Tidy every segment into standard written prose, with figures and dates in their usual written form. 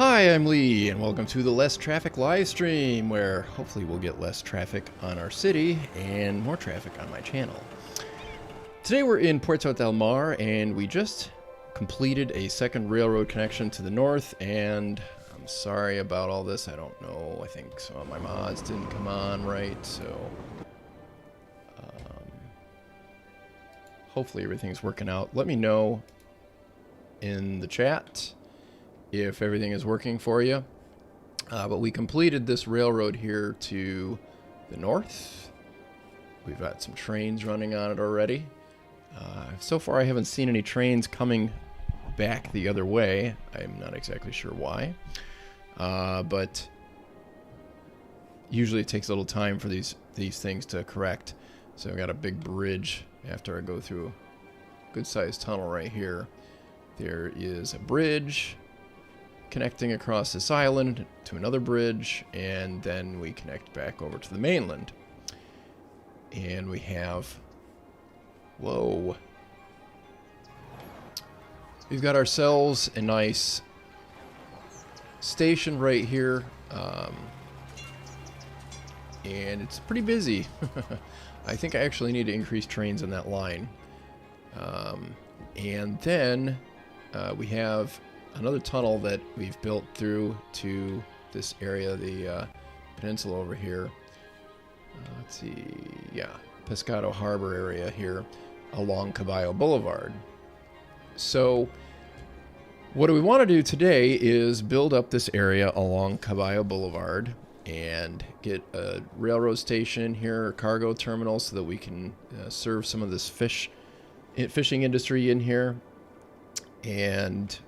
Hi, I'm Lee, and welcome to the Less Traffic Livestream, where hopefully we'll get less traffic on our city and more traffic on my channel. Today we're in Puerto del Mar, and we just completed a second railroad connection to the north, and I'm sorry about all this. I don't know. I think some of my mods didn't come on right, so hopefully everything's working out. Let me know in the chat if everything is working for you. But we completed this railroad here to the north. We've got some trains running on it already. So far I haven't seen any trains coming back the other way. I'm not exactly sure why. But usually it takes a little time for these things to correct. So I've got a big bridge after I go through a good sized tunnel right here. There is a bridge connecting across this island to another bridge, and then we connect back over to the mainland. And we have, whoa, we've got ourselves a nice station right here, and it's pretty busy. I think I actually need to increase trains on that line. And then we have another tunnel that we've built through to this area, the peninsula over here. Let's see, yeah, Pescado Harbor area here along Caballo Boulevard. So what do we want to do today is build up this area along Caballo Boulevard and get a railroad station here, a cargo terminal, so that we can serve some of this fishing industry in here and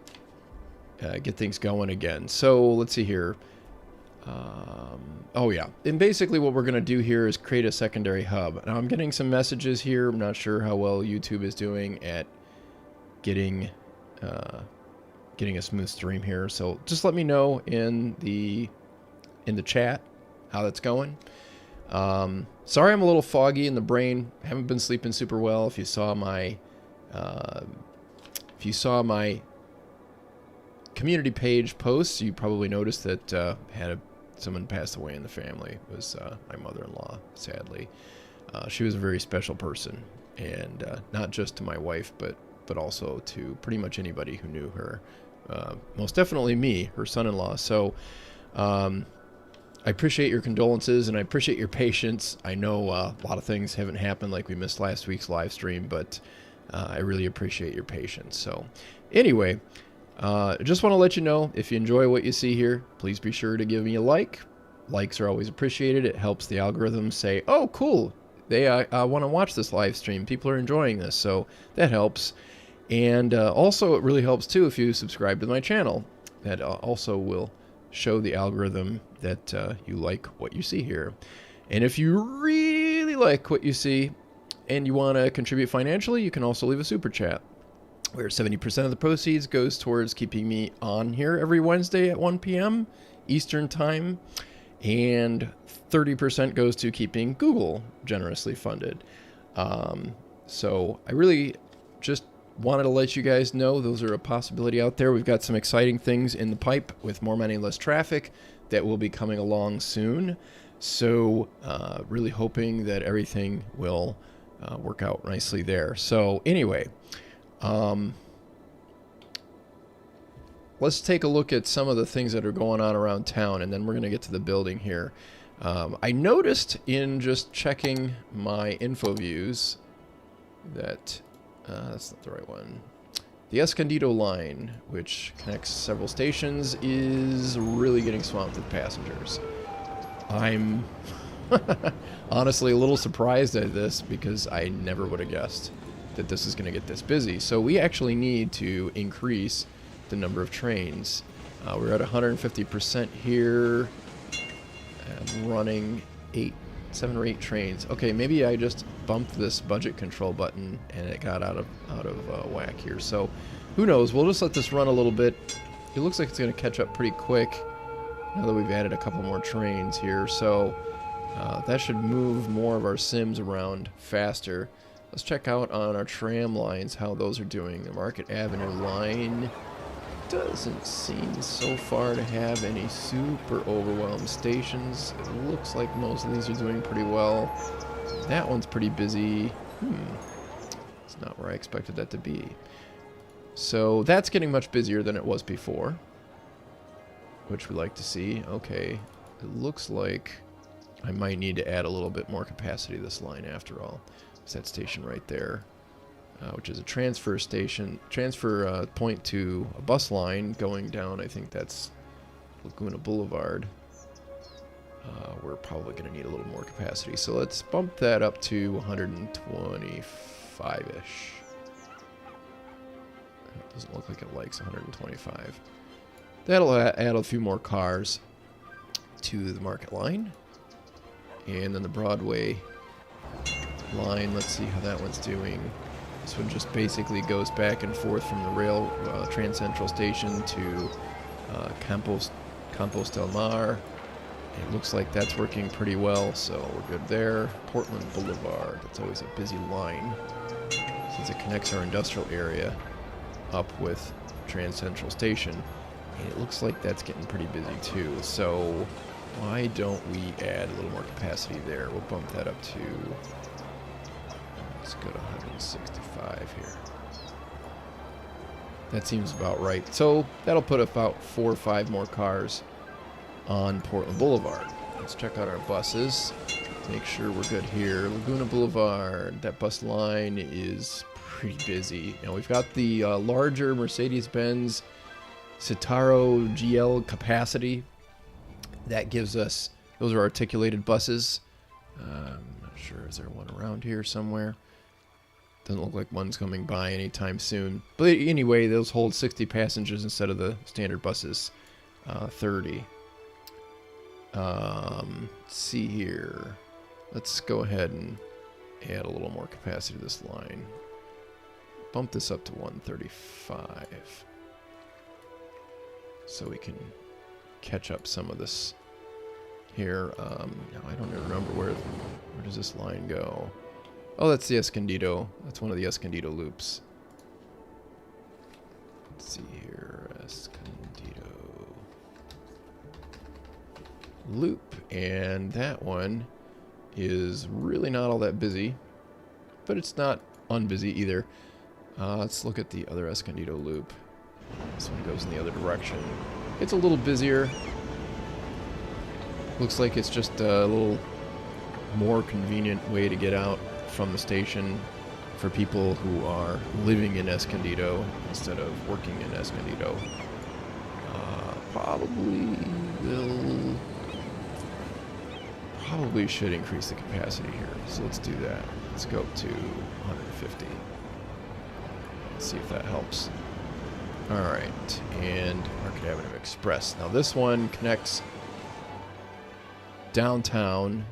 get things going again. So let's see here. Oh yeah, and basically what we're going to do here is create a secondary hub. Now I'm getting some messages here. I'm not sure how well YouTube is doing at getting a smooth stream here. So just let me know in the chat how that's going. Sorry I'm a little foggy in the brain. I haven't been sleeping super well. If you saw my community page posts, you probably noticed that someone passed away in the family. It was my mother-in-law, sadly. She was a very special person, and not just to my wife, but also to pretty much anybody who knew her. Most definitely me, her son-in-law. So I appreciate your condolences, and I appreciate your patience. I know a lot of things haven't happened, like we missed last week's live stream, but I really appreciate your patience. So anyway, I just want to let you know, if you enjoy what you see here, please be sure to give me a like. Likes are always appreciated. It helps the algorithm say, oh, cool, they want to watch this live stream. People are enjoying this, so that helps. And also, it really helps, too, if you subscribe to my channel. That also will show the algorithm that you like what you see here. And if you really like what you see and you want to contribute financially, you can also leave a super chat, where 70% of the proceeds goes towards keeping me on here every Wednesday at 1 p.m. Eastern Time, and 30% goes to keeping Google generously funded. So I really just wanted to let you guys know those are a possibility out there. We've got some exciting things in the pipe with more money, less traffic that will be coming along soon. So really hoping that everything will work out nicely there. So anyway, let's take a look at some of the things that are going on around town, and then we're going to get to the building here. I noticed in just checking my info views that that's not the right one. The Escondido line, which connects several stations, is really getting swamped with passengers. I'm honestly a little surprised at this, because I never would have guessed that this is going to get this busy. So we actually need to increase the number of trains. We're at 150% here. I'm running 7 or 8 trains. Okay, maybe I just bumped this budget control button and it got out of whack here. So who knows? We'll just let this run a little bit. It looks like it's going to catch up pretty quick now that we've added a couple more trains here. So that should move more of our sims around faster. Let's check out on our tram lines how those are doing. The Market Avenue line doesn't seem so far to have any super overwhelmed stations. It looks like most of these are doing pretty well. That one's pretty busy. It's not where I expected that to be. So that's getting much busier than it was before, which we like to see. Okay, it looks like I might need to add a little bit more capacity to this line after all. It's that station right there, which is a transfer point to a bus line going down. I think that's Laguna Boulevard. We're probably going to need a little more capacity. So let's bump that up to 125-ish. It doesn't look like it likes 125. That'll add a few more cars to the Market line. And then the Broadway line, let's see how that one's doing. This one just basically goes back and forth from the rail Trans Central Station to Campos del Mar. It looks like that's working pretty well, so we're good there. Portland Boulevard, that's always a busy line since it connects our industrial area up with Trans Central Station. And it looks like that's getting pretty busy too, so why don't we add a little more capacity there? We'll bump that up to, let's go to 165 here. That seems about right. So that'll put about 4 or 5 more cars on Portland Boulevard. Let's check out our buses. Make sure we're good here. Laguna Boulevard, that bus line is pretty busy. Now we've got the larger Mercedes-Benz Citaro GL capacity. That gives us, those are articulated buses. I'm not sure, is there one around here somewhere? Doesn't look like one's coming by anytime soon. But anyway, those hold 60 passengers instead of the standard buses 30. Let's see here. Let's go ahead and add a little more capacity to this line. Bump this up to 135. So we can catch up some of this here. Now I don't even remember where does this line go. Oh, that's the Escondido. That's one of the Escondido loops. Let's see here. Escondido loop. And that one is really not all that busy, but it's not unbusy either. Let's look at the other Escondido loop. This one goes in the other direction. It's a little busier. Looks like it's just a little more convenient way to get out from the station for people who are living in Escondido instead of working in Escondido. Probably should increase the capacity here. So let's do that. Let's go up to 150. Let's see if that helps. Alright, and Market Avenue Express. Now this one connects downtown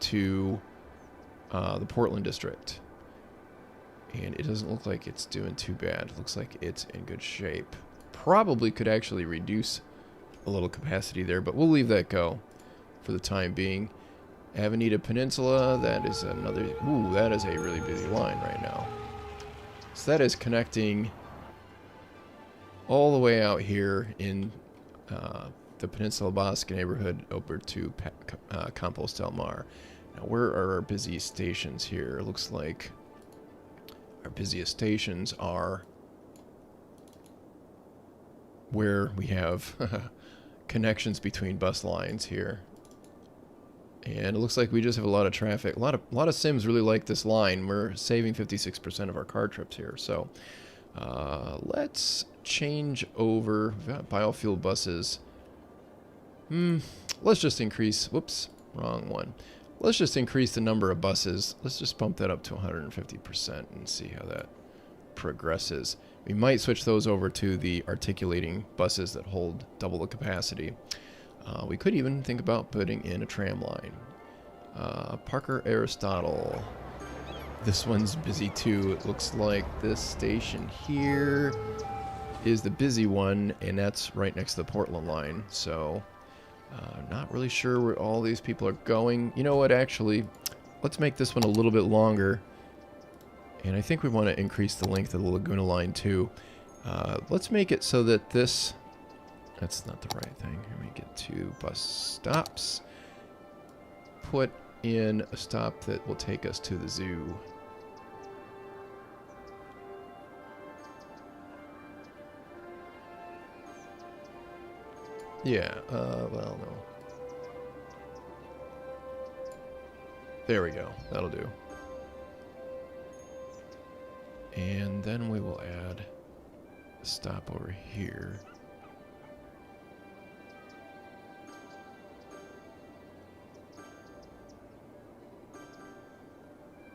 to the Portland district. And it doesn't look like it's doing too bad. It looks like it's in good shape. Probably could actually reduce a little capacity there, but we'll leave that go for the time being. Avenida Peninsula, that is another... Ooh, that is a really busy line right now. So that is connecting all the way out here in the Peninsula Bosque neighborhood over to Campos del Mar. Now, where are our busy stations here? It looks like our busiest stations are where we have connections between bus lines here. And it looks like we just have a lot of traffic. A lot of Sims really like this line. We're saving 56% of our car trips here. So let's change over. We've got biofuel buses. Let's just increase. Whoops, wrong one. Let's just increase the number of buses. Let's just bump that up to 150% and see how that progresses. We might switch those over to the articulating buses that hold double the capacity. We could even think about putting in a tram line. Parker Aristotle. This one's busy too. It looks like this station here is the busy one, and that's right next to the Portland line. So, not really sure where all these people are going. You know what, actually, let's make this one a little bit longer. And I think we want to increase the length of the Laguna line too. Let's make it so that this... That's not the right thing. Let me get to bus stops. Put in a stop that will take us to the zoo. Yeah, well, no. There we go. That'll do. And then we will add a stop over here.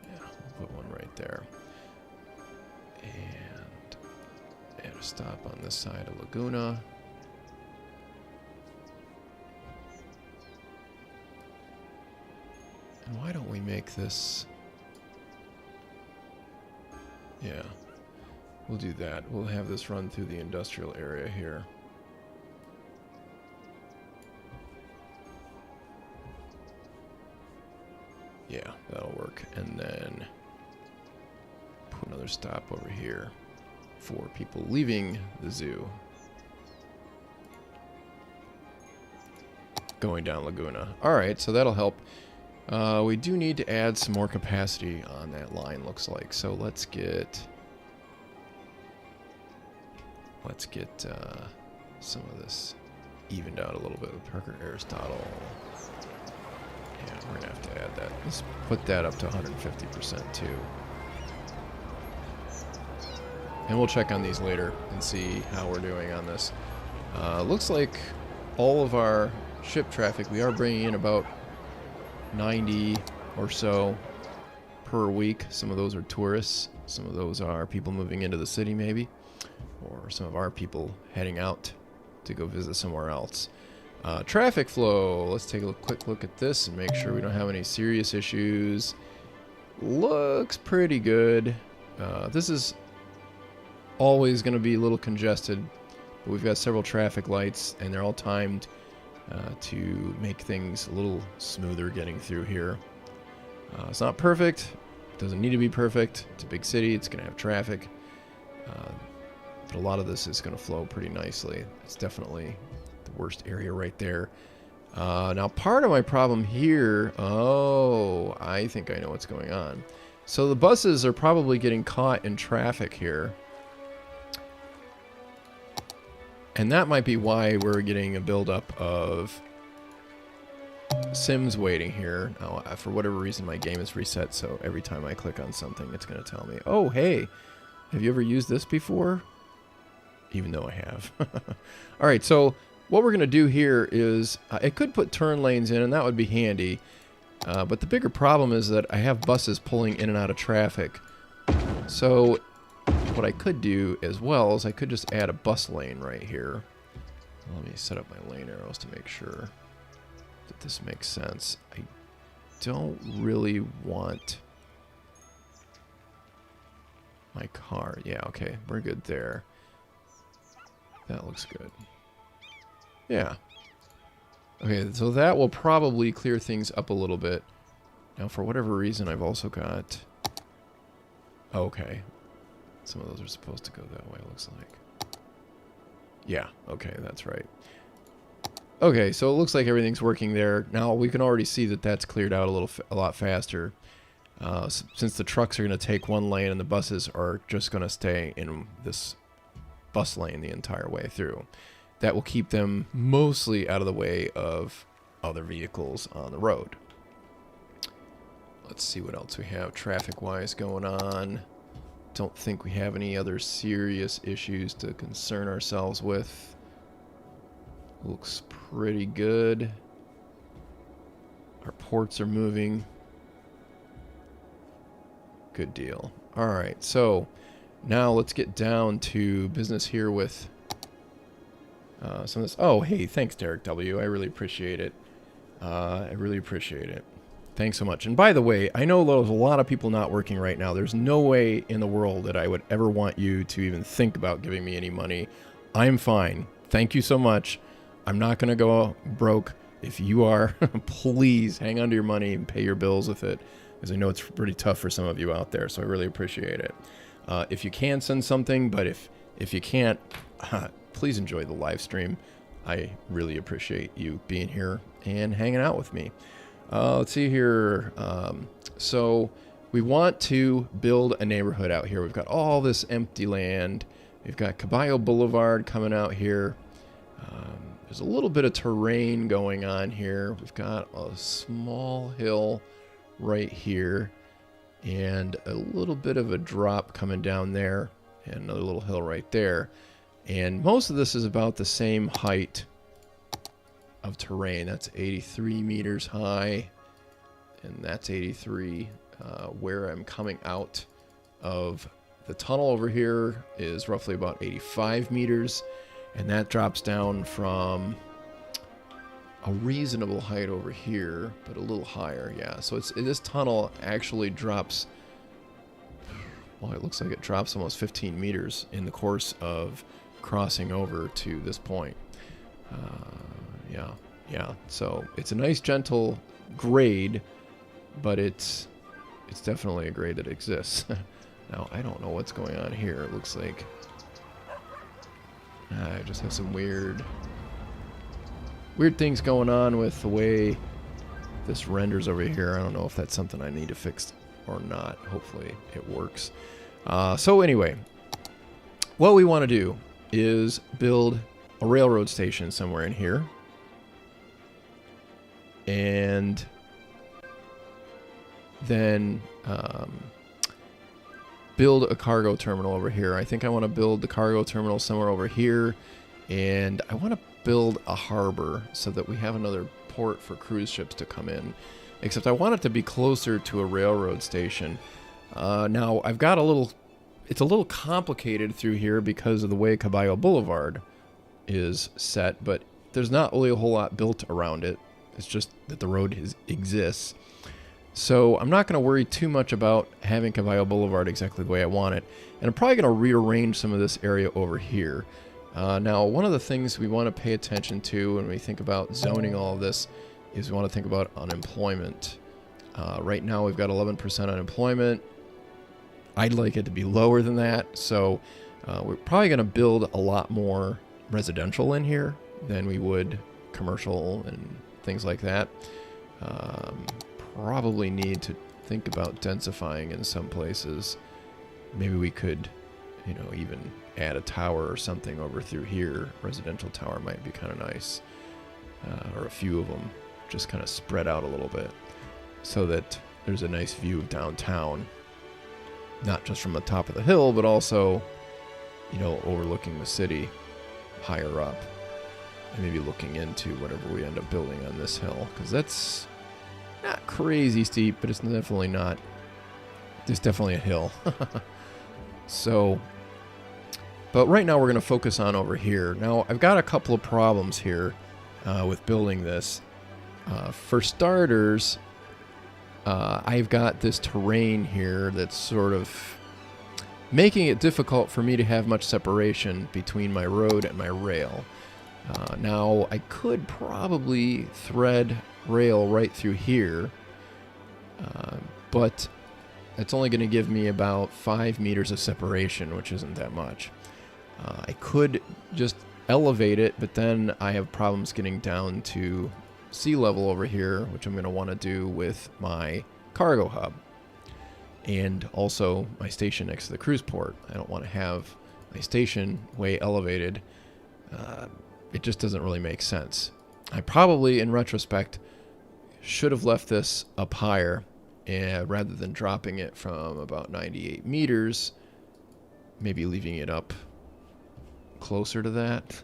Yeah, we'll put one right there. And add a stop on this side of Laguna. And why don't we make this... Yeah, we'll do that. We'll have this run through the industrial area here. Yeah, that'll work. And then put another stop over here for people leaving the zoo. Going down Laguna. Alright, so that'll help. We do need to add some more capacity on that line, looks like. So let's get some of this evened out a little bit with Parker Aristotle. Yeah, we're gonna have to add that. Let's put that up to 150% too. And we'll check on these later and see how we're doing on this. Looks like all of our ship traffic, we are bringing in about 90 or so per week. Some of those are tourists. Some of those are people moving into the city maybe. Or some of our people heading out to go visit somewhere else. Traffic flow. Let's take a quick look at this and make sure we don't have any serious issues. Looks pretty good. This is always going to be a little congested. But we've got several traffic lights and they're all timed to make things a little smoother getting through here. It's not perfect. It doesn't need to be perfect. It's a big city. It's going to have traffic. But a lot of this is going to flow pretty nicely. It's definitely the worst area right there. Now, part of my problem here... Oh, I think I know what's going on. So the buses are probably getting caught in traffic here. And that might be why we're getting a buildup of Sims waiting here. Now, for whatever reason, my game is reset, so every time I click on something, it's going to tell me, oh, hey, have you ever used this before? Even though I have. All right, so what we're going to do here is, it could put turn lanes in, and that would be handy. But the bigger problem is that I have buses pulling in and out of traffic. So what I could do as well is I could just add a bus lane right here. Let me set up my lane arrows to make sure that this makes sense. I don't really want my car. Yeah, okay, we're good there. That looks good. Yeah. Okay, so that will probably clear things up a little bit. Now, for whatever reason, I've also got... Okay. Some of those are supposed to go that way, looks like. Yeah, okay, that's right. Okay, so it looks like everything's working there. Now, we can already see that that's cleared out a lot faster. Since the trucks are going to take one lane and the buses are just going to stay in this bus lane the entire way through. That will keep them mostly out of the way of other vehicles on the road. Let's see what else we have traffic-wise going on. Don't think we have any other serious issues to concern ourselves with. Looks pretty good. Our ports are moving. Good deal. Alright, so now let's get down to business here with some of this. Oh, hey, thanks, Derek W. I really appreciate it. I really appreciate it. Thanks so much. And by the way, I know there's a lot of people not working right now. There's no way in the world that I would ever want you to even think about giving me any money. I'm fine. Thank you so much. I'm not going to go broke. If you are, please hang on to your money and pay your bills with it, because I know it's pretty tough for some of you out there, so I really appreciate it. If you can send something, but if if you can't, please enjoy the live stream. I really appreciate you being here and hanging out with me. Let's see here. So we want to build a neighborhood out here. We've got all this empty land. We've got Caballo Boulevard coming out here. There's a little bit of terrain going on here. We've got a small hill right here and a little bit of a drop coming down there and another little hill right there. And most of this is about the same height of terrain. That's 83 meters high, and that's 83. Where I'm coming out of the tunnel over here is roughly about 85 meters, and that drops down from a reasonable height over here, but a little higher. Yeah, so this tunnel actually drops, well, it looks like it drops almost 15 meters in the course of crossing over to this point. Yeah, so it's a nice gentle grade, but it's definitely a grade that exists. Now, I don't know what's going on here. It looks like I just have some weird things going on with the way this renders over here. I don't know if that's something I need to fix or not. Hopefully it works. So anyway, what we want to do is build a railroad station somewhere in here. And then build a cargo terminal over here. I think I want to build the cargo terminal somewhere over here. And I want to build a harbor so that we have another port for cruise ships to come in. Except I want it to be closer to a railroad station. Now, I've got it's a little complicated through here because of the way Caballo Boulevard is set, but there's not really a whole lot built around it. It's just that the road exists. So I'm not going to worry too much about having Caballo Boulevard exactly the way I want it. And I'm probably going to rearrange some of this area over here. Now, one of the things we want to pay attention to when we think about zoning all of this is we want to think about unemployment. Right now we've got 11% unemployment. I'd like it to be lower than that. So we're probably going to build a lot more residential in here than we would commercial and things like that. Probably need to think about densifying in some places. Maybe we could, even add a tower or something over through here. Residential tower might be kind of nice. Or a few of them, just kind of spread out a little bit so that there's a nice view of downtown. Not just from the top of the hill, but also, overlooking the city higher up. And maybe looking into whatever we end up building on this hill. Because that's not crazy steep, but it's definitely not. There's definitely a hill. So, but right now we're going to focus on over here. Now, I've got a couple of problems here with building this. For starters, I've got this terrain here that's sort of making it difficult for me to have much separation between my road and my rail. Now, I could probably thread rail right through here, but it's only going to give me about 5 meters of separation, which isn't that much. I could just elevate it, but then I have problems getting down to sea level over here, which I'm going to want to do with my cargo hub and also my station next to the cruise port. I don't want to have my station way elevated. It just doesn't really make sense. I probably, in retrospect, should have left this up higher rather than dropping it from about 98 meters, maybe leaving it up closer to that.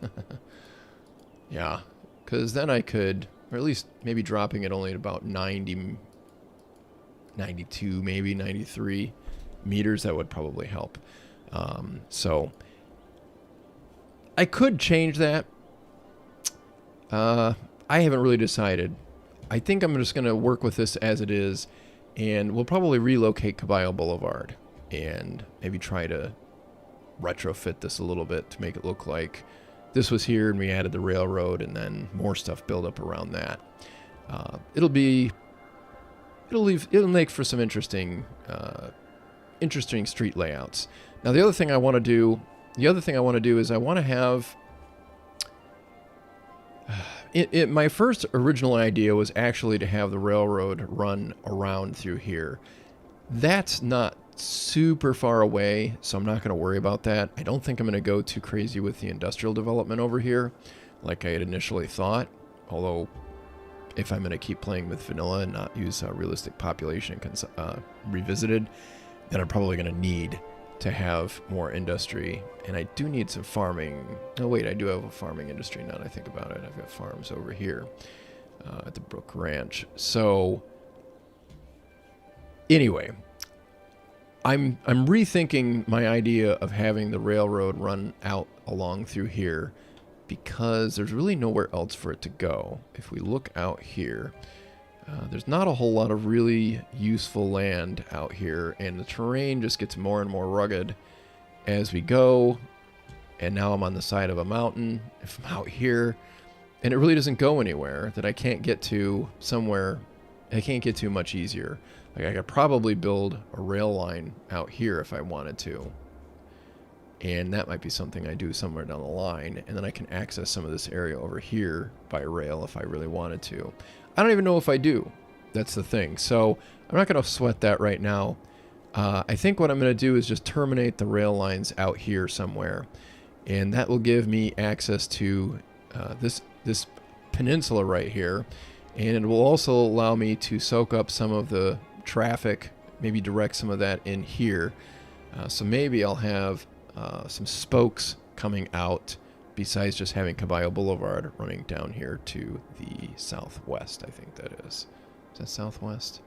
Yeah, because then I could, or at least maybe dropping it only at about 90, 92, maybe 93 meters, that would probably help. So I could change that. I haven't really decided. I think I'm just going to work with this as it is, and we'll probably relocate Caballo Boulevard and maybe try to retrofit this a little bit to make it look like this was here and we added the railroad and then more stuff built up around that. It'll make for some interesting street layouts. Now, the other thing I want to do the other thing I want to do is I want to have... my first original idea was actually to have the railroad run around through here. That's not super far away, so I'm not going to worry about that. I don't think I'm going to go too crazy with the industrial development over here like I had initially thought, although if I'm going to keep playing with vanilla and not use realistic population revisited, then I'm probably going to need to have more industry, and I do need some farming. Oh wait, I do have a farming industry now that I think about it. I've got farms over here at the Brook Ranch. So anyway, I'm rethinking my idea of having the railroad run out along through here because there's really nowhere else for it to go. If we look out here, there's not a whole lot of really useful land out here, and the terrain just gets more and more rugged as we go. And now I'm on the side of a mountain. If I'm out here, and it really doesn't go anywhere that I can't get to somewhere. I can't get to much easier. Like I could probably build a rail line out here if I wanted to. And that might be something I do somewhere down the line. And then I can access some of this area over here by rail if I really wanted to. I don't even know if I do. That's the thing. So I'm not going to sweat that right now. I think what I'm going to do is just terminate the rail lines out here somewhere. And that will give me access to this peninsula right here. And it will also allow me to soak up some of the traffic, maybe direct some of that in here. So maybe I'll have some spokes coming out besides just having Caballo Boulevard running down here to the southwest, I think that is. Is that southwest?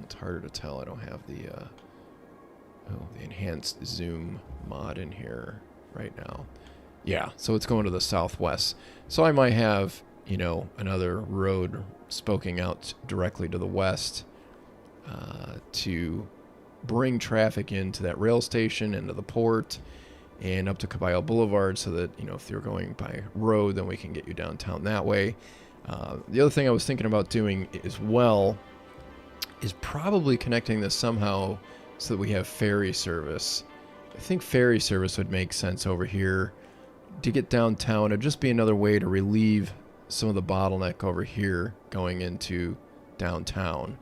It's harder to tell. I don't have the enhanced zoom mod in here right now. Yeah, so it's going to the southwest. So I might have, you know, another road spoking out directly to the west to bring traffic into that rail station, into the port, and up to Caballo Boulevard so that, you know, if you're going by road, then we can get you downtown that way. The other thing I was thinking about doing as well is probably connecting this somehow so that we have ferry service. I think ferry service would make sense over here to get downtown. It'd just be another way to relieve some of the bottleneck over here going into downtown,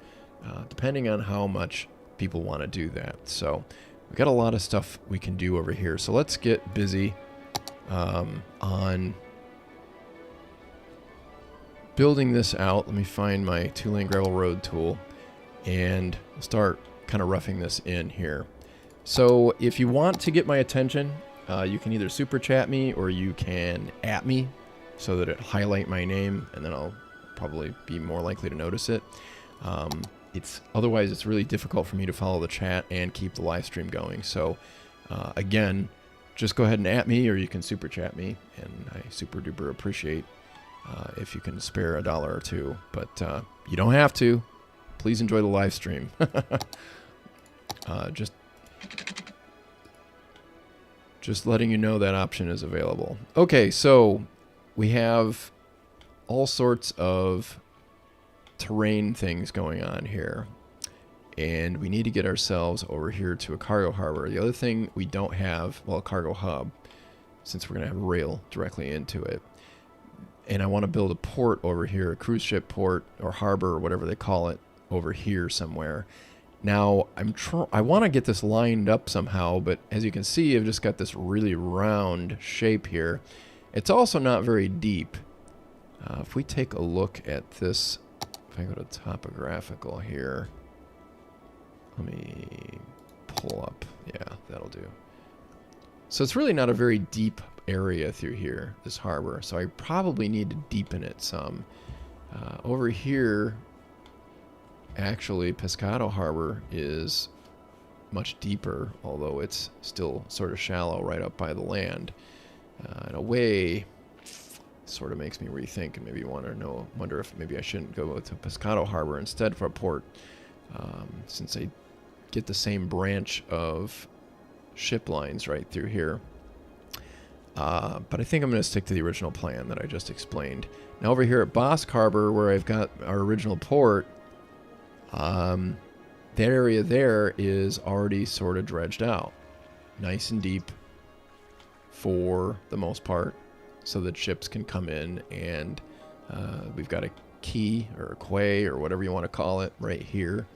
depending on how much people want to do that. So we've got a lot of stuff we can do over here. So let's get busy on building this out. Let me find my 2-lane gravel road tool and start kind of roughing this in here. So if you want to get my attention, you can either super chat me or you can @ me so that it highlight my name, and then I'll probably be more likely to notice it. Otherwise it's really difficult for me to follow the chat and keep the live stream going. So again, just go ahead and @ me, or you can super chat me, and I super duper appreciate if you can spare $1 or $2, but you don't have to. Please enjoy the live stream. Just letting you know that option is available. Okay, so we have all sorts of terrain things going on here, and we need to get ourselves over here to a cargo harbor. The other thing we don't have, well, a cargo hub, since we're going to have rail directly into it. And I want to build a port over here, a cruise ship port or harbor or whatever they call it, over here somewhere. Now, I want to get this lined up somehow, but as you can see, I've just got this really round shape here. It's also not very deep. If we take a look at this, if I go to topographical here, let me pull up. Yeah, that'll do. So it's really not a very deep area through here, this harbor, so I probably need to deepen it some. Over here, actually, Pescado Harbor is much deeper, although it's still sort of shallow right up by the land. In a way, sort of makes me rethink and maybe wonder if maybe I shouldn't go to Pescado Harbor instead for a port, since I get the same branch of ship lines right through here. But I think I'm going to stick to the original plan that I just explained. Now over here at Bosque Harbor, where I've got our original port, that area there is already sort of dredged out. Nice and deep. for the most part, so that ships can come in, and we've got a quay or a quay or whatever you want to call it right here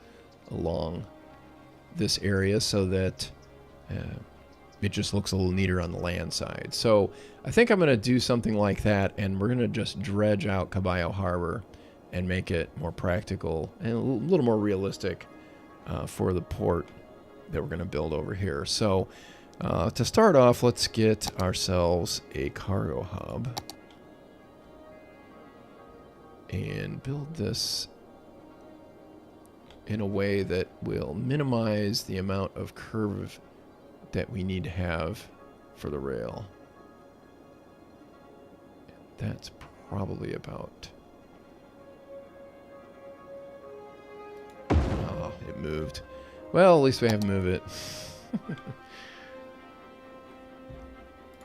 along this area, so that it just looks a little neater on the land side. So I think I'm going to do something like that, and we're going to just dredge out Pescado Harbor and make it more practical and a little more realistic for the port that we're going to build over here. So to start off, let's get ourselves a cargo hub and build this in a way that will minimize the amount of curve that we need to have for the rail. That's probably about... Oh, it moved. Well, at least we have to move it.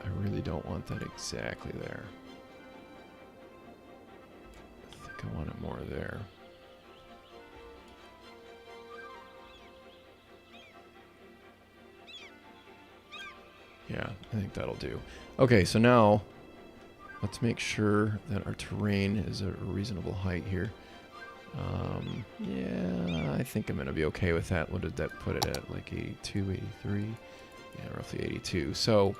I really don't want that exactly there. I think I want it more there. Yeah, I think that'll do. Okay, so now let's make sure that our terrain is a reasonable height here. Yeah, I think I'm going to be okay with that. What did that put it at? Like 82, 83? Yeah, roughly 82. So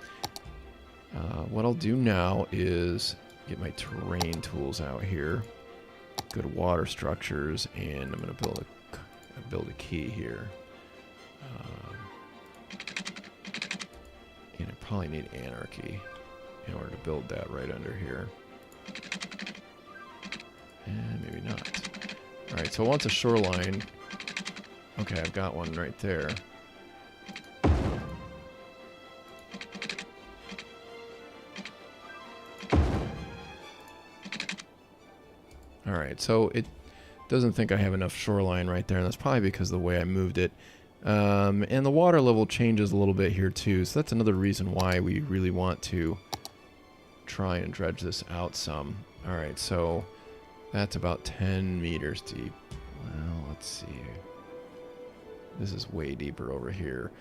what I'll do now is get my terrain tools out here. Go to water structures, and I'm going to build a key here. And I probably need anarchy in order to build that right under here. And maybe not. Alright, so I want a shoreline. Okay, I've got one right there. Alright, so it doesn't think I have enough shoreline right there, and that's probably because of the way I moved it. And the water level changes a little bit here too, so that's another reason why we really want to try and dredge this out some. Alright, so that's about 10 meters deep. Well, let's see. This is way deeper over here.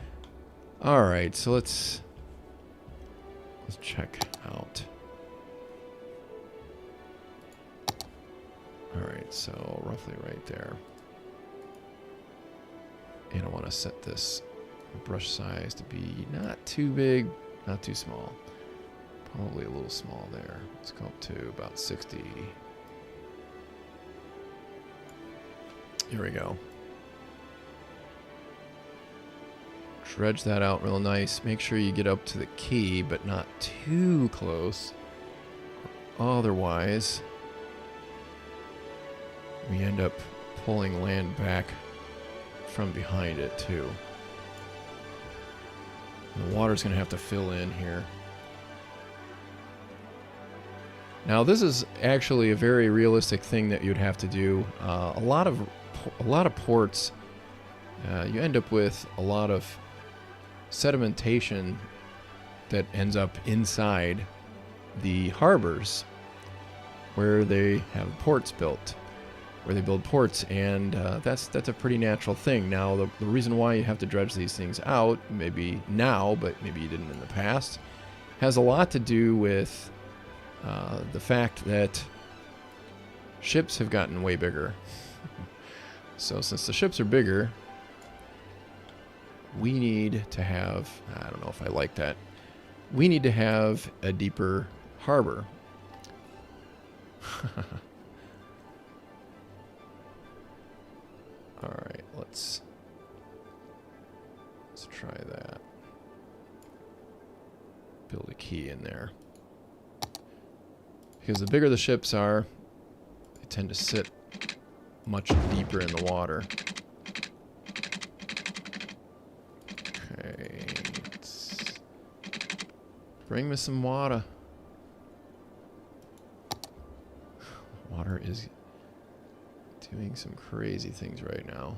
Alright, so let's check out. Alright, so roughly right there. And I want to set this brush size to be not too big, not too small. Probably a little small there. Let's go up to about 60. Here we go. Dredge that out real nice. Make sure you get up to the quay, but not too close. Otherwise, we end up pulling land back from behind it too. And the water's going to have to fill in here. Now this is actually a very realistic thing that you'd have to do. A lot of ports, you end up with a lot of sedimentation that ends up inside the harbors where they have ports built. Where they build ports, and that's a pretty natural thing. Now, the reason why you have to dredge these things out, maybe now, but maybe you didn't in the past, has a lot to do with the fact that ships have gotten way bigger. So since the ships are bigger, we need to have, I don't know if I like that, we need to have a deeper harbor. Alright, let's try that. Build a key in there. Because the bigger the ships are, they tend to sit much deeper in the water. Okay, let's bring me some water. Water is doing some crazy things right now.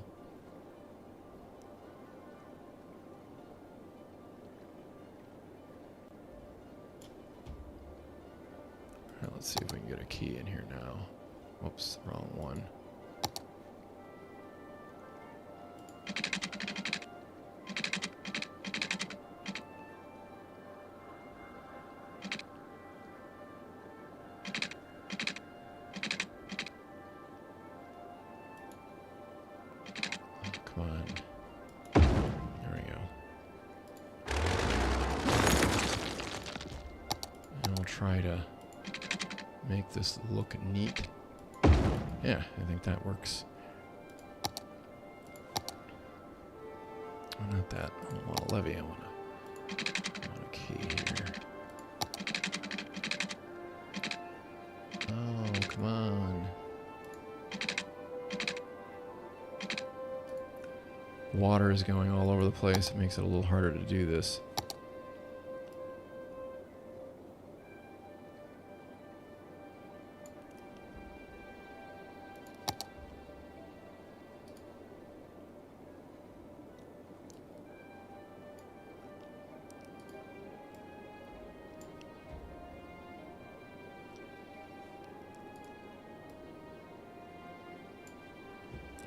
Alright, let's see if we can get a key in here now. Whoops, wrong one. try to make this look neat. Yeah, I think that works. Oh, not that. I don't want a levee. I want a key here. Oh, come on. Water is going all over the place. It makes it a little harder to do this.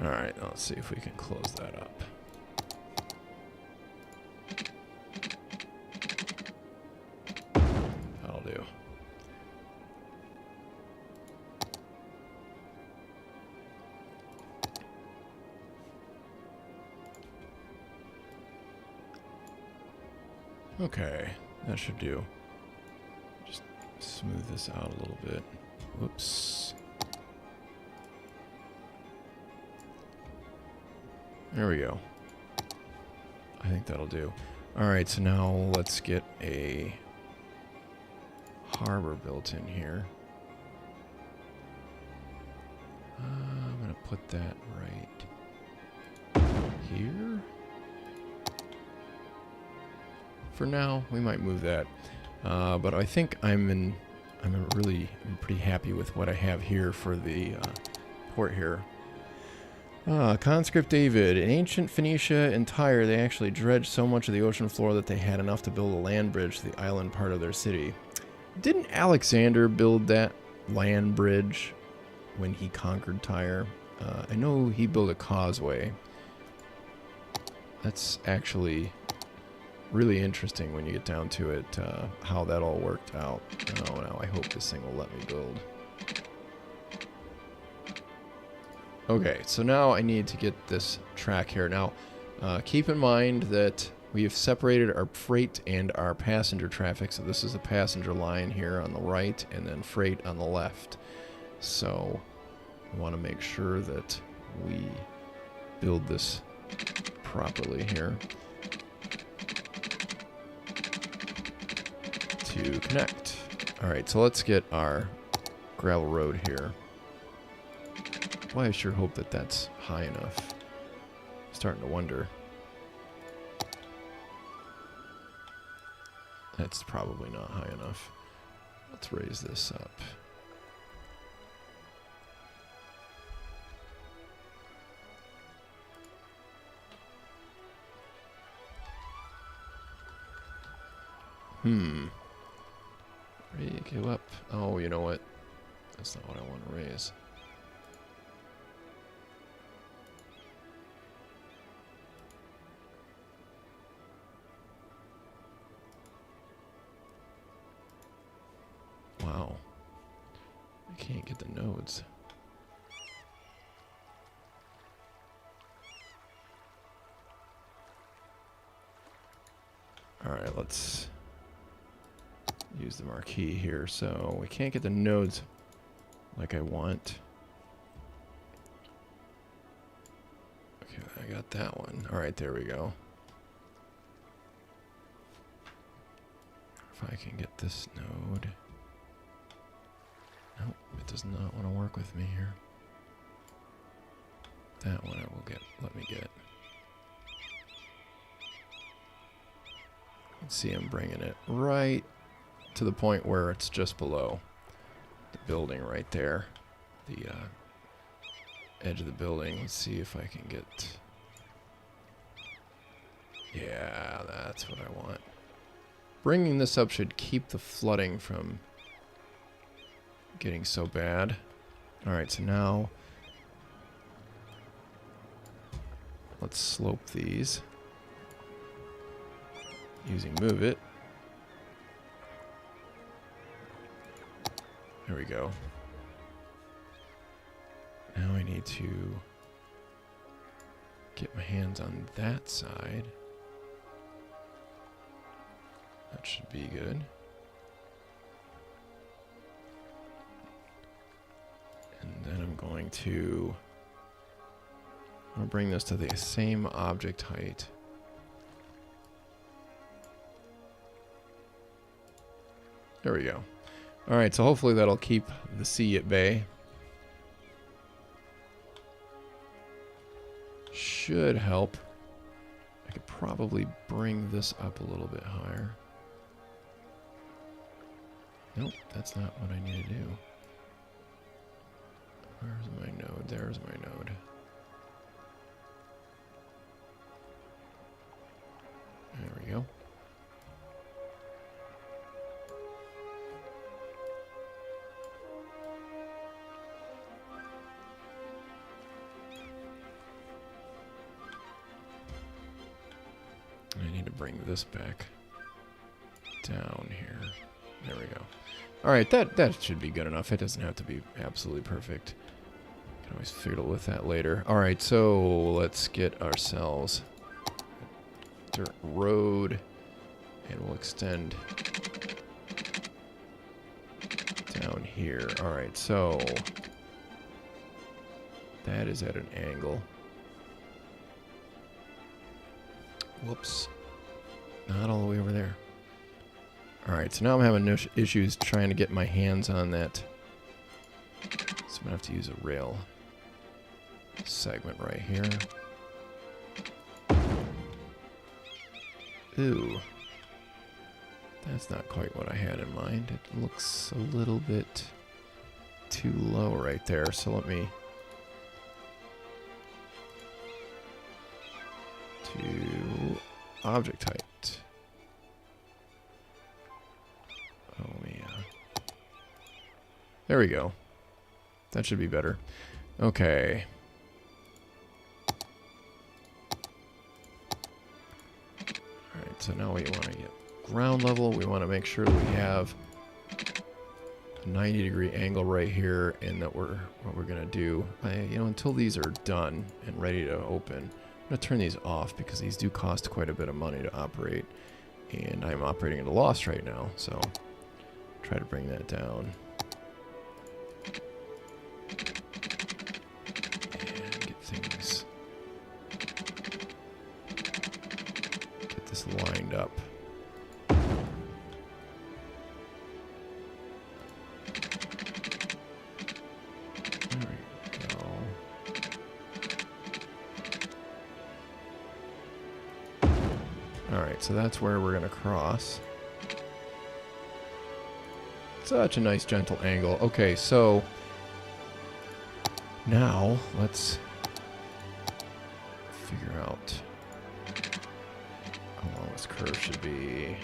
All right, let's see if we can close that up. That'll do. Okay, that should do. Just smooth this out a little bit. Whoops. There we go. I think that'll do. Alright, so now let's get a harbor built in here. I'm going to put that right here. For now, we might move that. But I think I'm pretty happy with what I have here for the port here. Conscript David. In ancient Phoenicia and Tyre, they actually dredged so much of the ocean floor that they had enough to build a land bridge to the island part of their city. Didn't Alexander build that land bridge when he conquered Tyre? I know he built a causeway. That's actually really interesting when you get down to it, how that all worked out. Oh, now I hope this thing will let me build. Okay, so now I need to get this track here. Now, keep in mind that we have separated our freight and our passenger traffic. So this is a passenger line here on the right and then freight on the left. So we want to make sure that we build this properly here to connect. All right, so let's get our gravel road here. Well, I sure hope that that's high enough. I'm starting to wonder. That's probably not high enough. Let's raise this up. Go up. Oh, you know what? That's not what I want to raise. Wow. I can't get the nodes. Alright, let's use the marquee here. So we can't get the nodes like I want. Okay, I got that one. Alright, there we go. If I can get this node. Nope, it does not want to work with me here. That one I will get. Let me get. Let's see, I'm bringing it right to the point where it's just below the building right there. The edge of the building. Let's see if I can get... Yeah, that's what I want. Bringing this up should keep the flooding from getting so bad. Alright, so now let's slope these using move it. There we go. Now I need to get my hands on that side. That should be good. then I'm going to bring this to the same object height. There we go. All right, so hopefully that'll keep the sea at bay. Should help. I could probably bring this up a little bit higher. Nope, that's not what I need to do. Where's my node? There's my node. There we go. I need to bring this back down here. There we go. All right, that should be good enough. It doesn't have to be absolutely perfect. Can always fiddle with that later. All right, so let's get ourselves a dirt road, and we'll extend down here. All right, so that is at an angle. Whoops. Not all the way over there. Alright, so now I'm having issues trying to get my hands on that. So I'm going to have to use a rail segment right here. Ooh. That's not quite what I had in mind. It looks a little bit too low right there. So let me... to object height. Oh yeah. There we go. That should be better. Okay. Alright, so now we want to get ground level. We want to make sure that we have a 90-degree angle right here, and that what we're gonna do, until these are done and ready to open, I'm going to turn these off because these do cost quite a bit of money to operate, and I'm operating at a loss right now, so try to bring that down. And get things, get this lined up. There we go. Alright, so that's where we're going to cross. Such a nice gentle angle. Okay, so now let's figure out how long this curve should be.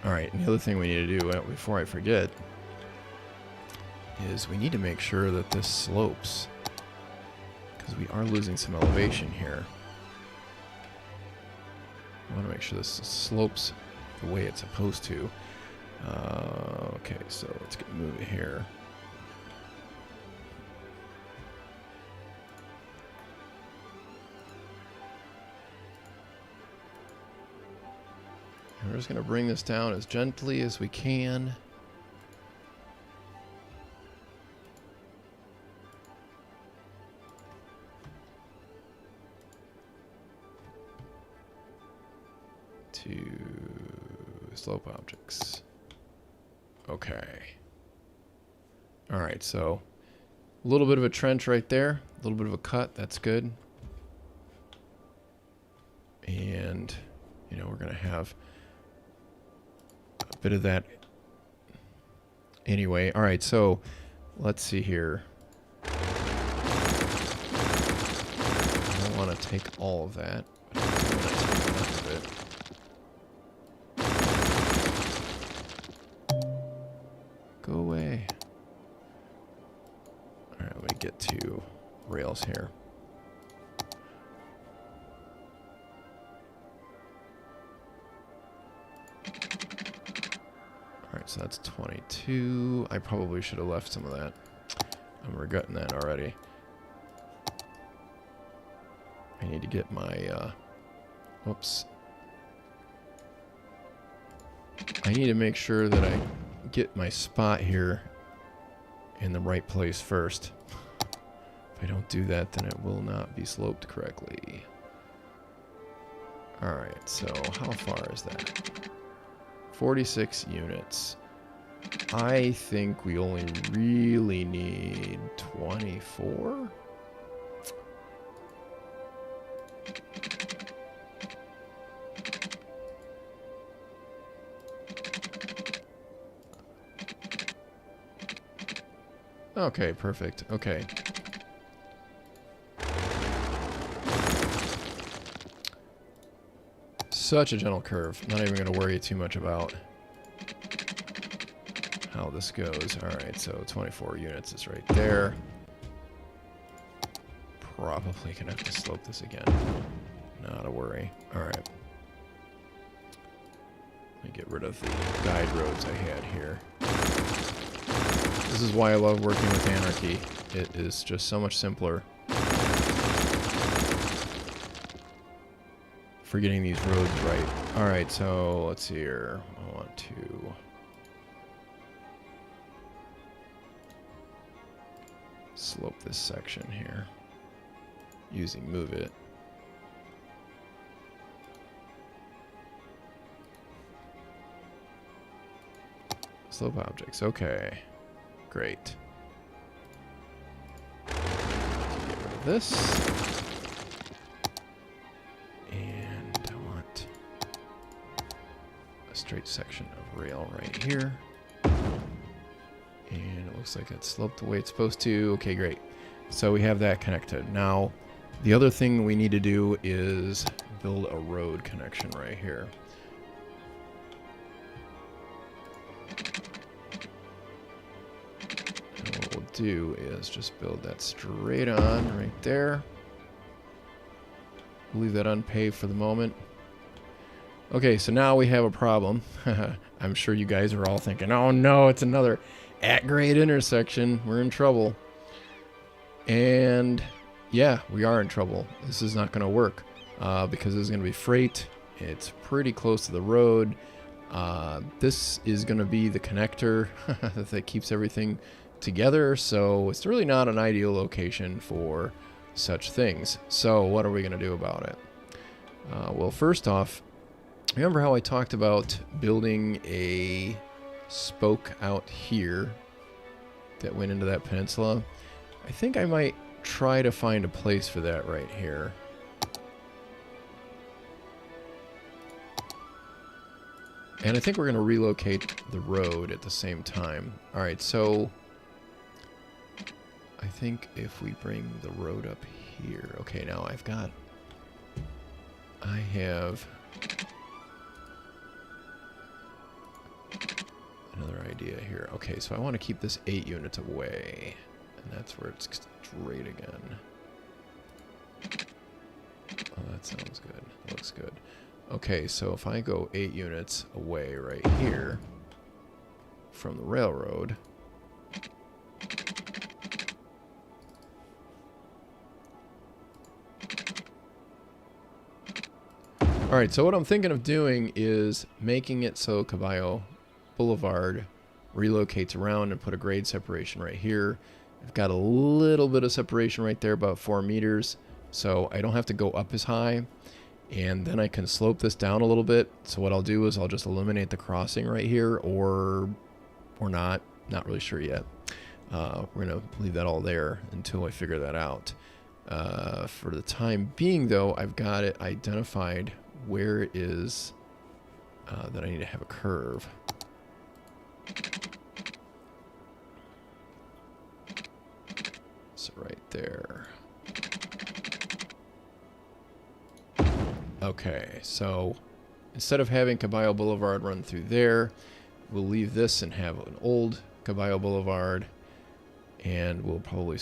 Alright, and the other thing we need to do before I forget is we need to make sure that this slopes, because we are losing some elevation here. I want to make sure this slopes the way it's supposed to. Okay, so let's move it here. And we're just going to bring this down as gently as we can. To slope objects. Okay. Alright, so a little bit of a trench right there, a little bit of a cut, that's good. And, we're going to have a bit of that anyway. Alright, so let's see here. I don't want to take all of that, but I want to take enough of it. Go away. Alright, let me get to rails here. Alright, so that's 22. I probably should have left some of that. I'm regretting that already. I need to get my, whoops. I need to make sure that I get my spot here in the right place first. If I don't do that, then it will not be sloped correctly. Alright, so how far is that? 46 units. I think we only really need 24? Okay, perfect. Okay. Such a gentle curve. Not even going to worry too much about how this goes. Alright, so 24 units is right there. Probably going to have to slope this again. Not a worry. Alright. Let me get rid of the guide roads I had here. This is why I love working with Anarchy. It is just so much simpler for getting these roads right. Alright, so let's see here. I want to slope this section here using Move It. Slope objects, okay. Great. Get rid of this. And I want a straight section of rail right here. And it looks like it's sloped the way it's supposed to. Okay, great. So we have that connected. Now, the other thing we need to do is build a road connection right here. Do is just build that straight on right there. Leave that unpaved for the moment. Okay, so now we have a problem. I'm sure you guys are all thinking, oh no, it's another at-grade intersection. We're in trouble. And yeah, we are in trouble. This is not going to work because this is going to be freight. It's pretty close to the road. This is going to be the connector that keeps everything together, so it's really not an ideal location for such things. So what are we going to do about it? Well, first off, remember how I talked about building a spoke out here that went into that peninsula? I think I might try to find a place for that right here. And I think we're going to relocate the road at the same time. Alright, so I think if we bring the road up here... Okay, now I have another idea here. Okay, so I want to keep this 8 units away. And that's where it's straight again. Oh, that sounds good. That looks good. Okay, so if I go 8 units away right here from the railroad... Alright, so what I'm thinking of doing is making it so Caballo Boulevard relocates around and put a grade separation right here. I've got a little bit of separation right there, about 4 meters, so I don't have to go up as high. And then I can slope this down a little bit. So what I'll do is I'll just eliminate the crossing right here, or not. Not really sure yet. We're going to leave that all there until I figure that out. For the time being, though, I've got it identified where it is that I need to have a curve. So right there. Okay, so instead of having Caballo Boulevard run through there, we'll leave this and have an old Caballo Boulevard, and we'll probably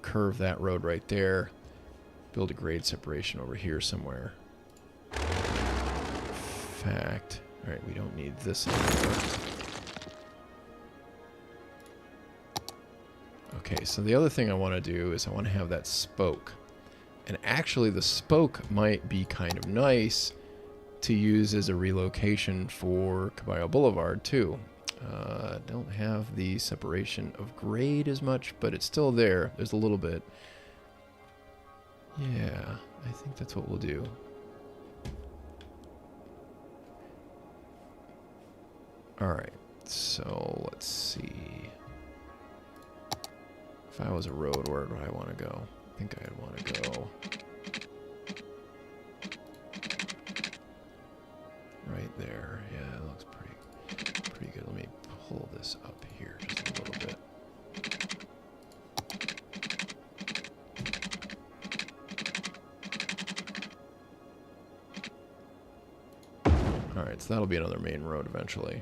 curve that road right there, build a grade separation over here somewhere. In fact, all right, we don't need this anymore. Okay, so the other thing I want to do is I want to have that spoke. And actually the spoke might be kind of nice to use as a relocation for Caballo Boulevard too. Don't have the separation of grade as much, but it's still there. There's a little bit. Yeah, I think that's what we'll do. Alright, so let's see. If I was a road, where would I want to go? I think I'd want to go right there. Yeah, it looks pretty good. Let me pull this up here just a little bit. Alright, so that'll be another main road eventually.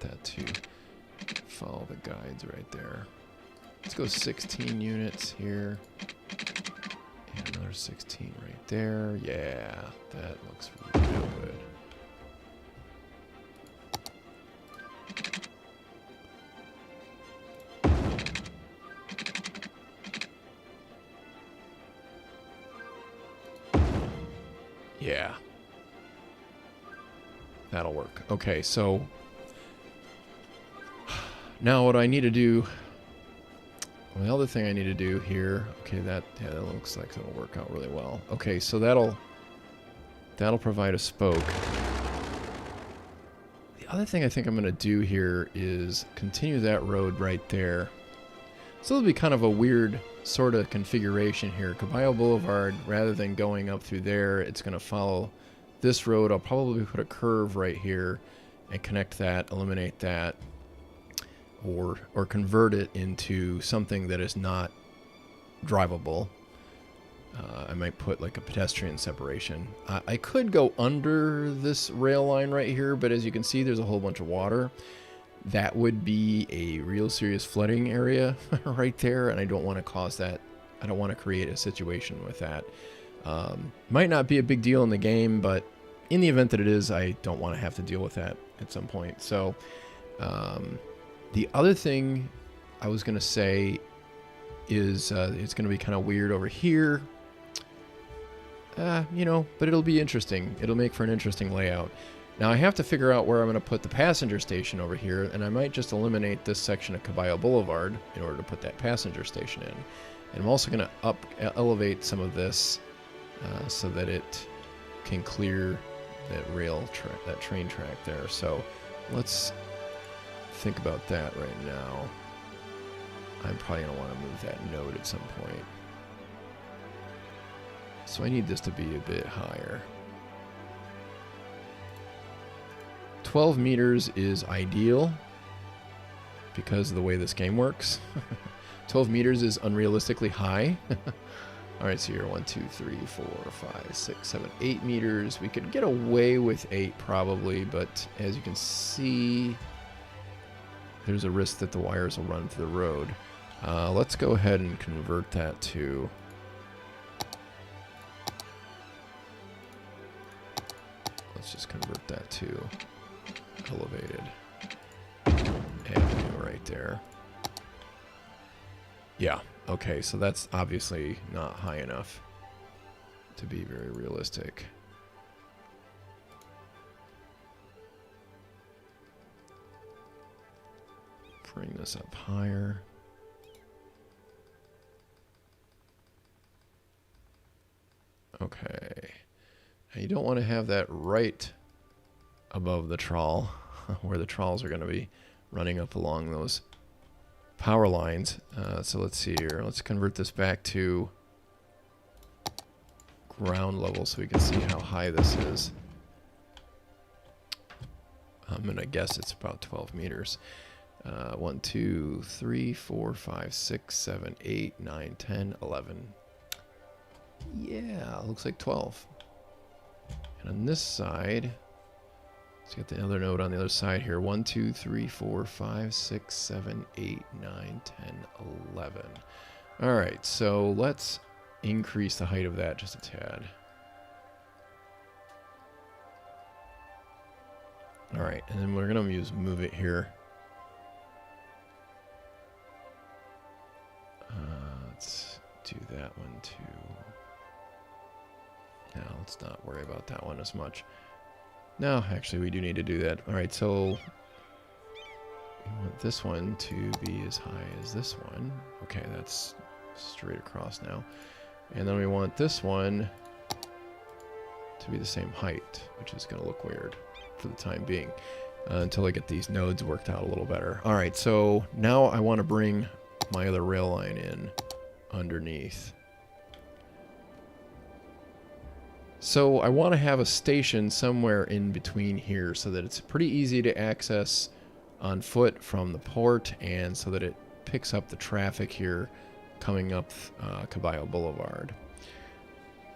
That to follow the guides right there. Let's go 16 units here. And another 16 right there. Yeah, that looks real good. Yeah. That'll work. Okay, so now what I need to do, well, the other thing I need to do here, okay, that looks like it'll work out really well. Okay, so that'll provide a spoke. The other thing I think I'm going to do here is continue that road right there. So it'll be kind of a weird sort of configuration here. Caballo Boulevard, rather than going up through there, it's going to follow this road. I'll probably put a curve right here and connect that, eliminate that. Or convert it into something that is not drivable. I might put like a pedestrian separation. I could go under this rail line right here, but as you can see, there's a whole bunch of water. That would be a real serious flooding area right there, and I don't want to cause that. I don't want to create a situation with that. Might not be a big deal in the game, but in the event that it is, I don't want to have to deal with that at some point. So, the other thing I was going to say is it's going to be kind of weird over here. You know, but it'll be interesting. It'll make for an interesting layout. Now I have to figure out where I'm going to put the passenger station over here, and I might just eliminate this section of Caballo Boulevard in order to put that passenger station in. And I'm also going to elevate some of this so that it can clear that train track there. So let's think about that right now. I'm probably going to want to move that node at some point. So I need this to be a bit higher. 12 meters is ideal because of the way this game works. 12 meters is unrealistically high. Alright, so you're 1, 2, 3, 4, 5, 6, 7, 8 meters. We could get away with 8 probably, but as you can see, there's a risk that the wires will run to the road. Let's go ahead and convert that to... Let's just convert that to elevated avenue right there. Yeah, okay, so that's obviously not high enough to be very realistic. Bring this up higher. Okay. Now you don't want to have that right above the trawl, where the trawls are going to be running up along those power lines. So let's see here. Let's convert this back to ground level so we can see how high this is. I'm going to guess it's about 12 meters. 1, 2, 3, 4, 5, 6, 7, 8, 9, 10, 11. Yeah, looks like 12. And on this side, let's get the other node on the other side here. 1, 2, 3, 4, 5, 6, 7, 8, 9, 10, 11. All right, so let's increase the height of that just a tad. All right, and then we're gonna move it here. Let's do that one too. Now let's not worry about that one as much. No, actually we do need to do that. All right, so we want this one to be as high as this one. Okay, that's straight across now. And then we want this one to be the same height, which is going to look weird for the time being until I get these nodes worked out a little better. All right, so now I want to bring my other rail line in underneath. So I want to have a station somewhere in between here so that it's pretty easy to access on foot from the port, and so that it picks up the traffic here coming up Caballo Boulevard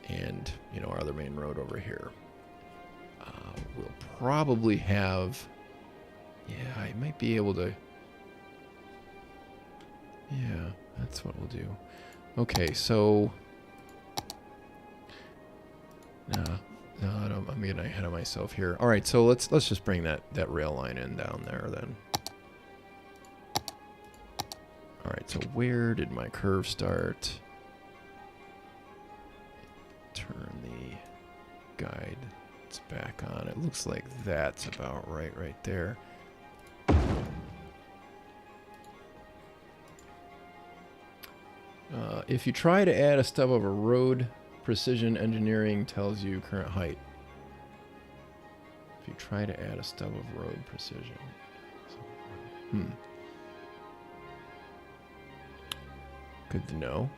and, you know, our other main road over here. We'll probably have, yeah, I might be able to, yeah, that's what we'll do. Okay, so no, I'm getting ahead of myself here. All right, so let's just bring that rail line in down there then. All right, so where did my curve start? Turn the guide back on. It looks like that's about right there. If you try to add a stub of a road, precision engineering tells you current height. If you try to add a stub of road precision. Good to know.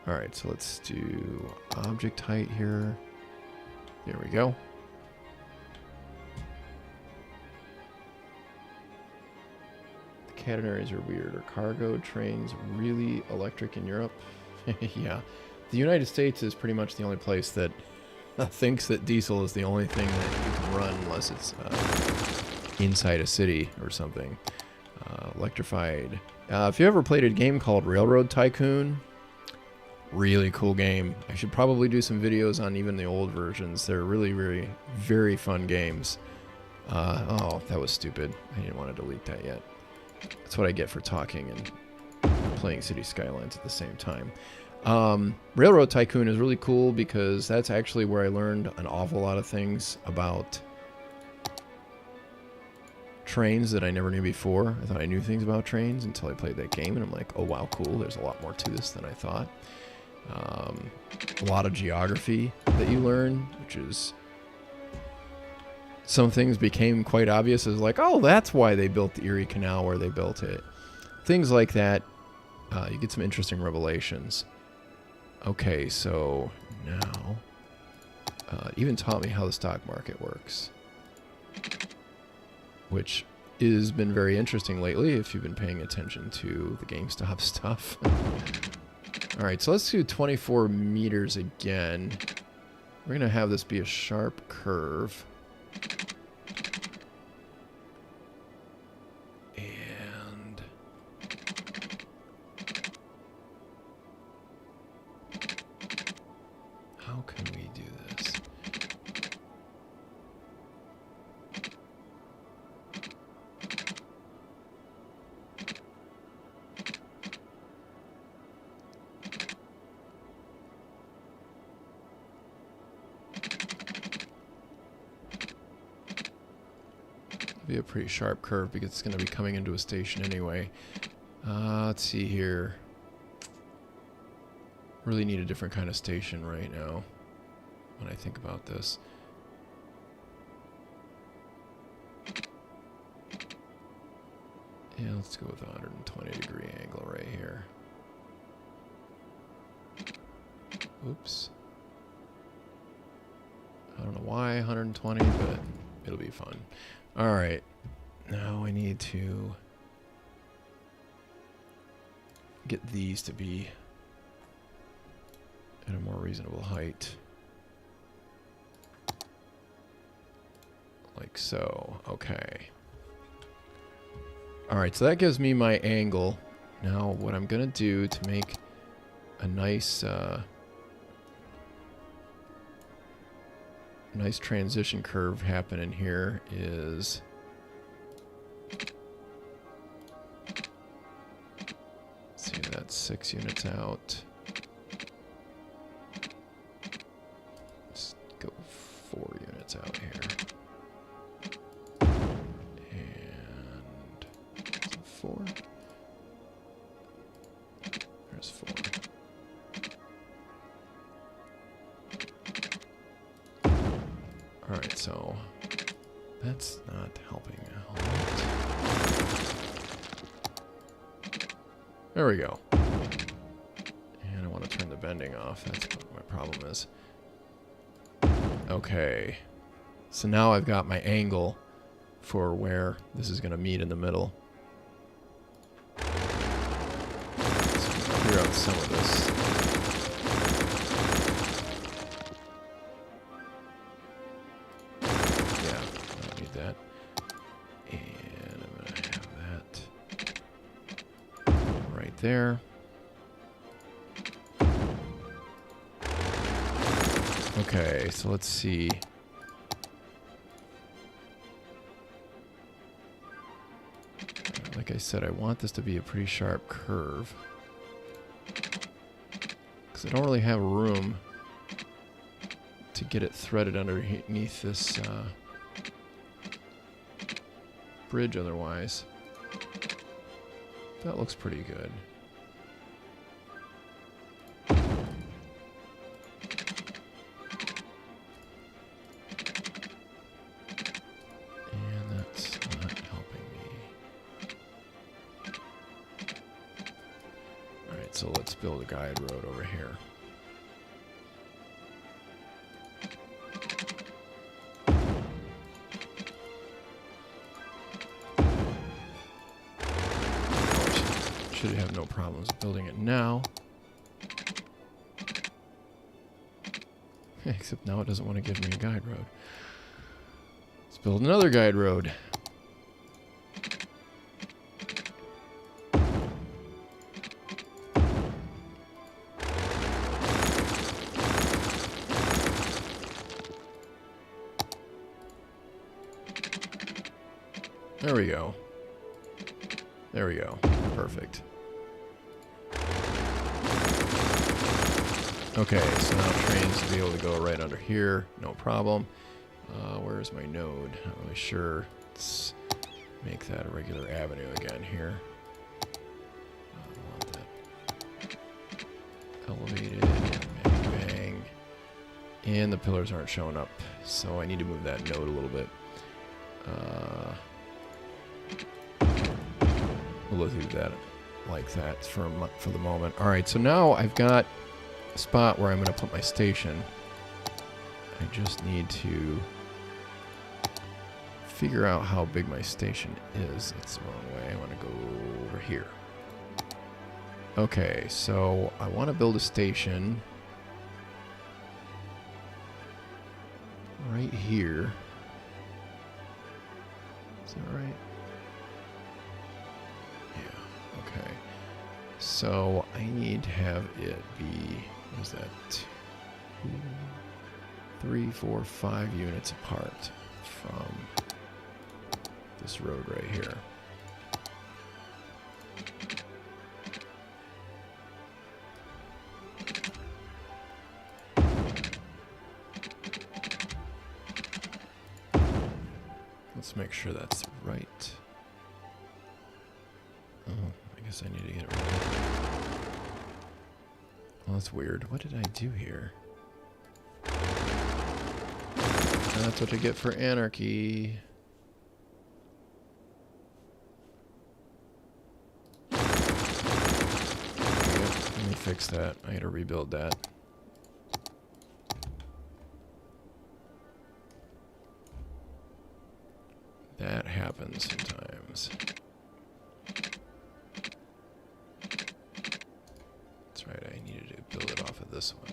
Alright, so let's do object height here. There we go. The catenaries are weird. Are cargo trains really electric in Europe? Yeah. The United States is pretty much the only place that thinks that diesel is the only thing that you can run unless it's inside a city or something. Electrified. If you ever played a game called Railroad Tycoon, really cool game. I should probably do some videos on even the old versions. They're really, really, very fun games. Oh, that was stupid. I didn't want to delete that yet. That's what I get for talking and playing City Skylines at the same time. Railroad Tycoon is really cool because that's actually where I learned an awful lot of things about trains that I never knew before. I thought I knew things about trains until I played that game, and I'm like, oh wow, cool, there's a lot more to this than I thought. A lot of geography that you learn, which is, some things became quite obvious as like, oh, that's why they built the Erie Canal where they built it. Things like that. You get some interesting revelations. Okay, so now even taught me how the stock market works, which has been very interesting lately if you've been paying attention to the GameStop stuff. All right, so let's do 24 meters again. We're going to have this be a sharp curve. And how can we do this? Be a pretty sharp curve because it's going to be coming into a station anyway. Let's see here. Really need a different kind of station right now when I think about this. Yeah, let's go with a 120-degree angle right here. Oops. I don't know why 120, but it'll be fun. All right, now I need to get these to be at a more reasonable height. Like so, okay. All right, so that gives me my angle. Now what I'm gonna do to make a nice nice transition curve happening here is let's see, that's 6 units out. Let's go 4 units out here. And 4. There's 4. Alright, so that's not helping a lot. There we go. And I want to turn the bending off. That's what my problem is. Okay. So now I've got my angle for where this is going to meet in the middle. So clear out some of this. That, and I'm going to have that right there. Okay, so let's see. Like I said, I want this to be a pretty sharp curve, because I don't really have room to get it threaded underneath this bridge otherwise. That looks pretty good. And that's not helping me. Alright, so let's build a guide road over here. Should have no problems building it now. Except now it doesn't want to give me a guide road. Let's build another guide road. There we go. There we go. Perfect. Okay, so now trains will be able to go right under here, no problem. Where's my node? Not really sure. Let's make that a regular avenue again here. I want that elevated, bang, bang. And the pillars aren't showing up, so I need to move that node a little bit. We'll do that like that for the moment. All right, so now I've got a spot where I'm going to put my station. I just need to figure out how big my station is. That's the wrong way. I want to go over here. Okay, so I want to build a station right here. Is that right? Okay, so I need to have it be, what is that, 2, 3, 4, 5 units apart from this road right here. Let's make sure that's right. Oh, I guess I need to get it right. Well, that's weird. What did I do here? That's what I get for anarchy. Yep, let me fix that. I gotta rebuild that. That happens sometimes. That's right, I needed to build it off of this one.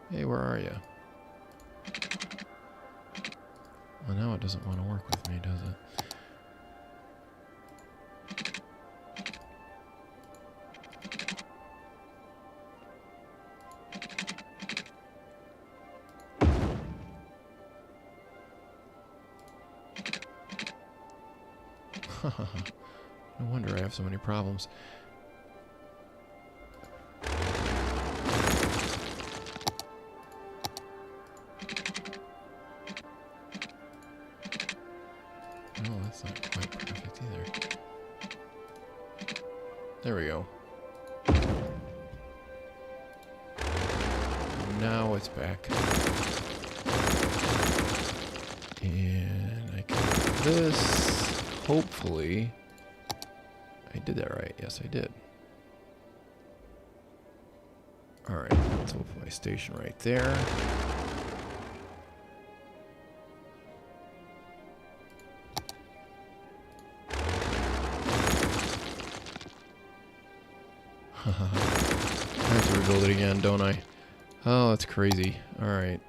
Hey, where are you? Well, now it doesn't want to work with me, does it? No wonder I have so many problems. No, that's not quite perfect either. There we go. Now it's back. And I can do this. Hopefully. I did that right. Yes, I did. Alright, let's open my station right there. I have to rebuild it again, don't I? Oh, that's crazy. Alright.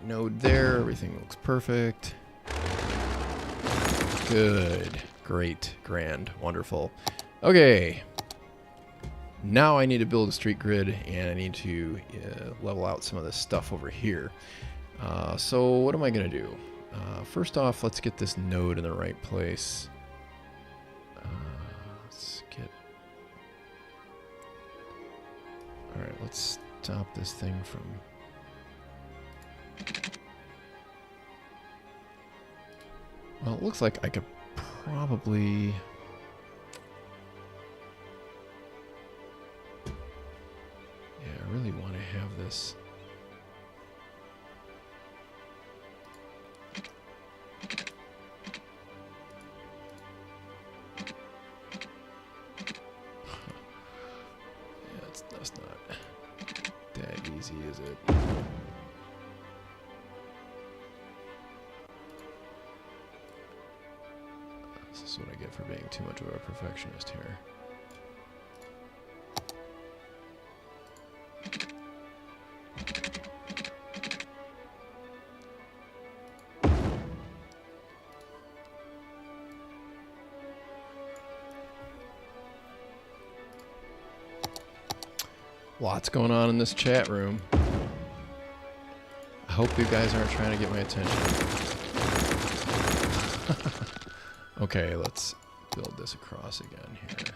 Node there, everything looks perfect. Good, great, grand, wonderful. Okay, now I need to build a street grid and I need to level out some of this stuff over here. So what am I gonna do? First off, let's get this node in the right place. Alright, let's stop this thing from... Well, it looks like I could probably... Yeah, I really want to have this... Yeah, that's not that easy, is it? This is what I get for being too much of a perfectionist here. Lots going on in this chat room. I hope you guys aren't trying to get my attention. Okay, let's build this across again here.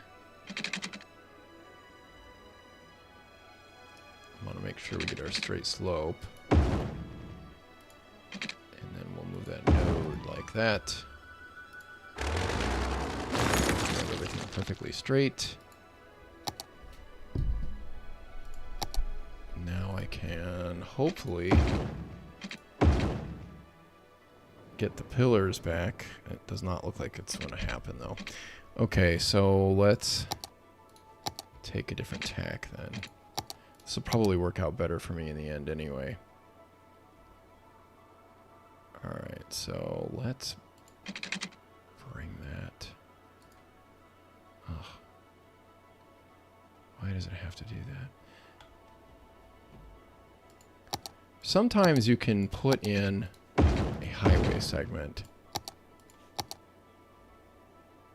I want to make sure we get our straight slope. And then we'll move that node like that. Have everything perfectly straight. Now I can hopefully get the pillars back. It does not look like it's going to happen though. Okay, so let's take a different tack then. This will probably work out better for me in the end anyway. Alright, so let's bring that. Ugh. Why does it have to do that? Sometimes you can put in a highway segment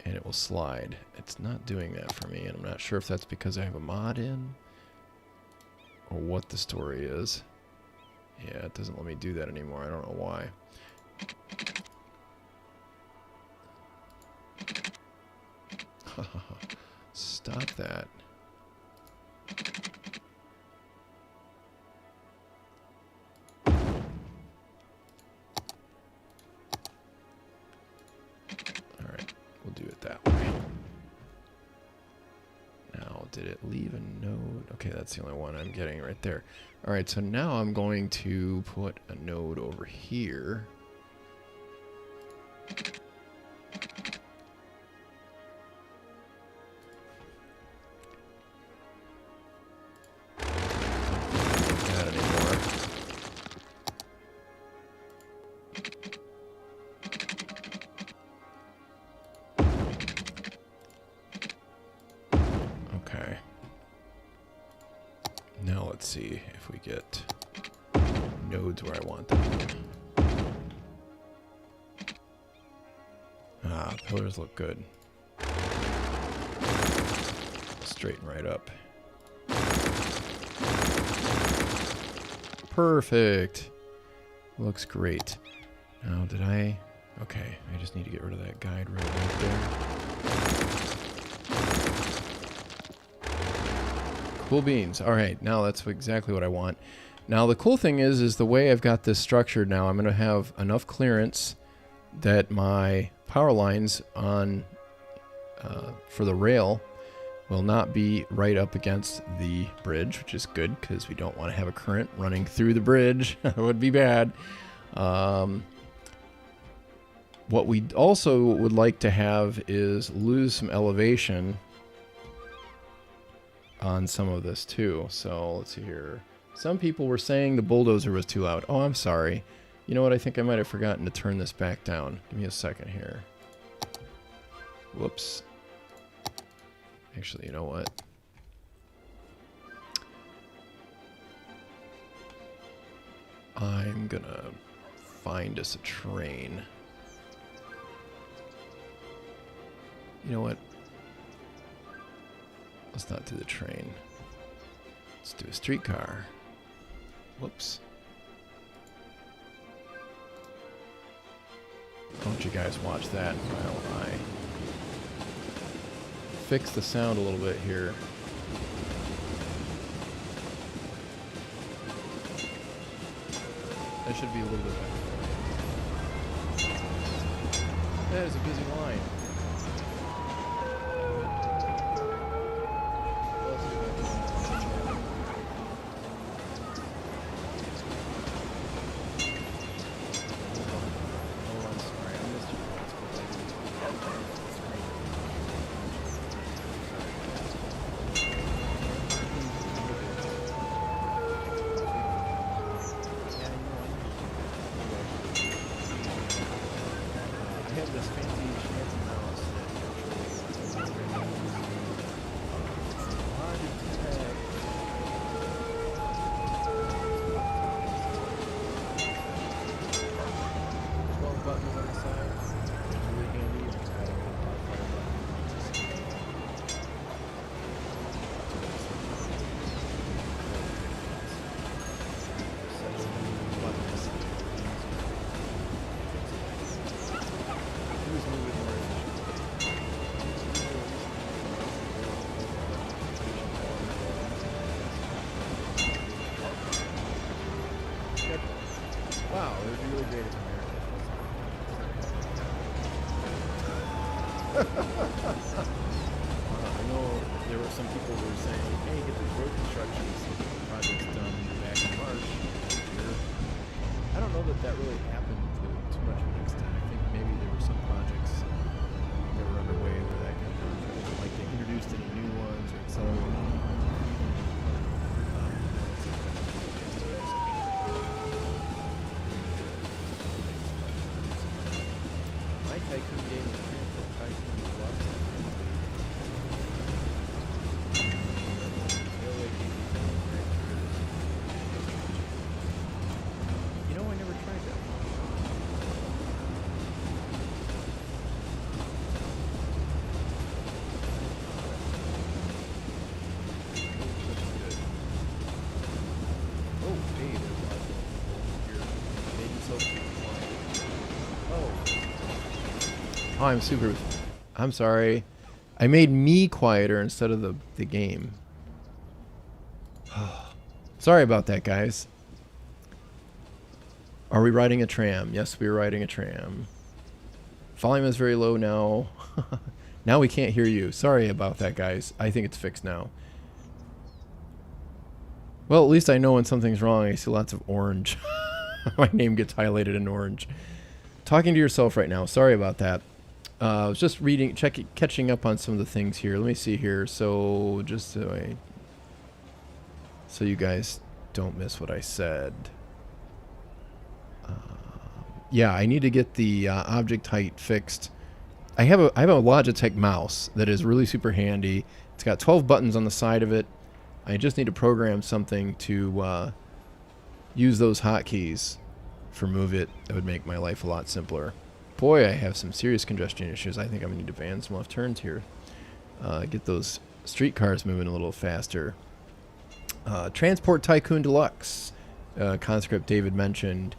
and it will slide. It's not doing that for me, and I'm not sure if that's because I have a mod in or what the story is. Yeah, it doesn't let me do that anymore. I don't know why. Stop that. Alright, we'll do it that way. Now, did it leave a node? Okay, that's the only one I'm getting right there. Alright, so now I'm going to put a node over here. Not anymore. Okay. Now let's see if we get nodes where I want them. Ah, pillars look good. Straighten right up. Perfect. Looks great. Now, did I... Okay, I just need to get rid of that guide rail right there. Cool beans. All right, now that's exactly what I want. Now, the cool thing is the way I've got this structured now, I'm going to have enough clearance that my power lines on for the rail will not be right up against the bridge, which is good because we don't want to have a current running through the bridge. That would be bad. What we also would like to have is lose some elevation on some of this too. So let's see here. Some people were saying the bulldozer was too loud. Oh, I'm sorry. You know what? I think I might have forgotten to turn this back down. Give me a second here. Whoops. Actually, you know what? I'm gonna find us a train. You know what? Let's not do the train. Let's do a streetcar. Whoops. Don't you guys watch that while I fix the sound a little bit here. That should be a little bit better. That is a busy line. Wow, it would be really great if America I know there were some people who were saying, hey, get the road construction projects done back in March. I don't know that that really happened too much of an extent. I think maybe there were some projects that were underway where that kind of done. Like they introduced any new ones or accelerated. Tycoon game is Transport Tycoon Plus. You know, I never tried that. Oh, hey, there's a lot of people here. Maybe so. Oh, I'm super... I'm sorry. I made me quieter instead of the game. Sorry about that, guys. Are we riding a tram? Yes, we're riding a tram. Volume is very low now. Now we can't hear you. Sorry about that, guys. I think it's fixed now. Well, at least I know when something's wrong. I see lots of orange. My name gets highlighted in orange. talking to yourself right now. Sorry about that. I was just reading, catching up on some of the things here. Let me see here. So just so you guys don't miss what I said. Yeah, I need to get the object height fixed. I have a Logitech mouse that is really super handy. It's got 12 buttons on the side of it. I just need to program something to use those hotkeys for move it. That would make my life a lot simpler. Boy, I have some serious congestion issues. I think I'm going to need to ban some left turns here. Get those streetcars moving a little faster. Transport Tycoon Deluxe. Conscript David mentioned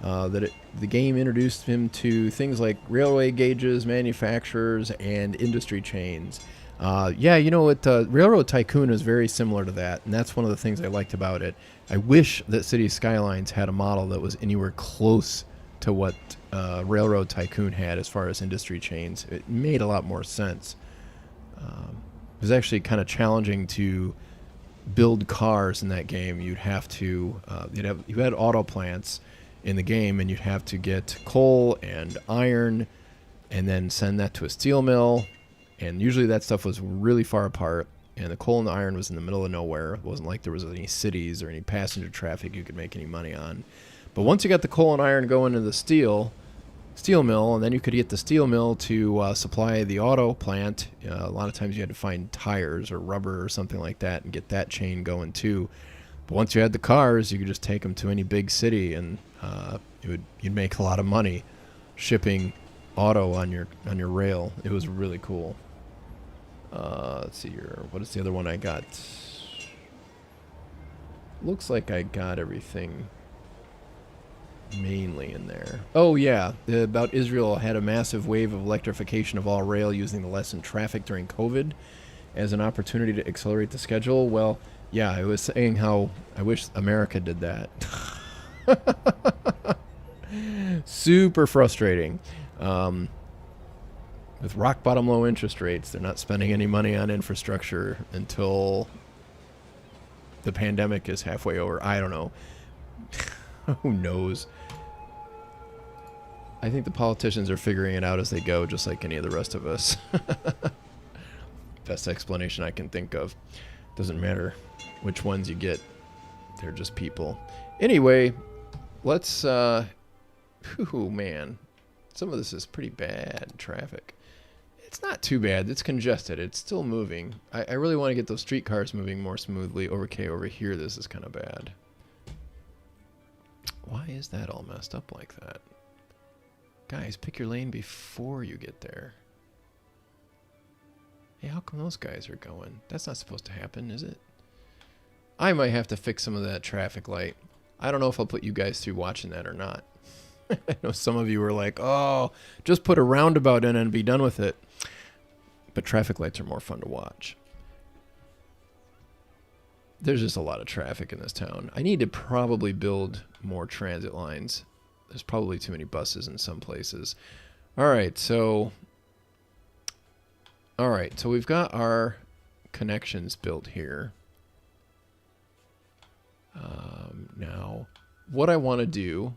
that the game introduced him to things like railway gauges, manufacturers, and industry chains. Yeah, you know what? Railroad Tycoon is very similar to that, and that's one of the things I liked about it. I wish that Cities Skylines had a model that was anywhere close to what Railroad Tycoon had as far as industry chains. It made a lot more sense. It was actually kind of challenging to build cars in that game. You'd have to, you had auto plants in the game, and you'd have to get coal and iron and then send that to a steel mill. And usually that stuff was really far apart, and the coal and the iron was in the middle of nowhere. It wasn't like there was any cities or any passenger traffic you could make any money on. But once you got the coal and iron going to the steel mill, and then you could get the steel mill to supply the auto plant, a lot of times you had to find tires or rubber or something like that and get that chain going too. But once you had the cars, you could just take them to any big city, and you'd make a lot of money shipping auto on your rail. It was really cool. Let's see here. What is the other one I got? Looks like I got everything mainly in there. Oh yeah, about Israel had a massive wave of electrification of all rail using the lessened traffic during COVID as an opportunity to accelerate the schedule. Well, yeah, I was saying how I wish America did that. Super frustrating. With rock bottom low interest rates, they're not spending any money on infrastructure until the pandemic is halfway over. I don't know. Who knows? I think the politicians are figuring it out as they go, just like any of the rest of us. Best explanation I can think of. Doesn't matter which ones you get. They're just people. Anyway, let's... Whew, man. Some of this is pretty bad traffic. It's not too bad. It's congested. It's still moving. I really want to get those streetcars moving more smoothly. Okay, over here, this is kind of bad. Why is that all messed up like that? Guys, pick your lane before you get there. Hey, how come those guys are going? That's not supposed to happen, is it? I might have to fix some of that traffic light. I don't know if I'll put you guys through watching that or not. I know some of you were like, oh, just put a roundabout in and be done with it. But traffic lights are more fun to watch. There's just a lot of traffic in this town. I need to probably build more transit lines. There's probably too many buses in some places. All right, so we've got our connections built here. Now, what I want to do,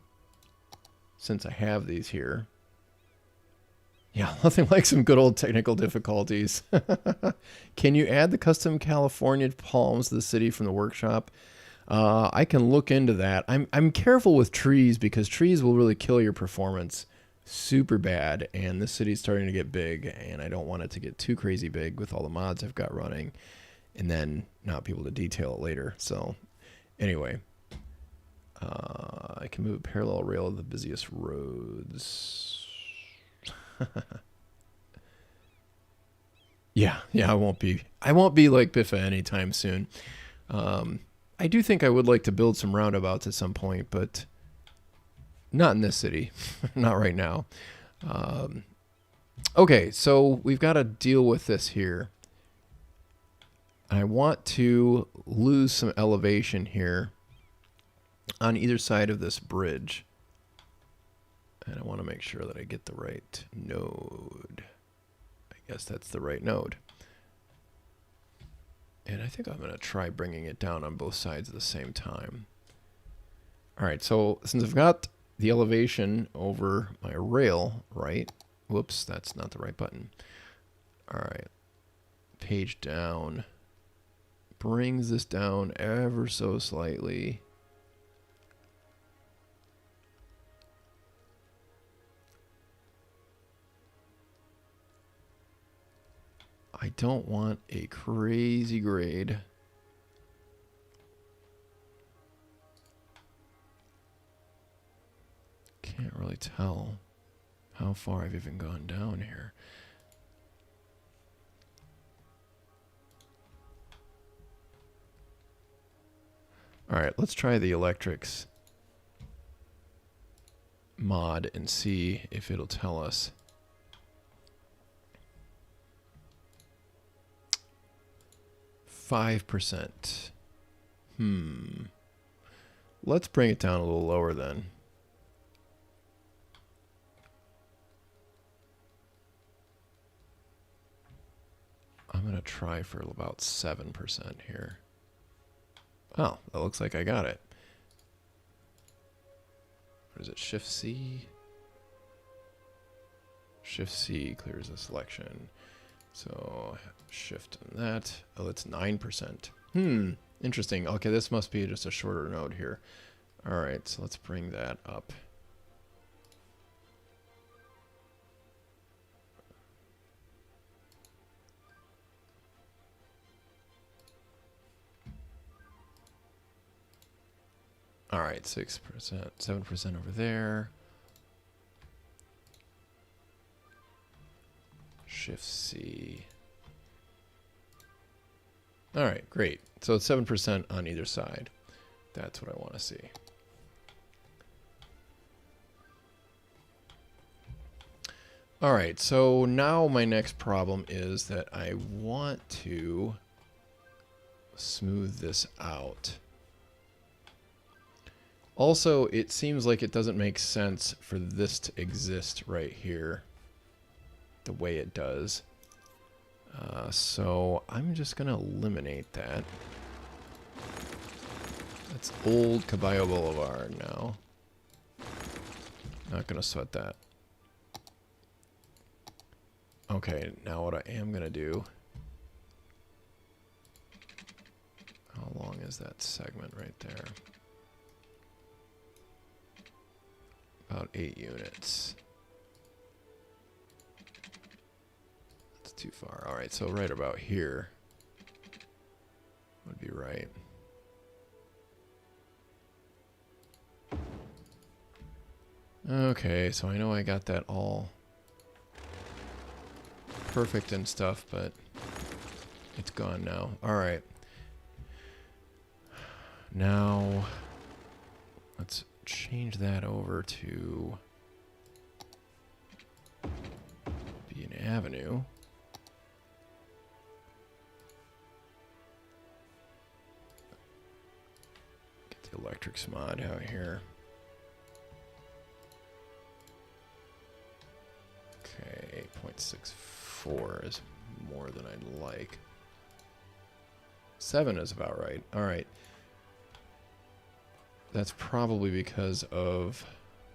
since I have these here, yeah, nothing like some good old technical difficulties. Can you add the custom California palms to the city from the workshop? I can look into that. I'm careful with trees because trees will really kill your performance super bad, and this city's starting to get big, and I don't want it to get too crazy big with all the mods I've got running and then not be able to detail it later. So anyway, I can move a parallel rail of the busiest roads. yeah, I won't be like Biffa anytime soon. I do think I would like to build some roundabouts at some point, but not in this city. Not right now. Okay, so we've got to deal with this here. I want to lose some elevation here on either side of this bridge. And I want to make sure that I get the right node. I guess that's the right node. And I think I'm going to try bringing it down on both sides at the same time. All right, so since I've got the elevation over my rail, right? Whoops, that's not the right button. All right, page down. Brings this down ever so slightly. I don't want a crazy grade. Can't really tell how far I've even gone down here. All right, let's try the electrics mod and see if it'll tell us. %. Let's bring it down a little lower then. I'm going to try for about 7% here. Oh, that looks like I got it. What is it? Shift C? Shift C clears the selection. So shift on that. Oh, it's 9%. Interesting. Okay, this must be just a shorter node here. All right, so let's bring that up. All right, 6%, 7% over there. Shift C. All right, great. So it's 7% on either side. That's what I want to see. All right, so now my next problem is that I want to smooth this out. Also, it seems like it doesn't make sense for this to exist right here the way it does. So I'm just going to eliminate that. That's old Caballo Boulevard now. Not going to sweat that. Okay, now what I am going to do... How long is that segment right there? About 8 units. That's too far. All right, so right about here would be right. Okay, so I know I got that all perfect and stuff, but it's gone now. All right. Now, let's change that over to be an avenue. Get the electrics mod out here. Okay, 8.64 is more than I'd like. 7 is about right. All right. That's probably because of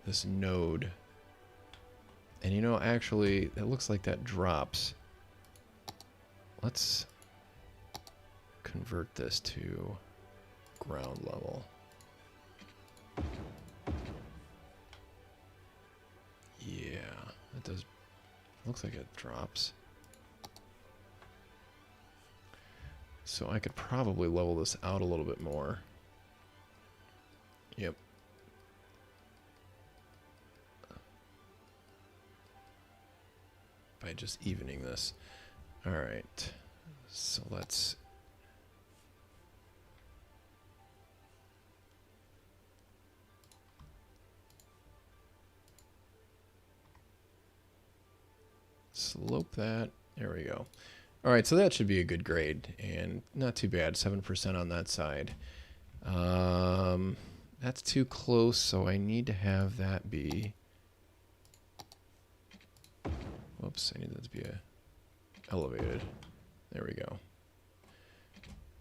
this node. And you know, actually, it looks like that drops. Let's convert this to ground level. Yeah, that does. Looks like it drops. So I could probably level this out a little bit more. Yep. By just evening this. All right. So let's... slope that. There we go. All right, so that should be a good grade, and not too bad. 7% on that side. That's too close, so I need to have that be... Whoops, I need that to be elevated. There we go.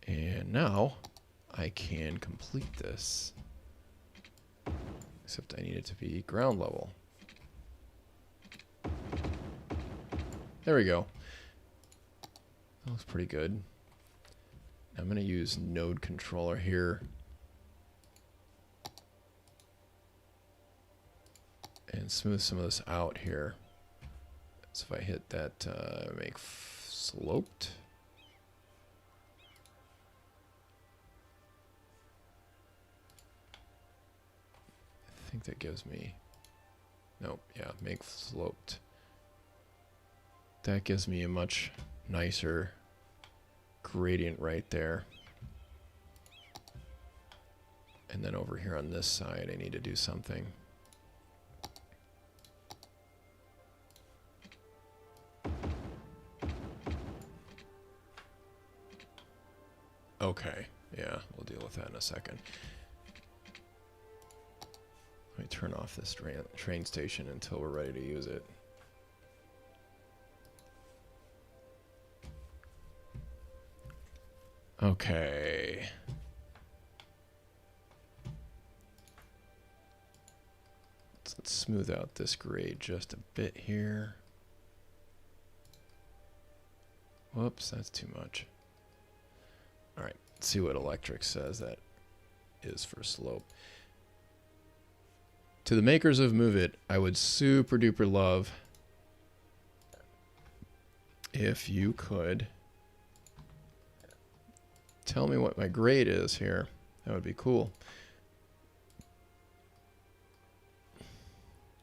And now I can complete this. Except I need it to be ground level. There we go. That looks pretty good. I'm going to use node controller here. And smooth some of this out here. So if I hit that, make sloped. I think that gives me, nope, yeah, make sloped. That gives me a much nicer gradient right there. And then over here on this side, I need to do something. Okay, yeah, we'll deal with that in a second. Let me turn off this train station until we're ready to use it. Okay. Let's smooth out this grade just a bit here. Whoops, that's too much. All right, let's see what electric says that is for slope. To the makers of Move It, I would super duper love if you could tell me what my grade is here. That would be cool.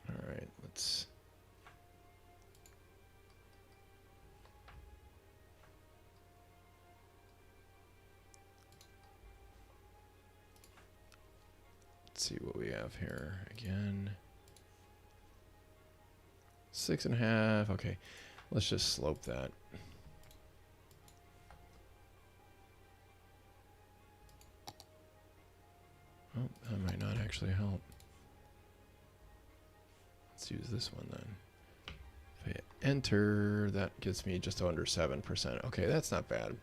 All right, let's see what we have here again. 6.5. Okay, let's just slope that. Oh, that might not actually help. Let's use this one then. If I hit enter, that gets me just under 7%. Okay, that's not bad.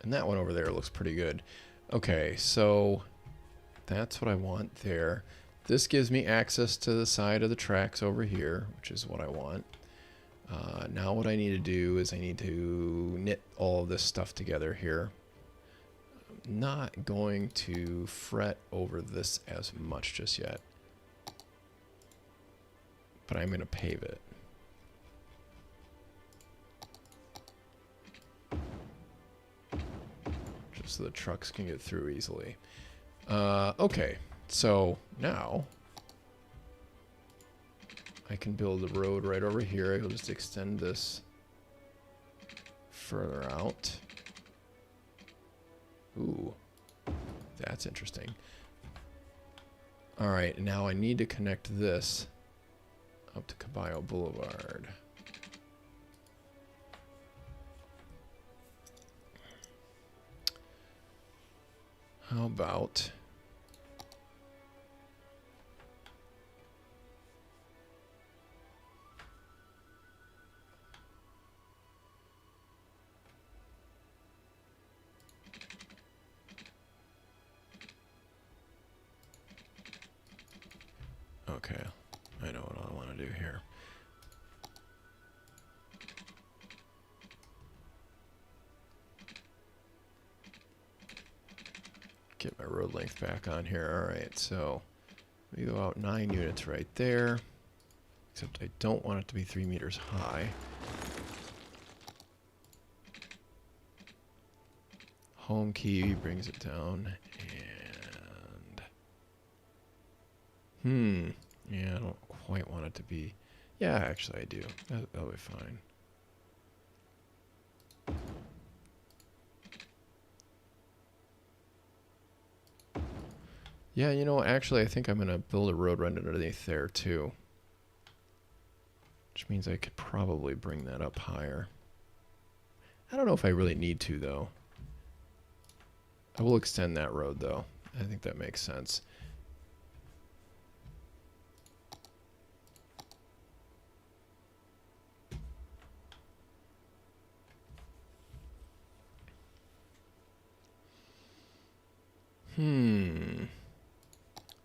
And that one over there looks pretty good. Okay, so that's what I want there. This gives me access to the side of the tracks over here, which is what I want. Now what I need to do is I need to knit all of this stuff together here. I'm not going to fret over this as much just yet, but I'm going to pave it. Just so the trucks can get through easily. Okay, so now I can build a road right over here. I'll just extend this further out. Ooh, that's interesting. All right, now I need to connect this up to Caballo Boulevard. How about okay, I know what I want to do here. Get my road length back on here. All right, so we go out 9 units right there, except I don't want it to be 3 meters high. Home key brings it down, and yeah, I don't quite want it to be. Yeah, actually I do. That'll be fine. Yeah, you know, actually, I think I'm going to build a road right underneath there, too. Which means I could probably bring that up higher. I don't know if I really need to, though. I will extend that road, though. I think that makes sense.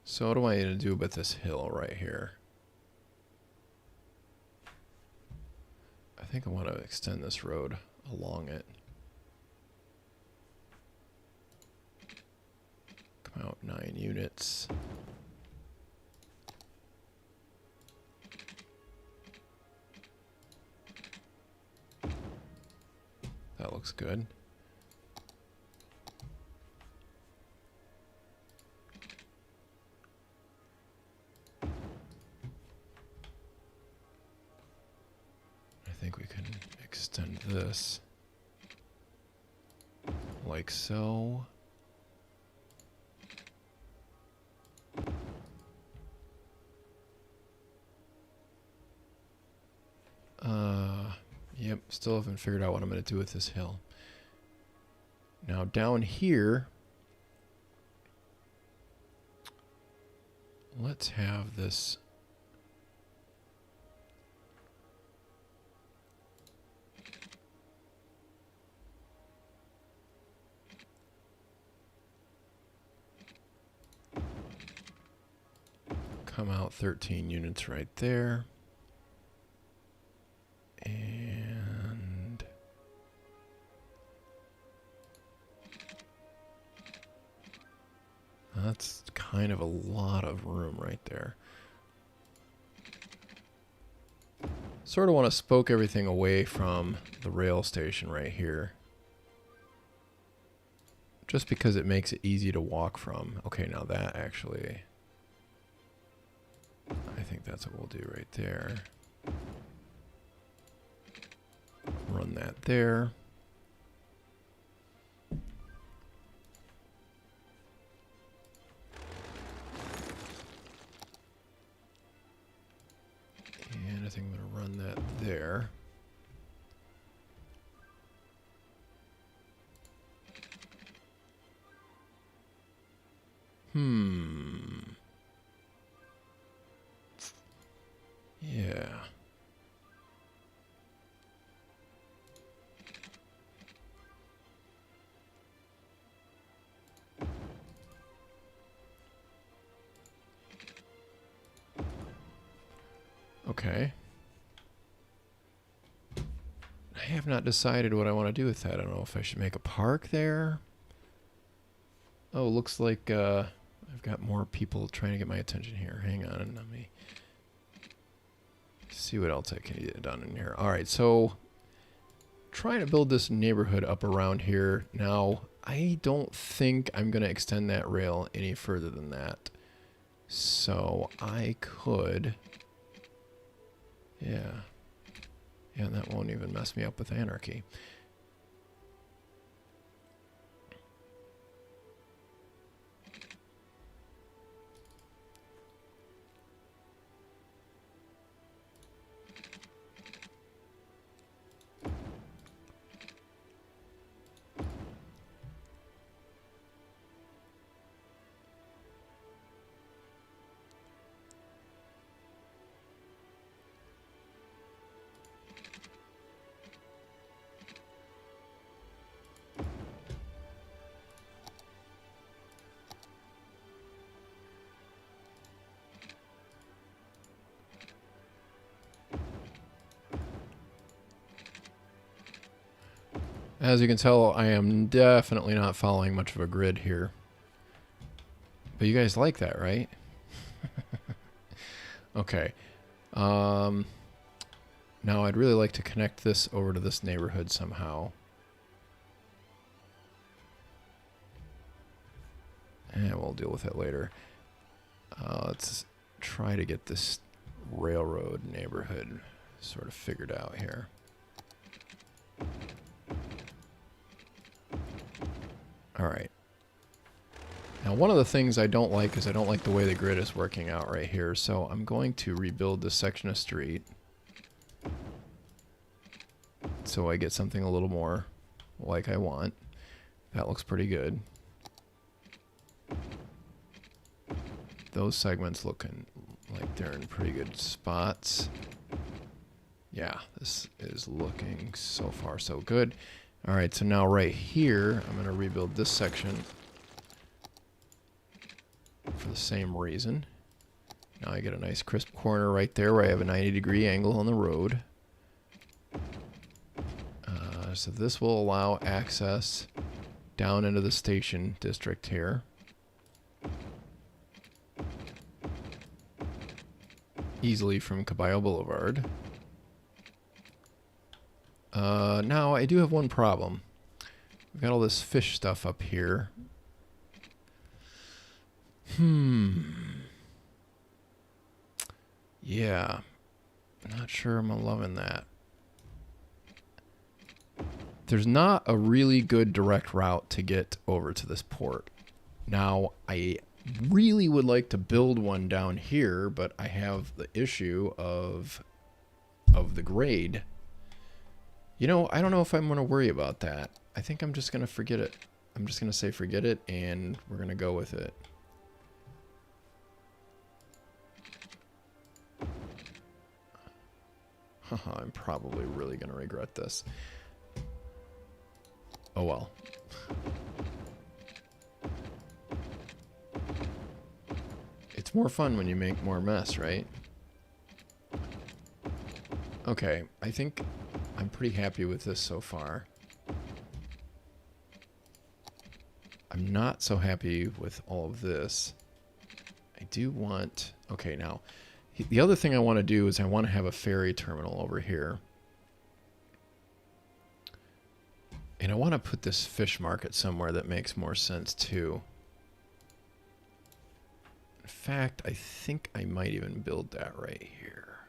So what do I need to do about this hill right here? I think I want to extend this road along it. Come out 9 units. That looks good. I think we can extend this like so. Yep, still haven't figured out what I'm going to do with this hill. Now down here, let's have this come out 13 units right there. And that's kind of a lot of room right there. Sort of want to spoke everything away from the rail station right here. Just because it makes it easy to walk from. Okay, now that actually, I think that's what we'll do right there. Run that there. And I think I'm going to run that there. Yeah. Okay. I have not decided what I want to do with that. I don't know if I should make a park there. Oh, looks like I've got more people trying to get my attention here. Hang on, let me see what else I can get done in here. All right, so trying to build this neighborhood up around here. Now, I don't think I'm going to extend that rail any further than that. So I could... Yeah, and that won't even mess me up with anarchy. As you can tell, I am definitely not following much of a grid here. But you guys like that, right? Okay. Now I'd really like to connect this over to this neighborhood somehow. And we'll deal with it later. Let's try to get this railroad neighborhood sort of figured out here. All right. Now, one of the things I don't like is I don't like the way the grid is working out right here. So I'm going to rebuild this section of street so I get something a little more like I want. That looks pretty good. Those segments looking like they're in pretty good spots. Yeah, this is looking so far so good. All right, so now right here, I'm going to rebuild this section for the same reason. Now I get a nice crisp corner right there where I have a 90-degree angle on the road. So this will allow access down into the station district here. Easily from Caballo Boulevard. Now I do have one problem. We've got all this fish stuff up here. Yeah. Not sure I'm loving that. There's not a really good direct route to get over to this port. Now, I really would like to build one down here, but I have the issue of the grade. You know, I don't know if I'm going to worry about that. I think I'm just going to forget it. I'm just going to say forget it, and we're going to go with it. I'm probably really going to regret this. Oh well. It's more fun when you make more mess, right? Okay, I think I'm pretty happy with this so far. I'm not so happy with all of this. I do want... Okay, now, the other thing I want to do is I want to have a ferry terminal over here. And I want to put this fish market somewhere that makes more sense, too. In fact, I think I might even build that right here.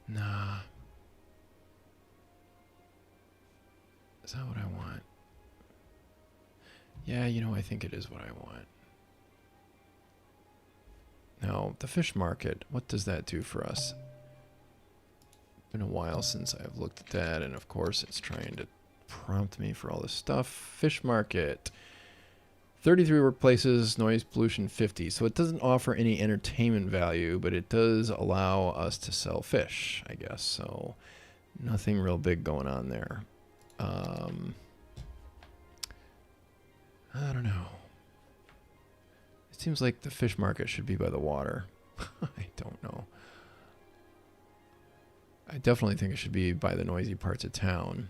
Nah. Is that what I want? Yeah, you know, I think it is what I want. Now, the fish market, what does that do for us? It's been a while since I've looked at that, and of course it's trying to prompt me for all this stuff. Fish market. 33 workplaces, noise pollution 50. So it doesn't offer any entertainment value, but it does allow us to sell fish, I guess. So nothing real big going on there. I don't know. It seems like the fish market should be by the water. I don't know. I definitely think it should be by the noisy parts of town.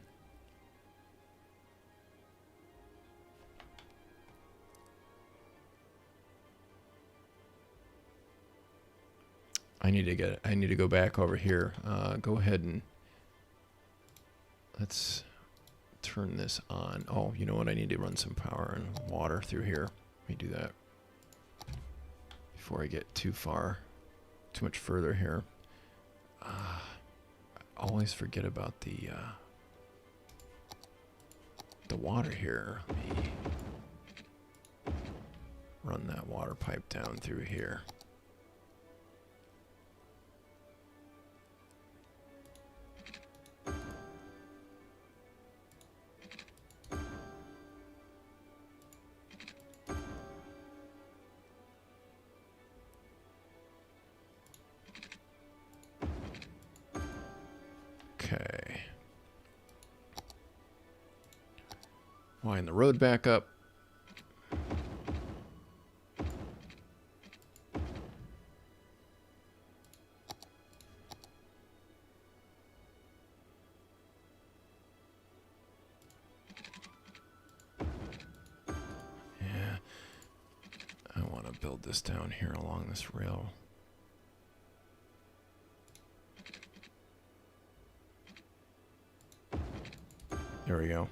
I need to go back over here. Go ahead and let's turn this on. Oh, you know what? I need to run some power and water through here. Let me do that before I get too much further here. I always forget about the water here. Let me run that water pipe down through here. Okay. Wind the road back up. Yeah. I want to build this down here along this rail. There we go.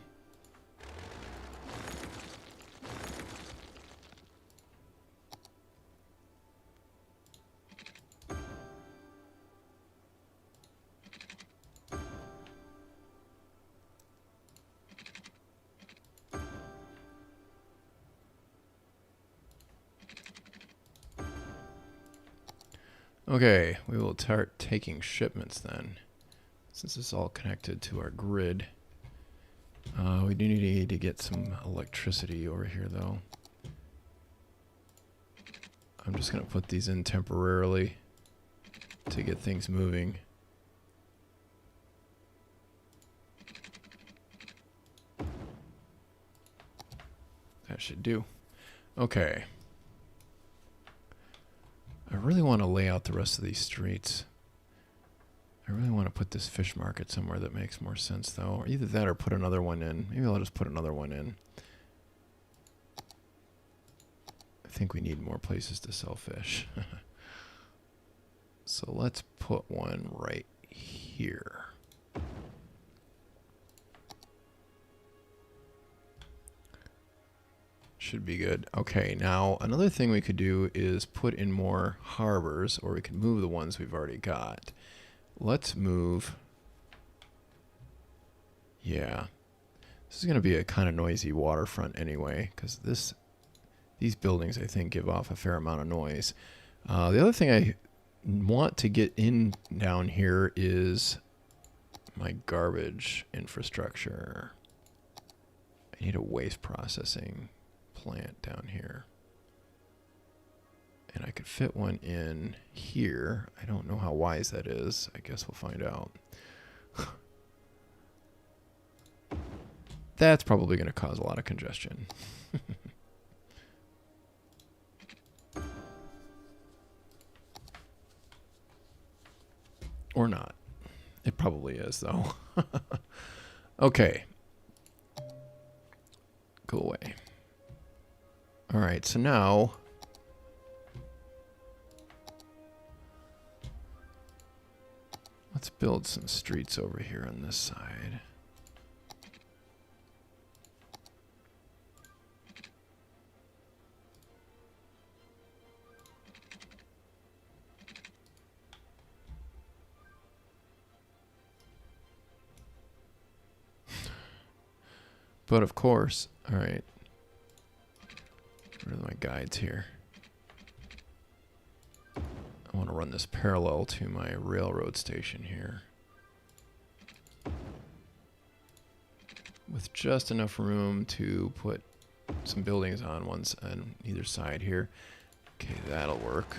Okay, we will start taking shipments then, since it's all connected to our grid. We do need to get some electricity over here, though. I'm just going to put these in temporarily to get things moving. That should do. Okay. I really want to lay out the rest of these streets. I really want to put this fish market somewhere that makes more sense, though. Either that or put another one in. Maybe I'll just put another one in. I think we need more places to sell fish. So let's put one right here. Should be good. Okay, now another thing we could do is put in more harbors, or we could move the ones we've already got. Let's move. Yeah. This is going to be a kind of noisy waterfront anyway, because these buildings, I think, give off a fair amount of noise. The other thing I want to get in down here is my garbage infrastructure. I need a waste processing plant down here. And I could fit one in here. I don't know how wise that is. I guess we'll find out. That's probably going to cause a lot of congestion. Or not. It probably is, though. Okay. Go away. All right, so now let's build some streets over here on this side. But of course, all right. Where are my guides here? I want to run this parallel to my railroad station here. With just enough room to put some buildings on either side here. Okay, that'll work.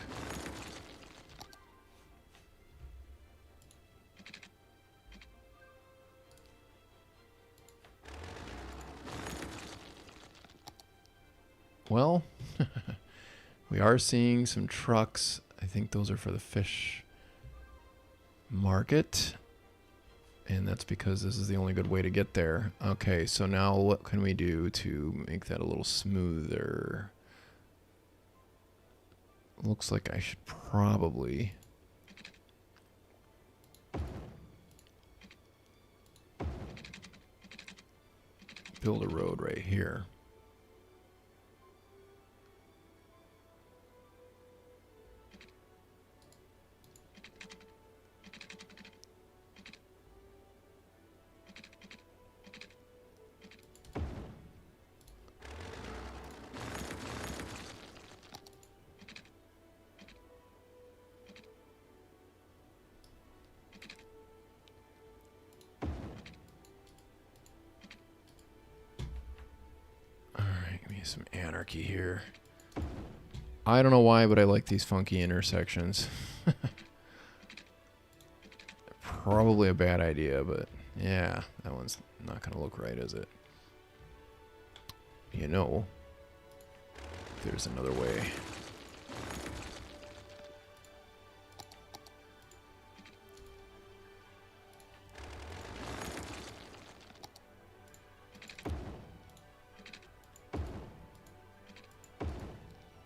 Well, we are seeing some trucks. I think those are for the fish market. And that's because this is the only good way to get there. Okay, so now what can we do to make that a little smoother? Looks like I should probably build a road right here. Some anarchy here. I don't know why, but I like these funky intersections. Probably a bad idea, but yeah, that one's not going to look right, is it? You know, there's another way.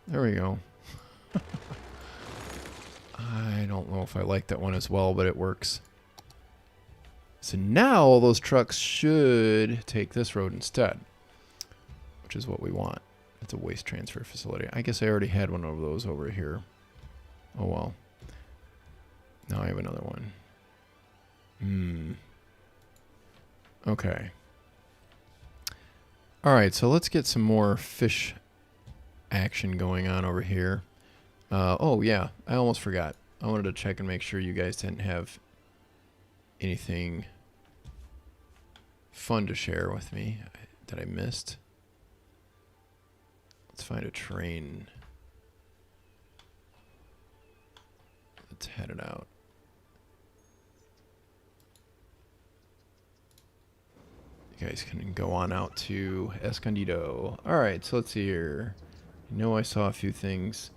There we go. I don't know if I like that one as well, but it works. So now all those trucks should take this road instead, which is what we want. It's a waste transfer facility. I guess I already had one of those over here. Oh well. Now I have another one. Okay. All right, so let's get some more fish action going on over here. Oh yeah, I almost forgot. I wanted to check and make sure you guys didn't have anything fun to share with me that I missed. Let's find a train. Let's head it out. You guys can go on out to Escondido. Alright, so let's see here. I know I saw a few things.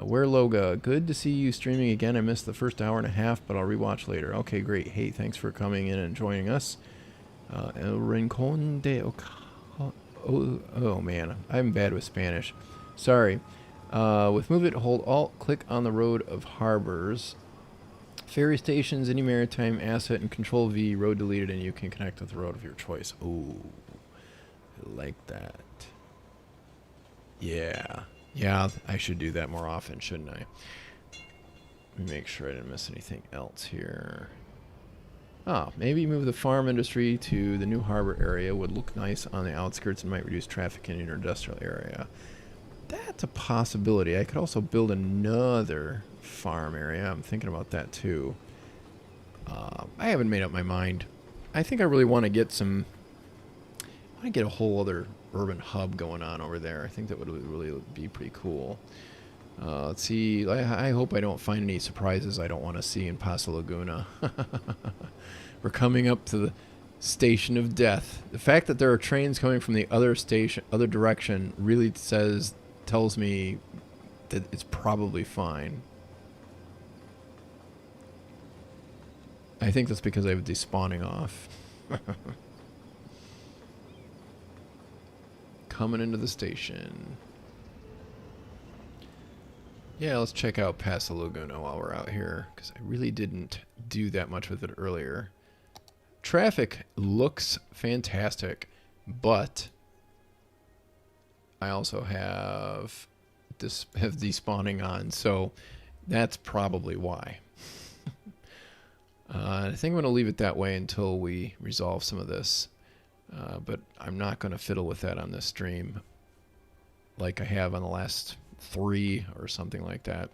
Where Loga, good to see you streaming again. I missed the first hour and a half, but I'll rewatch later. Okay, great. Hey, thanks for coming in and joining us. El Rincón de oh man, I'm bad with Spanish. Sorry. With Move It, hold Alt, click on the road of harbors. Ferry stations, any maritime asset, and Control V, road deleted, and you can connect with the road of your choice. Ooh, I like that. Yeah. Yeah, I should do that more often, shouldn't I? Let me make sure I didn't miss anything else here. Ah, maybe move the farm industry to the new harbor area would look nice on the outskirts and might reduce traffic in your industrial area. That's a possibility. I could also build another farm area. I'm thinking about that too. I haven't made up my mind. I think I really want to get some... I want to get a whole other urban hub going on over there. I think that would really be pretty cool. Let's see. I hope I don't find any surprises I don't want to see in Paso Laguna. We're coming up to the station of death. The fact that there are trains coming from the other direction really tells me that it's probably fine. I think that's because I have despawning off. Coming into the station. Yeah, let's check out Paso Laguna while we're out here, because I really didn't do that much with it earlier. Traffic looks fantastic, but I also have despawning on, so that's probably why. I think I'm going to leave it that way until we resolve some of this. But I'm not going to fiddle with that on this stream like I have on the last 3 or something like that.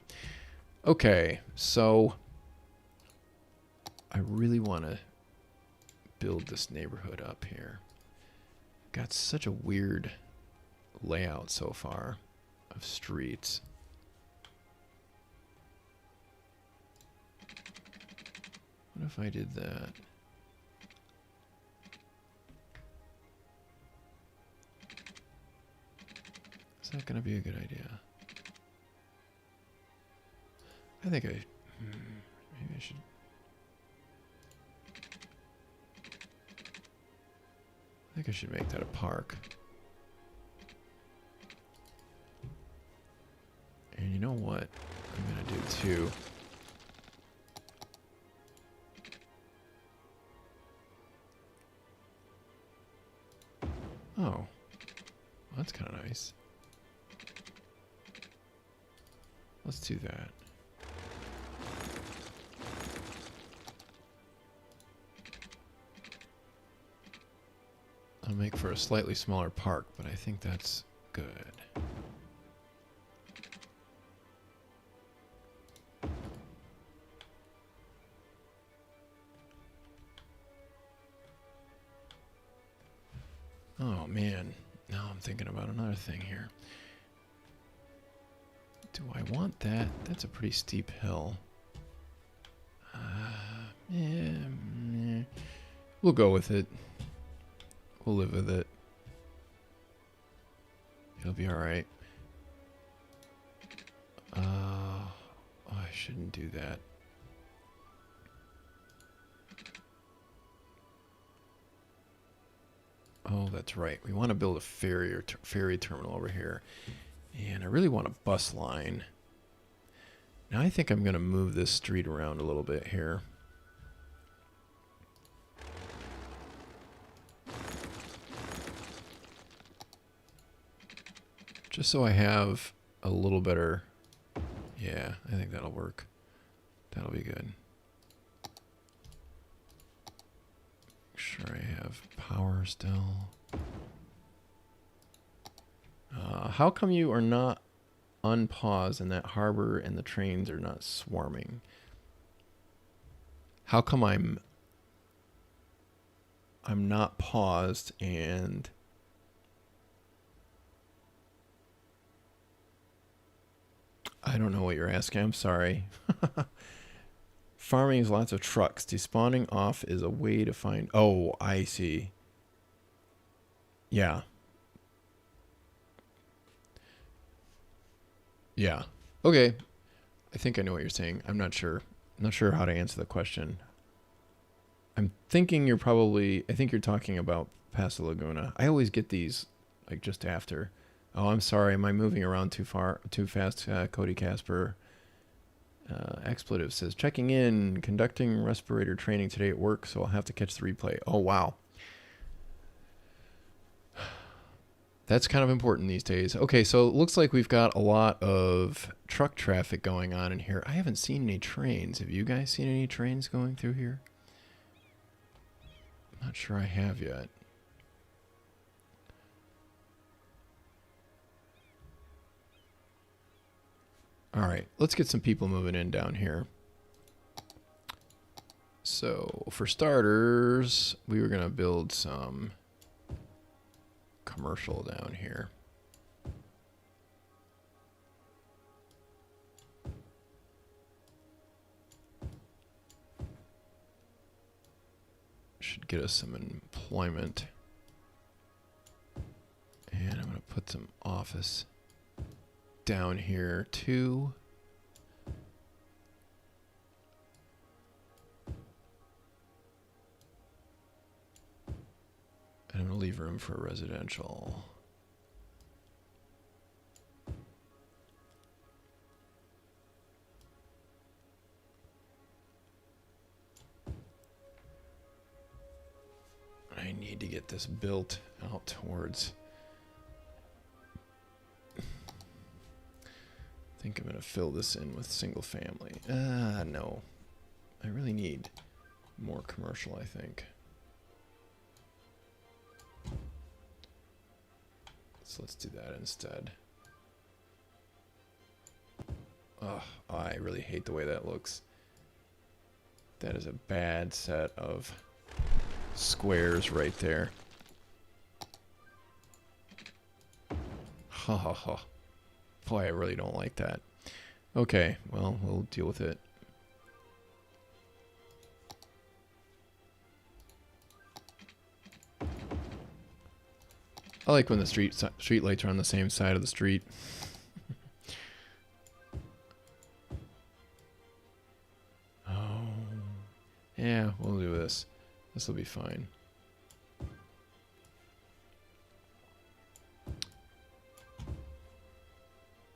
Okay, so I really want to build this neighborhood up here. Got such a weird layout so far of streets. What if I did that? Is that going to be a good idea? I think maybe I should. I think I should make that a park. And you know what I'm going to do too? Oh, well, that's kind of nice. Let's do that. I'll make for a slightly smaller park, but I think that's good. Oh man, now I'm thinking about another thing here. Do I want that? That's a pretty steep hill. Yeah, we'll go with it. We'll live with it. It'll be alright. Oh, I shouldn't do that. Oh, that's right. We want to build a ferry terminal over here. And I really want a bus line. Now I think I'm going to move this street around a little bit here. Just so I have a little better... Yeah, I think that'll work. That'll be good. Make sure I have power still. How come you are not unpaused in that harbor and the trains are not swarming? How come I'm not paused and... I don't know what you're asking. I'm sorry. Farming is lots of trucks. Despawning off is a way to find... Oh, I see. Yeah. Yeah. Okay. I think I know what you're saying. I'm not sure. I'm not sure how to answer the question. I'm thinking you're probably, I think you're talking about Paso Laguna. I always get these like just after. Oh, I'm sorry. Am I moving around too fast? Cody Casper. Expletive says, checking in, conducting respirator training today at work, so I'll have to catch the replay. Oh, wow. That's kind of important these days. Okay, so it looks like we've got a lot of truck traffic going on in here. I haven't seen any trains. Have you guys seen any trains going through here? I'm not sure I have yet. All right, let's get some people moving in down here. So for starters, we were going to build some commercial down here. Should get us some employment. And I'm going to put some office down here too. And I'm going to leave room for residential. I need to get this built out towards... I think I'm going to fill this in with single family. No. I really need more commercial, I think. So let's do that instead. Oh, I really hate the way that looks. That is a bad set of squares right there. Ha ha ha. Boy, I really don't like that. Okay, well, we'll deal with it. I like when the street lights are on the same side of the street. Oh. Yeah, we'll do this. This will be fine.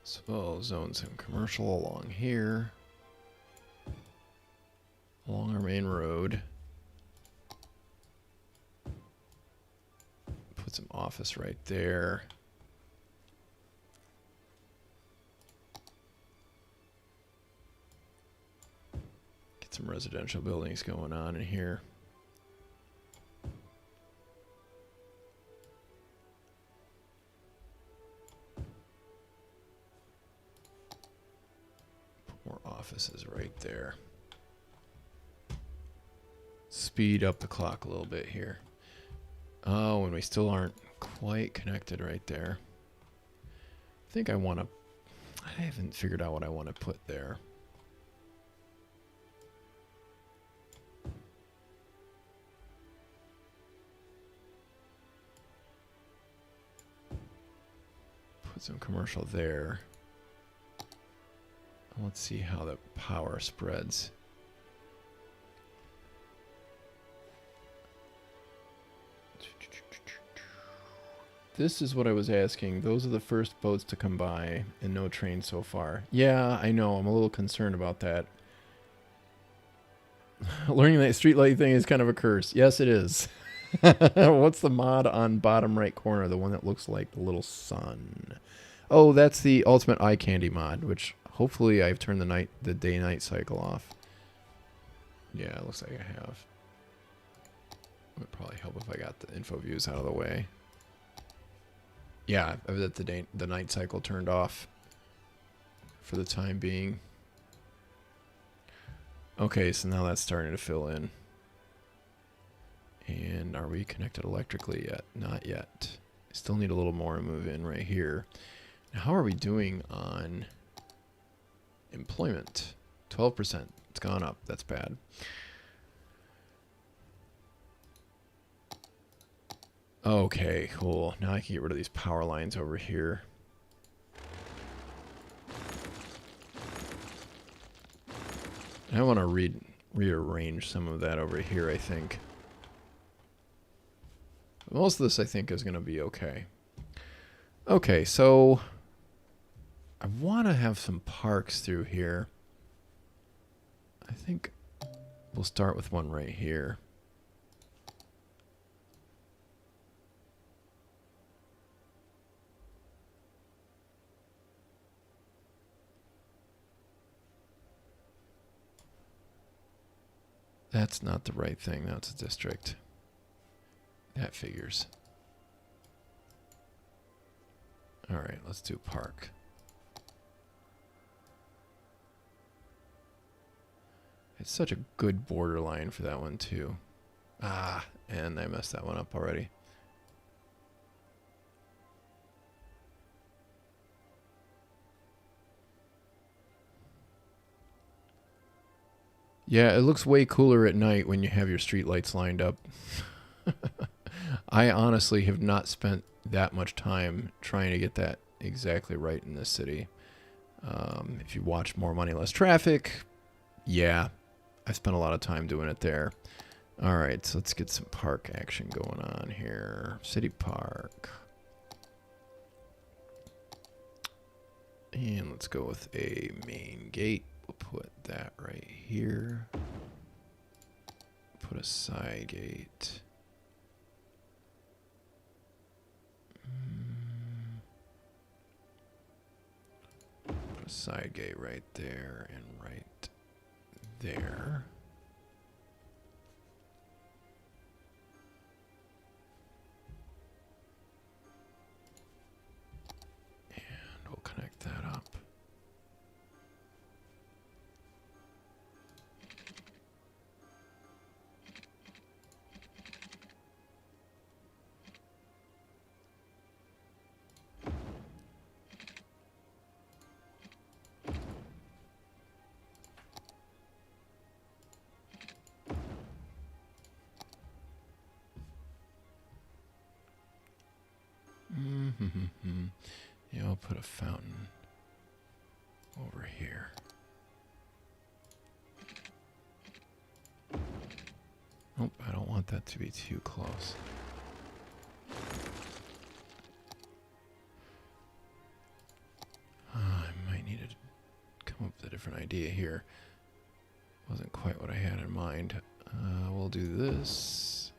So we'll zone some commercial along here. Along our main road. Put some office right there. Get some residential buildings going on in here. Put more offices right there. Speed up the clock a little bit here. Oh, and we still aren't quite connected right there. I think I want to... I haven't figured out what I want to put there. Put some commercial there. Let's see how the power spreads. This is what I was asking. Those are the first boats to come by, and no train so far. Yeah, I know. I'm a little concerned about that. Learning that streetlight thing is kind of a curse. Yes, it is. What's the mod on bottom right corner? The one that looks like the little sun. Oh, that's the ultimate eye candy mod, which hopefully I've turned the day-night cycle off. Yeah, it looks like I have. It would probably help if I got the info views out of the way. Yeah, I've got the night cycle turned off for the time being. Okay, so now that's starting to fill in. And are we connected electrically yet? Not yet. Still need a little more to move in right here. Now, how are we doing on employment? 12%. It's gone up. That's bad. Okay, cool. Now I can get rid of these power lines over here. I want to rearrange some of that over here, I think. Most of this, I think, is going to be okay. Okay, so I want to have some parks through here. I think we'll start with one right here. That's not the right thing. That's a district. That figures. All right, let's do park. It's such a good borderline for that one, too. Ah, and I messed that one up already. Yeah, it looks way cooler at night when you have your street lights lined up. I honestly have not spent that much time trying to get that exactly right in this city. If you watch More Money, Less Traffic, yeah, I spent a lot of time doing it there. All right, so let's get some park action going on here. City Park. And let's go with a main gate. We'll put that right here. Put a side gate. Put a side gate right there and right there. And we'll connect that up. Yeah, I'll put a fountain over here. Nope, I don't want that to be too close. I might need to come up with a different idea here. Wasn't quite what I had in mind. We'll do this.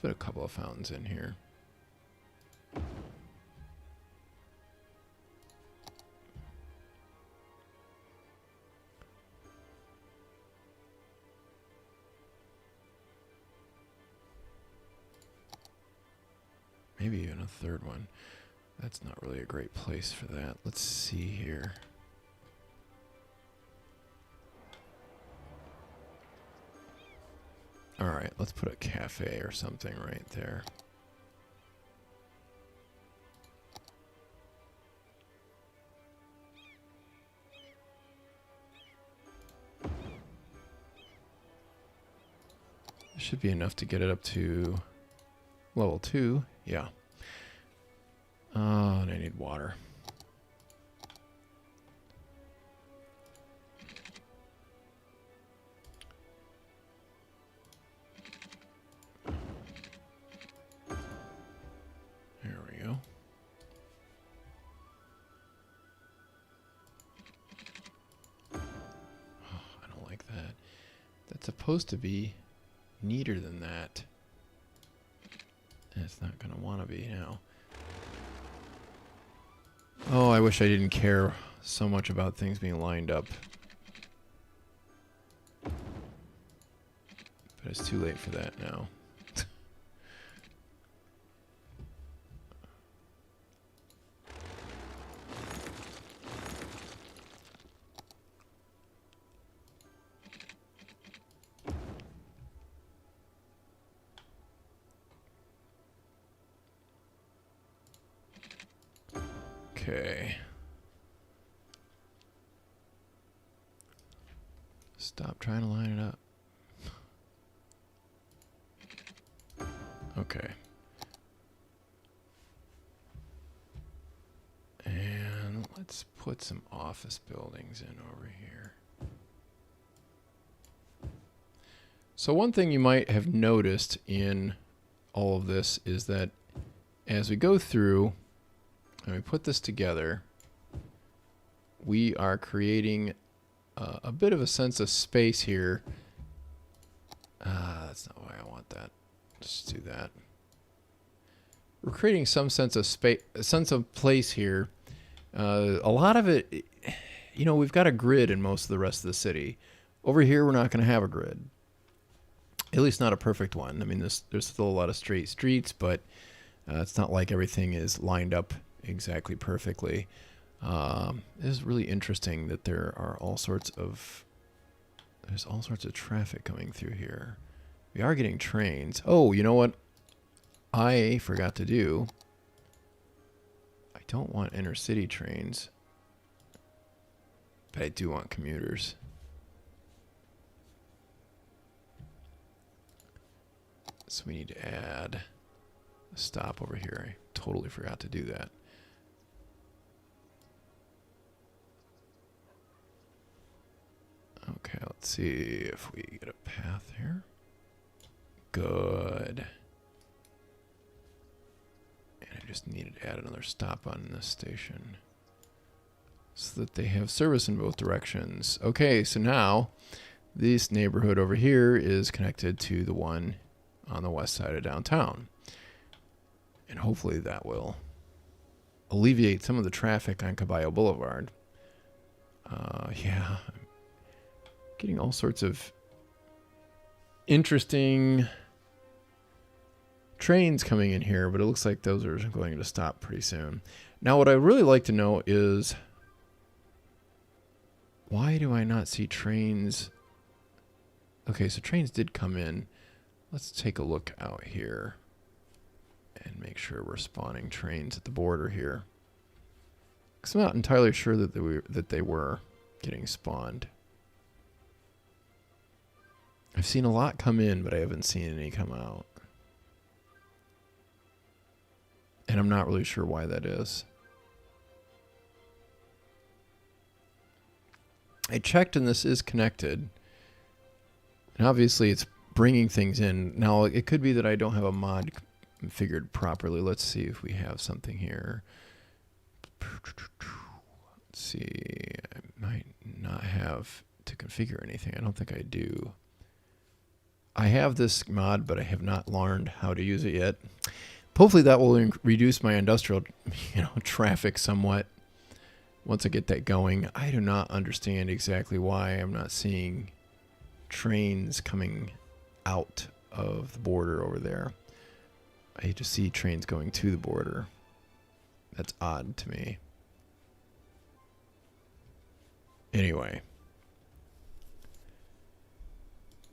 Put a couple of fountains in here. Maybe even a third one. That's not really a great place for that. Let's see here. All right, let's put a cafe or something right there. Should be enough to get it up to level 2. Yeah. Oh, and I need water. There we go. Oh, I don't like that. That's supposed to be neater than that. And it's not going to want to be now. Oh, I wish I didn't care so much about things being lined up. But it's too late for that now. Okay. Stop trying to line it up. Okay. Let's put some office buildings in over here. So one thing you might have noticed in all of this is that as we go through and we put this together, we are creating a bit of a sense of space here. That's not why I want that. Just do that. We're creating some sense of space, sense of place here. A lot of it, you know, we've got a grid in most of the rest of the city. Over here, we're not going to have a grid. At least not a perfect one. I mean, there's still a lot of straight streets, but it's not like everything is lined up exactly perfectly. It is really interesting that there's all sorts of traffic coming through here. We are getting trains. Oh, you know what I forgot to do? I don't want intercity trains, but I do want commuters. So we need to add a stop over here. I totally forgot to do that. Okay, let's see if we get a path here. Good. And I just needed to add another stop on this station so that they have service in both directions. Okay, so now this neighborhood over here is connected to the one on the west side of downtown. And hopefully that will alleviate some of the traffic on Caballo Boulevard. Yeah, I'm getting all sorts of interesting trains coming in here, but it looks like those are going to stop pretty soon. Now, what I'd really like to know is, why do I not see trains? Okay, so trains did come in. Let's take a look out here and make sure we're spawning trains at the border here, because I'm not entirely sure that they were getting spawned. I've seen a lot come in, but I haven't seen any come out. And I'm not really sure why that is. I checked and this is connected. And obviously it's bringing things in. Now, it could be that I don't have a mod configured properly. Let's see if we have something here. Let's see. I might not have to configure anything. I don't think I do. I have this mod, but I have not learned how to use it yet. Hopefully that will reduce my industrial, traffic somewhat once I get that going. I do not understand exactly why I'm not seeing trains coming out of the border over there. I just see trains going to the border. That's odd to me. Anyway.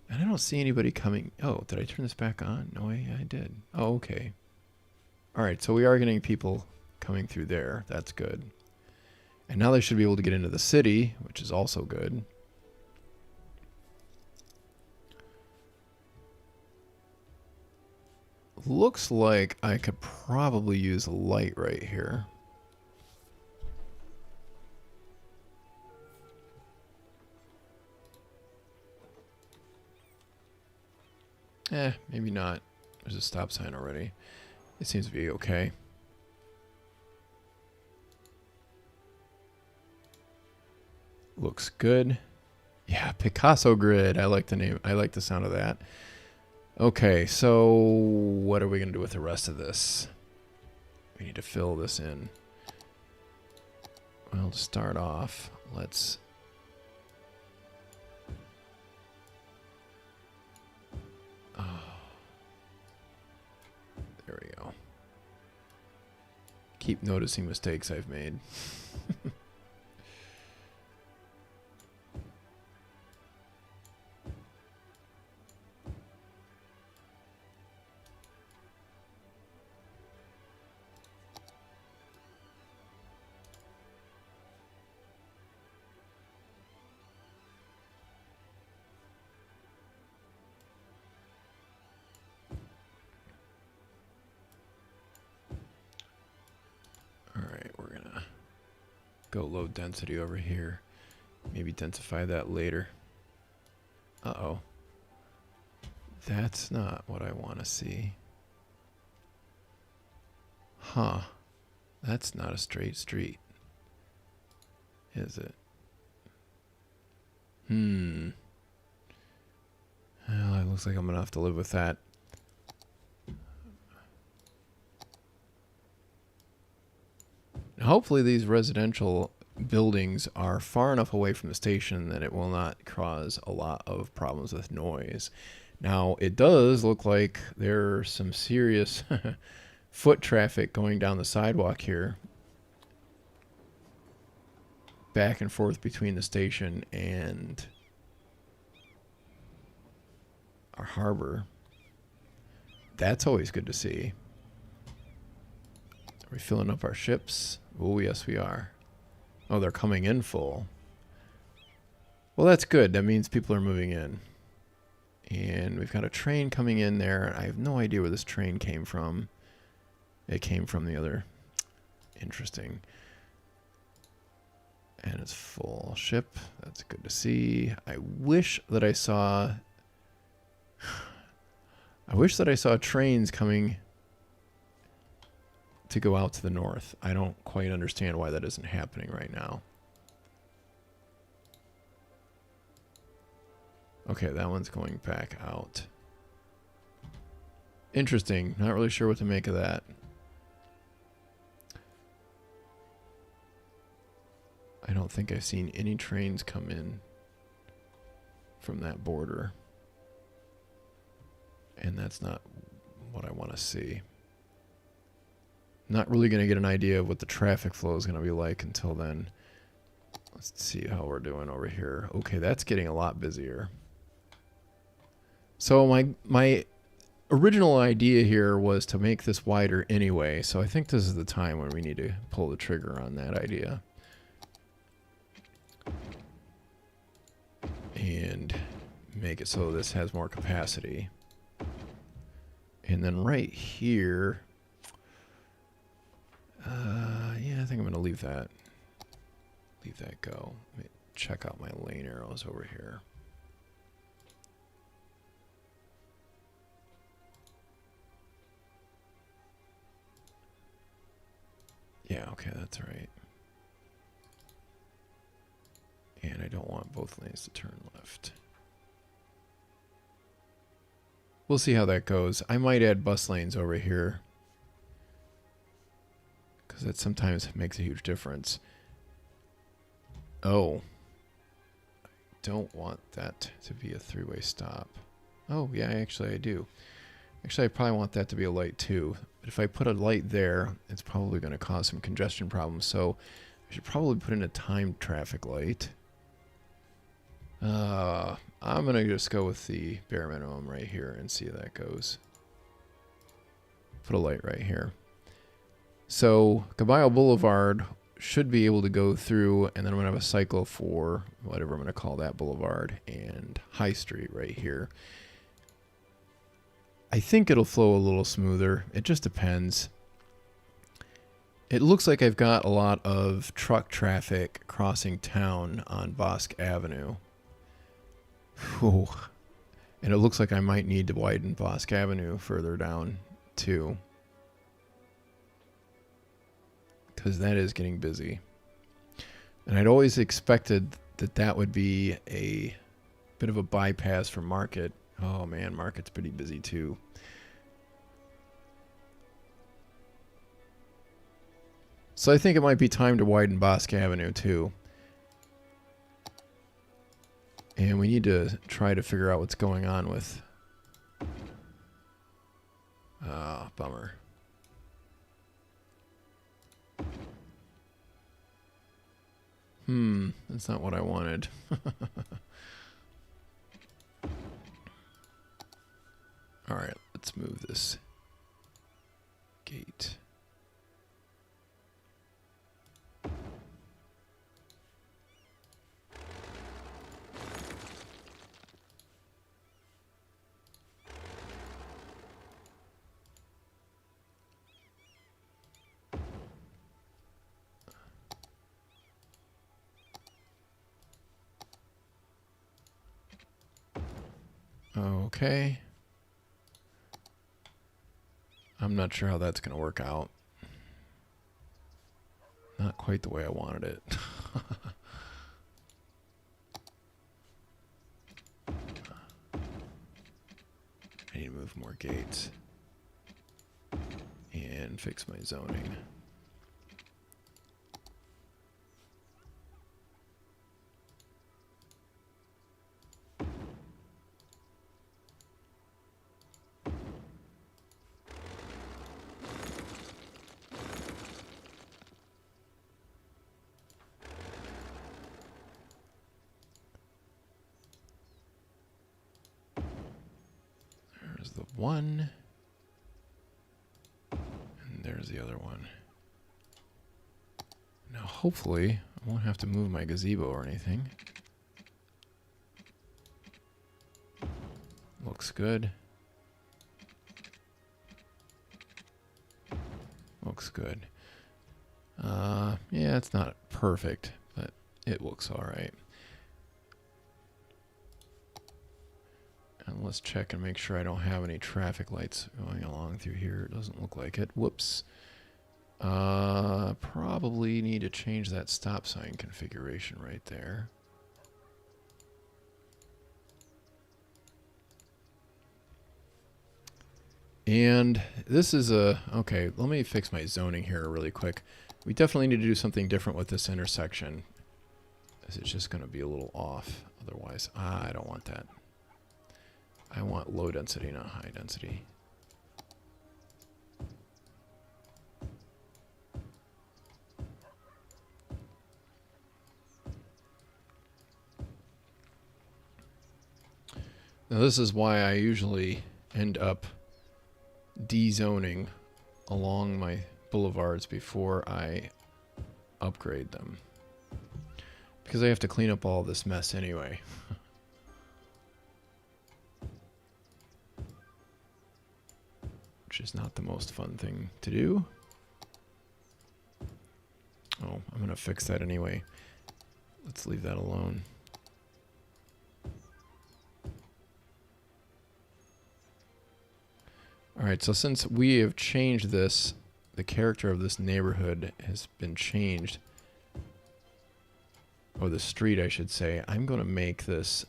And I don't see anybody coming. Oh, did I turn this back on? No, I did. Oh, okay. All right, so we are getting people coming through there. That's good. And now they should be able to get into the city, which is also good. Looks like I could probably use a light right here. Maybe not. There's a stop sign already. It seems to be okay. Looks good. Yeah, Picasso grid. I like the name. I like the sound of that. Okay, so what are we going to do with the rest of this? We need to fill this in. Well, to start off, let's... Oh. There we go. Keep noticing mistakes I've made. All right, we're gonna go low density over here. Maybe densify that later. Uh-oh. That's not what I want to see. Huh. That's not a straight street. Is it? Well, it looks like I'm going to have to live with that. Hopefully these residential buildings are far enough away from the station that it will not cause a lot of problems with noise. Now, it does look like there's some serious foot traffic going down the sidewalk here, back and forth between the station and our harbor. That's always good to see. Are we filling up our ships? Oh, yes, we are. Oh, they're coming in full. Well, that's good. That means people are moving in. And we've got a train coming in there. I have no idea where this train came from. It came from the other. Interesting. And it's full ship. That's good to see. I wish that I saw trains coming to go out to the north. I don't quite understand why that isn't happening right now. Okay, that one's going back out. Interesting. Not really sure what to make of that. I don't think I've seen any trains come in from that border. And that's not what I want to see. Not really going to get an idea of what the traffic flow is going to be like until then. Let's see how we're doing over here. Okay, that's getting a lot busier. So my original idea here was to make this wider anyway, so I think this is the time when we need to pull the trigger on that idea. And make it so this has more capacity. And then right here, yeah, I think I'm going to leave that go. Let me check out my lane arrows over here. Yeah, okay, that's right. And I don't want both lanes to turn left. We'll see how that goes. I might add bus lanes over here, because that sometimes makes a huge difference. Oh. I don't want that to be a three-way stop. Oh, yeah, actually I do. Actually, I probably want that to be a light too. But if I put a light there, it's probably going to cause some congestion problems. So I should probably put in a timed traffic light. I'm going to just go with the bare minimum right here and see how that goes. Put a light right here. So Caballo Boulevard should be able to go through, and then I'm going to have a cycle for whatever I'm going to call that boulevard, and High Street right here. I think it'll flow a little smoother. It just depends. It looks like I've got a lot of truck traffic crossing town on Bosque Avenue. Whew. And it looks like I might need to widen Bosque Avenue further down too, because that is getting busy. And I'd always expected that that would be a bit of a bypass for Market. Oh man, Market's pretty busy too. So I think it might be time to widen Bosque Avenue too. And we need to try to figure out what's going on with... bummer. That's not what I wanted. Alright, let's move this gate. okay. I'm not sure how that's going to work out. Not quite the way I wanted it. I need to move more gates and fix my zoning. There's the one. And there's the other one. Now hopefully I won't have to move my gazebo or anything. Looks good. Looks good. Yeah, it's not perfect, but it looks alright. And let's check and make sure I don't have any traffic lights going along through here. It doesn't look like it. Whoops. Probably need to change that stop sign configuration right there. And this is okay, let me fix my zoning here really quick. We definitely need to do something different with this intersection. It's just going to be a little off otherwise. I don't want that. I want low density, not high density. Now this is why I usually end up de-zoning along my boulevards before I upgrade them. Because I have to clean up all this mess anyway. Which is not the most fun thing to do. Oh, I'm going to fix that anyway. Let's leave that alone. Alright, so since we have changed this, the character of this neighborhood has been changed. Or the street, I should say. I'm going to make this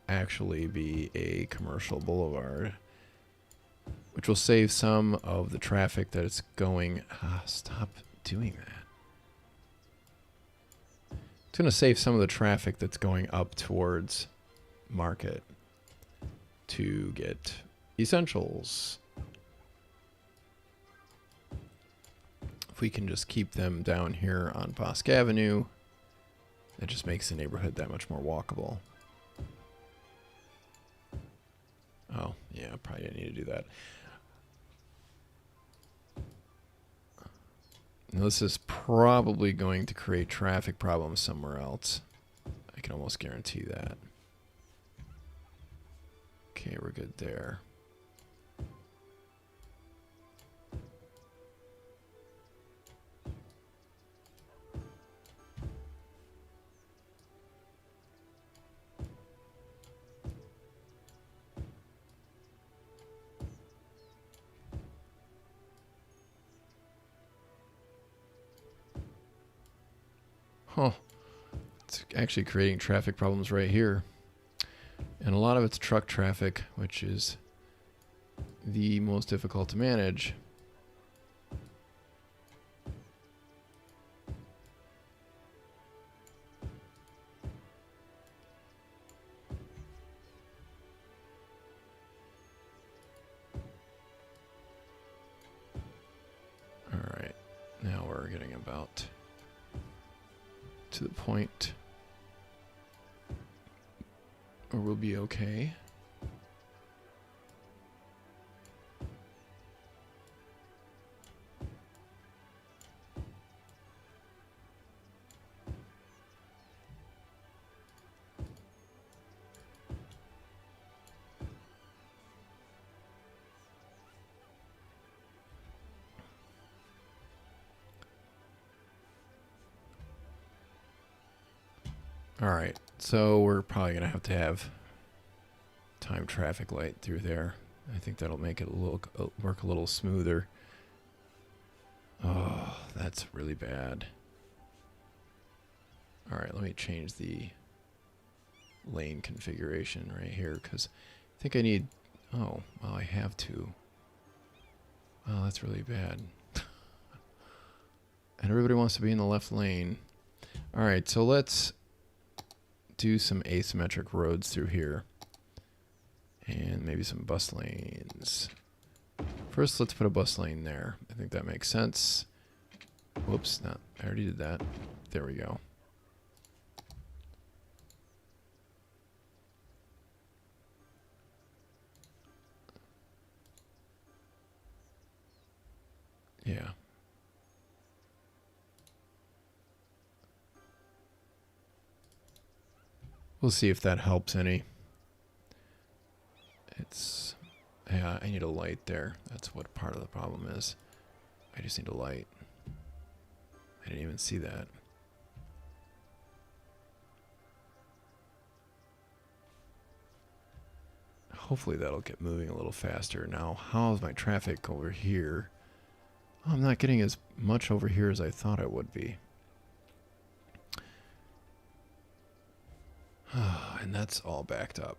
actually be a commercial boulevard. Which will save some of the traffic that it's going... stop doing that. It's going to save some of the traffic that's going up towards Market to get essentials. If we can just keep them down here on Bosque Avenue, it just makes the neighborhood that much more walkable. Oh, yeah, probably didn't need to do that. Now, this is probably going to create traffic problems somewhere else. I can almost guarantee that. Okay, we're good there. Huh. It's actually creating traffic problems right here. And a lot of it's truck traffic, which is the most difficult to manage. All right. Now we're getting about to the point where we'll be okay. All right, so we're probably gonna have time traffic light through there. I think that'll make it work a little smoother. Oh, that's really bad. All right, let me change the lane configuration right here because I think I need... Oh, well, I have to. Oh, that's really bad. And everybody wants to be in the left lane. All right, so let's do some asymmetric roads through here. And maybe some bus lanes. First, let's put a bus lane there. I think that makes sense. Whoops, no, I already did that. There we go. Yeah. We'll see if that helps any. It's... Yeah, I need a light there. That's what part of the problem is. I just need a light. I didn't even see that. Hopefully that'll get moving a little faster. Now, how's my traffic over here? Oh, I'm not getting as much over here as I thought I would be. And that's all backed up.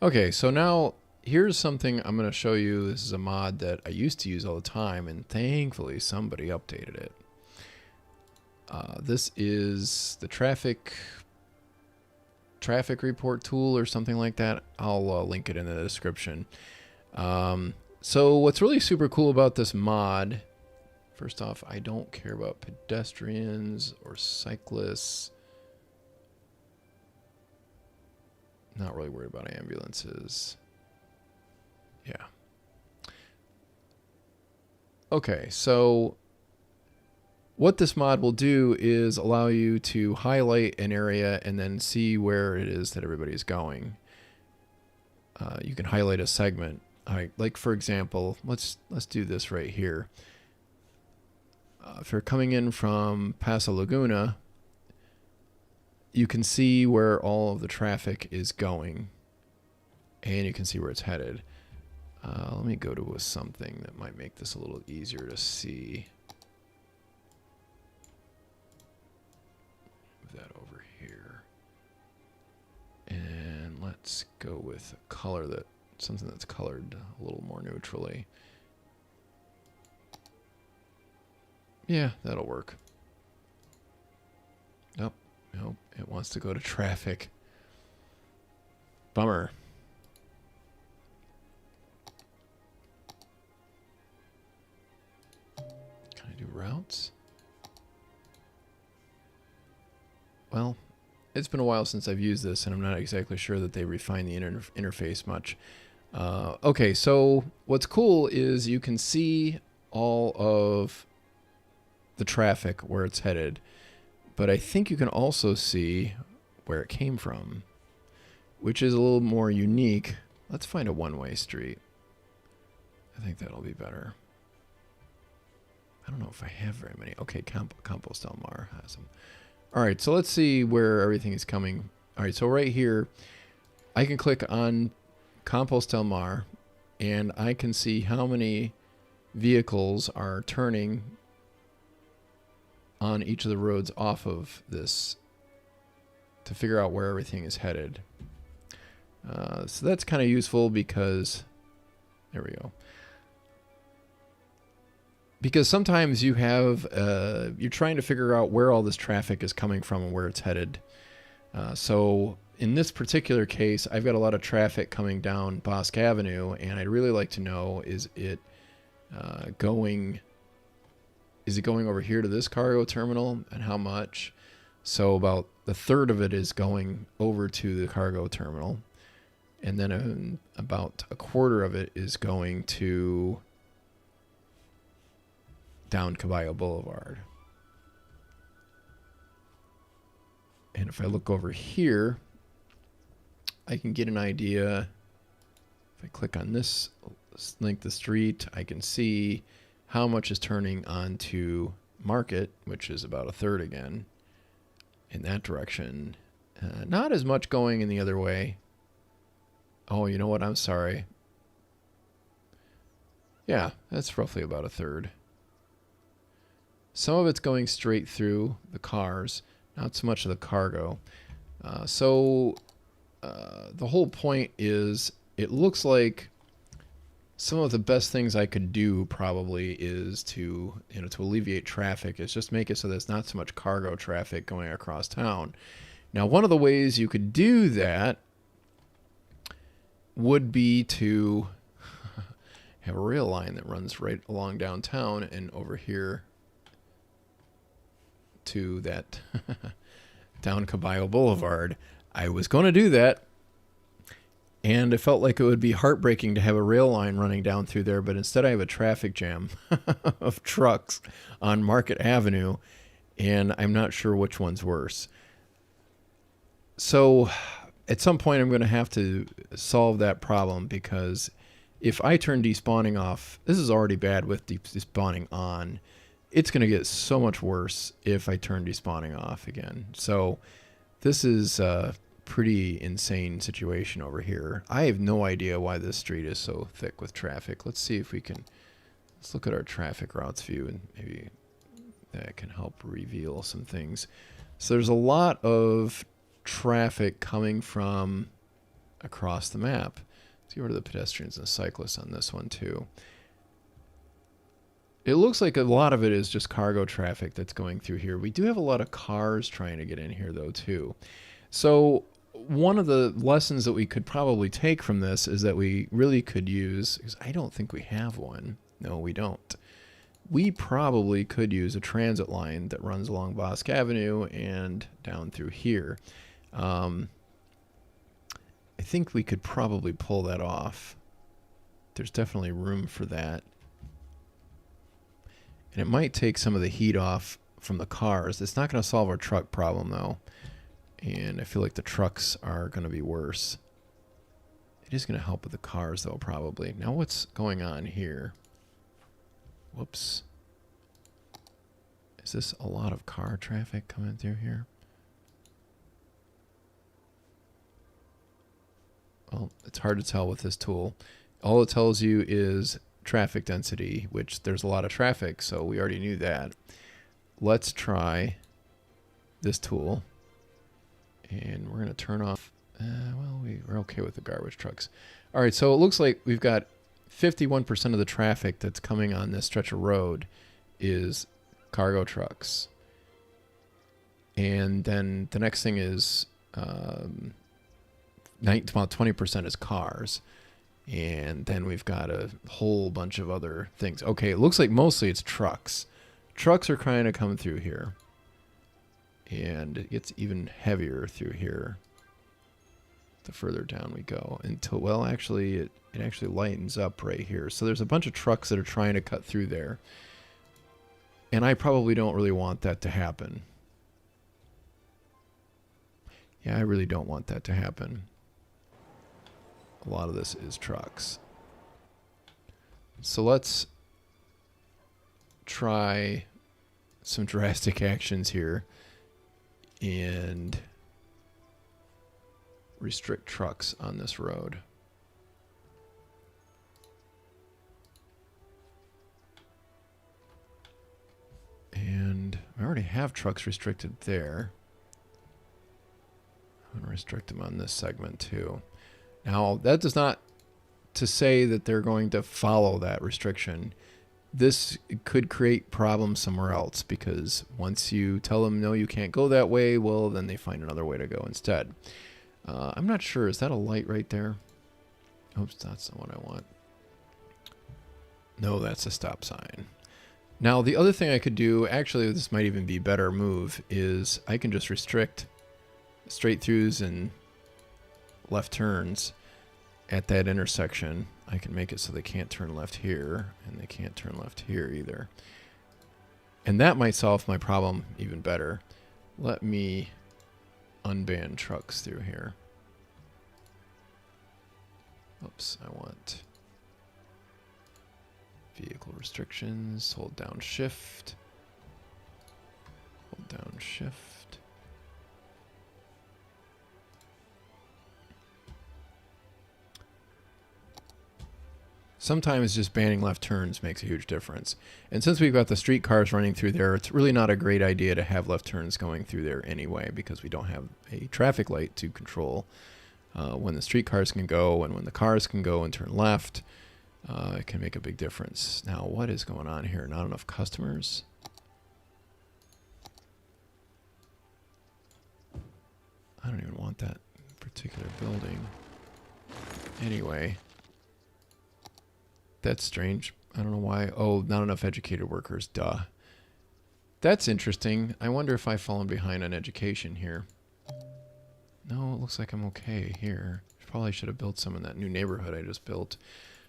Okay, so now here's something I'm going to show you. This is a mod that I used to use all the time, and thankfully somebody updated it. This is the traffic report tool or something like that. I'll link it in the description. So what's really super cool about this mod, first off, I don't care about pedestrians or cyclists. Not really worried about ambulances. Yeah. Okay, so what this mod will do is allow you to highlight an area and then see where it is that everybody's going. You can highlight a segment. Like for example, let's do this right here. If you're coming in from Paso Laguna, you can see where all of the traffic is going, and you can see where it's headed. Let me go to something that might make this a little easier to see. Move that over here. And let's go with a color something that's colored a little more neutrally. Yeah, that'll work. Nope, it wants to go to traffic. Bummer. Can I do routes? Well, it's been a while since I've used this, and I'm not exactly sure that they refine the interface much. Okay, so what's cool is you can see all of the traffic where it's headed. But I think you can also see where it came from, which is a little more unique. Let's find a one-way street. I think that'll be better. I don't know if I have very many. Okay, Campos del Mar has them. All right, so let's see where everything is coming. All right, so right here, I can click on Campos del Mar, and I can see how many vehicles are turning on each of the roads off of this to figure out where everything is headed. So that's kind of useful because, there we go. Because sometimes you have, you're trying to figure out where all this traffic is coming from and where it's headed. So in this particular case, I've got a lot of traffic coming down Bosque Avenue, and I'd really like to know, is it going over here to this cargo terminal, and how much? So about a third of it is going over to the cargo terminal, and then about a quarter of it is going to down Caballo Boulevard. And if I look over here, I can get an idea. If I click on this link the street, I can see how much is turning onto Market, which is about a third again in that direction. Not as much going in the other way. Oh, you know what? I'm sorry. Yeah, that's roughly about a third. Some of it's going straight through the cars, not so much of the cargo. So the whole point is, it looks like some of the best things I could do probably is to, to alleviate traffic, is just make it so there's not so much cargo traffic going across town. Now, one of the ways you could do that would be to have a rail line that runs right along downtown and over here to that down Caballo Boulevard. I was going to do that, and it felt like it would be heartbreaking to have a rail line running down through there, but instead I have a traffic jam of trucks on Market Avenue, and I'm not sure which one's worse. So at some point I'm going to have to solve that problem, because if I turn despawning off, this is already bad with despawning on. It's going to get so much worse if I turn despawning off again. So this is a pretty insane situation over here. I have no idea why this street is so thick with traffic. Let's see if we can, let's look at our traffic routes view, and maybe that can help reveal some things. So there's a lot of traffic coming from across the map. Let's get rid of the pedestrians and the cyclists on this one too. It looks like a lot of it is just cargo traffic that's going through here. We do have a lot of cars trying to get in here though too. So one of the lessons that we could probably take from this is that we really could use, because I don't think we have one. No, we don't. We probably could use a transit line that runs along Bosque Avenue and down through here. I think we could probably pull that off. There's definitely room for that. And it might take some of the heat off from the cars. It's not going to solve our truck problem, though. And I feel like the trucks are going to be worse. It is going to help with the cars, though, probably. Now, what's going on here? Whoops. Is this a lot of car traffic coming through here? Well, it's hard to tell with this tool. All it tells you is traffic density, which there's a lot of traffic, so we already knew that. Let's try this tool, and we're going to turn off, well, we're okay with the garbage trucks. All right, so it looks like we've got 51% of the traffic that's coming on this stretch of road is cargo trucks. And then the next thing is about 20% is cars. And then we've got a whole bunch of other things. Okay, it looks like mostly it's trucks. Trucks are kind of coming through here. And it gets even heavier through here the further down we go. Until, well, actually, it actually lightens up right here. So there's a bunch of trucks that are trying to cut through there. And I probably don't really want that to happen. Yeah, I really don't want that to happen. A lot of this is trucks. So let's try some drastic actions here and restrict trucks on this road. And I already have trucks restricted there. I'm going to restrict them on this segment too. Now, that does not to say that they're going to follow that restriction. This could create problems somewhere else, because once you tell them, no, you can't go that way, well, then they find another way to go instead. I'm not sure. Is that a light right there? Oops, that's not what I want. No, that's a stop sign. Now, the other thing I could do, actually, this might even be a better move, is I can just restrict straight throughs and left turns at that intersection. I can make it so they can't turn left here, and they can't turn left here either. And that might solve my problem even better. Let me unban trucks through here. Oops, I want vehicle restrictions. Hold down shift. Hold down shift. Sometimes just banning left turns makes a huge difference. And since we've got the streetcars running through there, it's really not a great idea to have left turns going through there anyway, because we don't have a traffic light to control when the streetcars can go and when the cars can go and turn left. It can make a big difference. Now, what is going on here? Not enough customers? I don't even want that particular building. Anyway. That's strange. I don't know why. Oh, not enough educated workers. Duh. That's interesting. I wonder if I've fallen behind on education here. No, it looks like I'm okay here. Probably should have built some in that new neighborhood I just built.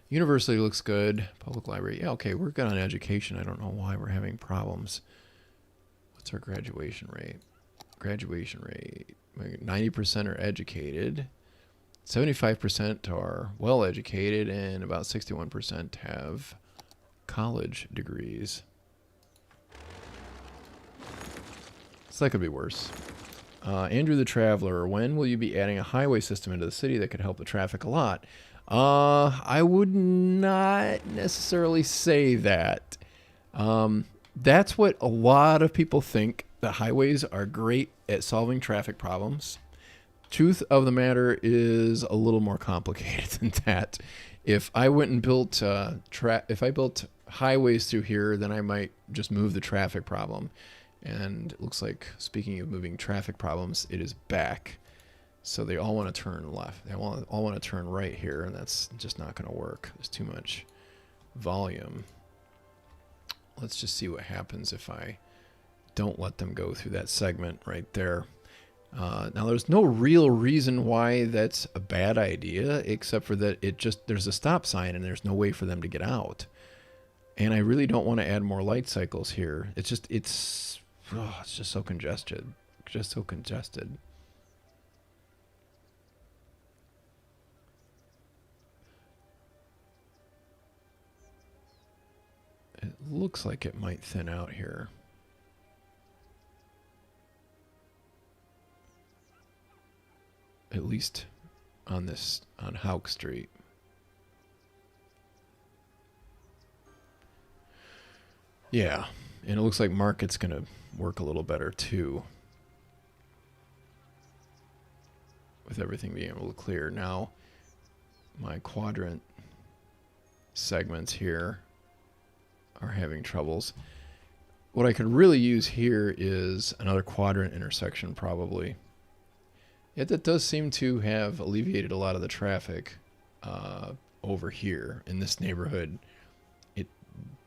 University looks good. Public library. Yeah, okay, we're good on education. I don't know why we're having problems. What's our graduation rate? Graduation rate. 90% are educated. 75% are well-educated, and about 61% have college degrees. So that could be worse. Andrew the Traveler, when will you be adding a highway system into the city that could help the traffic a lot? I would not necessarily say that. That's what a lot of people think, that highways are great at solving traffic problems. Truth of the matter is a little more complicated than that. If I went and built if I built highways through here, then I might just move the traffic problem. And it looks like, speaking of moving traffic problems, it is back. So they all want to turn left. They all want to turn right here, and that's just not going to work. There's too much volume. Let's just see what happens if I don't let them go through that segment right there. Now, there's no real reason why that's a bad idea, except for that there's a stop sign and there's no way for them to get out. And I really don't want to add more light cycles here. It's just so congested. Just so congested. It looks like it might thin out here. At least on Hauk Street. Yeah, and it looks like Market's going to work a little better too, with everything being able to clear. Now, my quadrant segments here are having troubles. What I could really use here is another quadrant intersection, probably. Yet that does seem to have alleviated a lot of the traffic over here in this neighborhood. It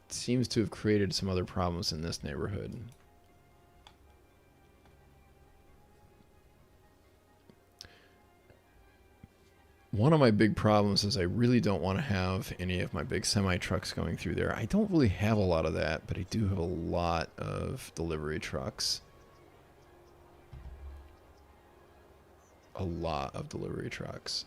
seems to have created some other problems in this neighborhood. One of my big problems is I really don't want to have any of my big semi-trucks going through there. I don't really have a lot of that, but I do have a lot of delivery trucks. A lot of delivery trucks.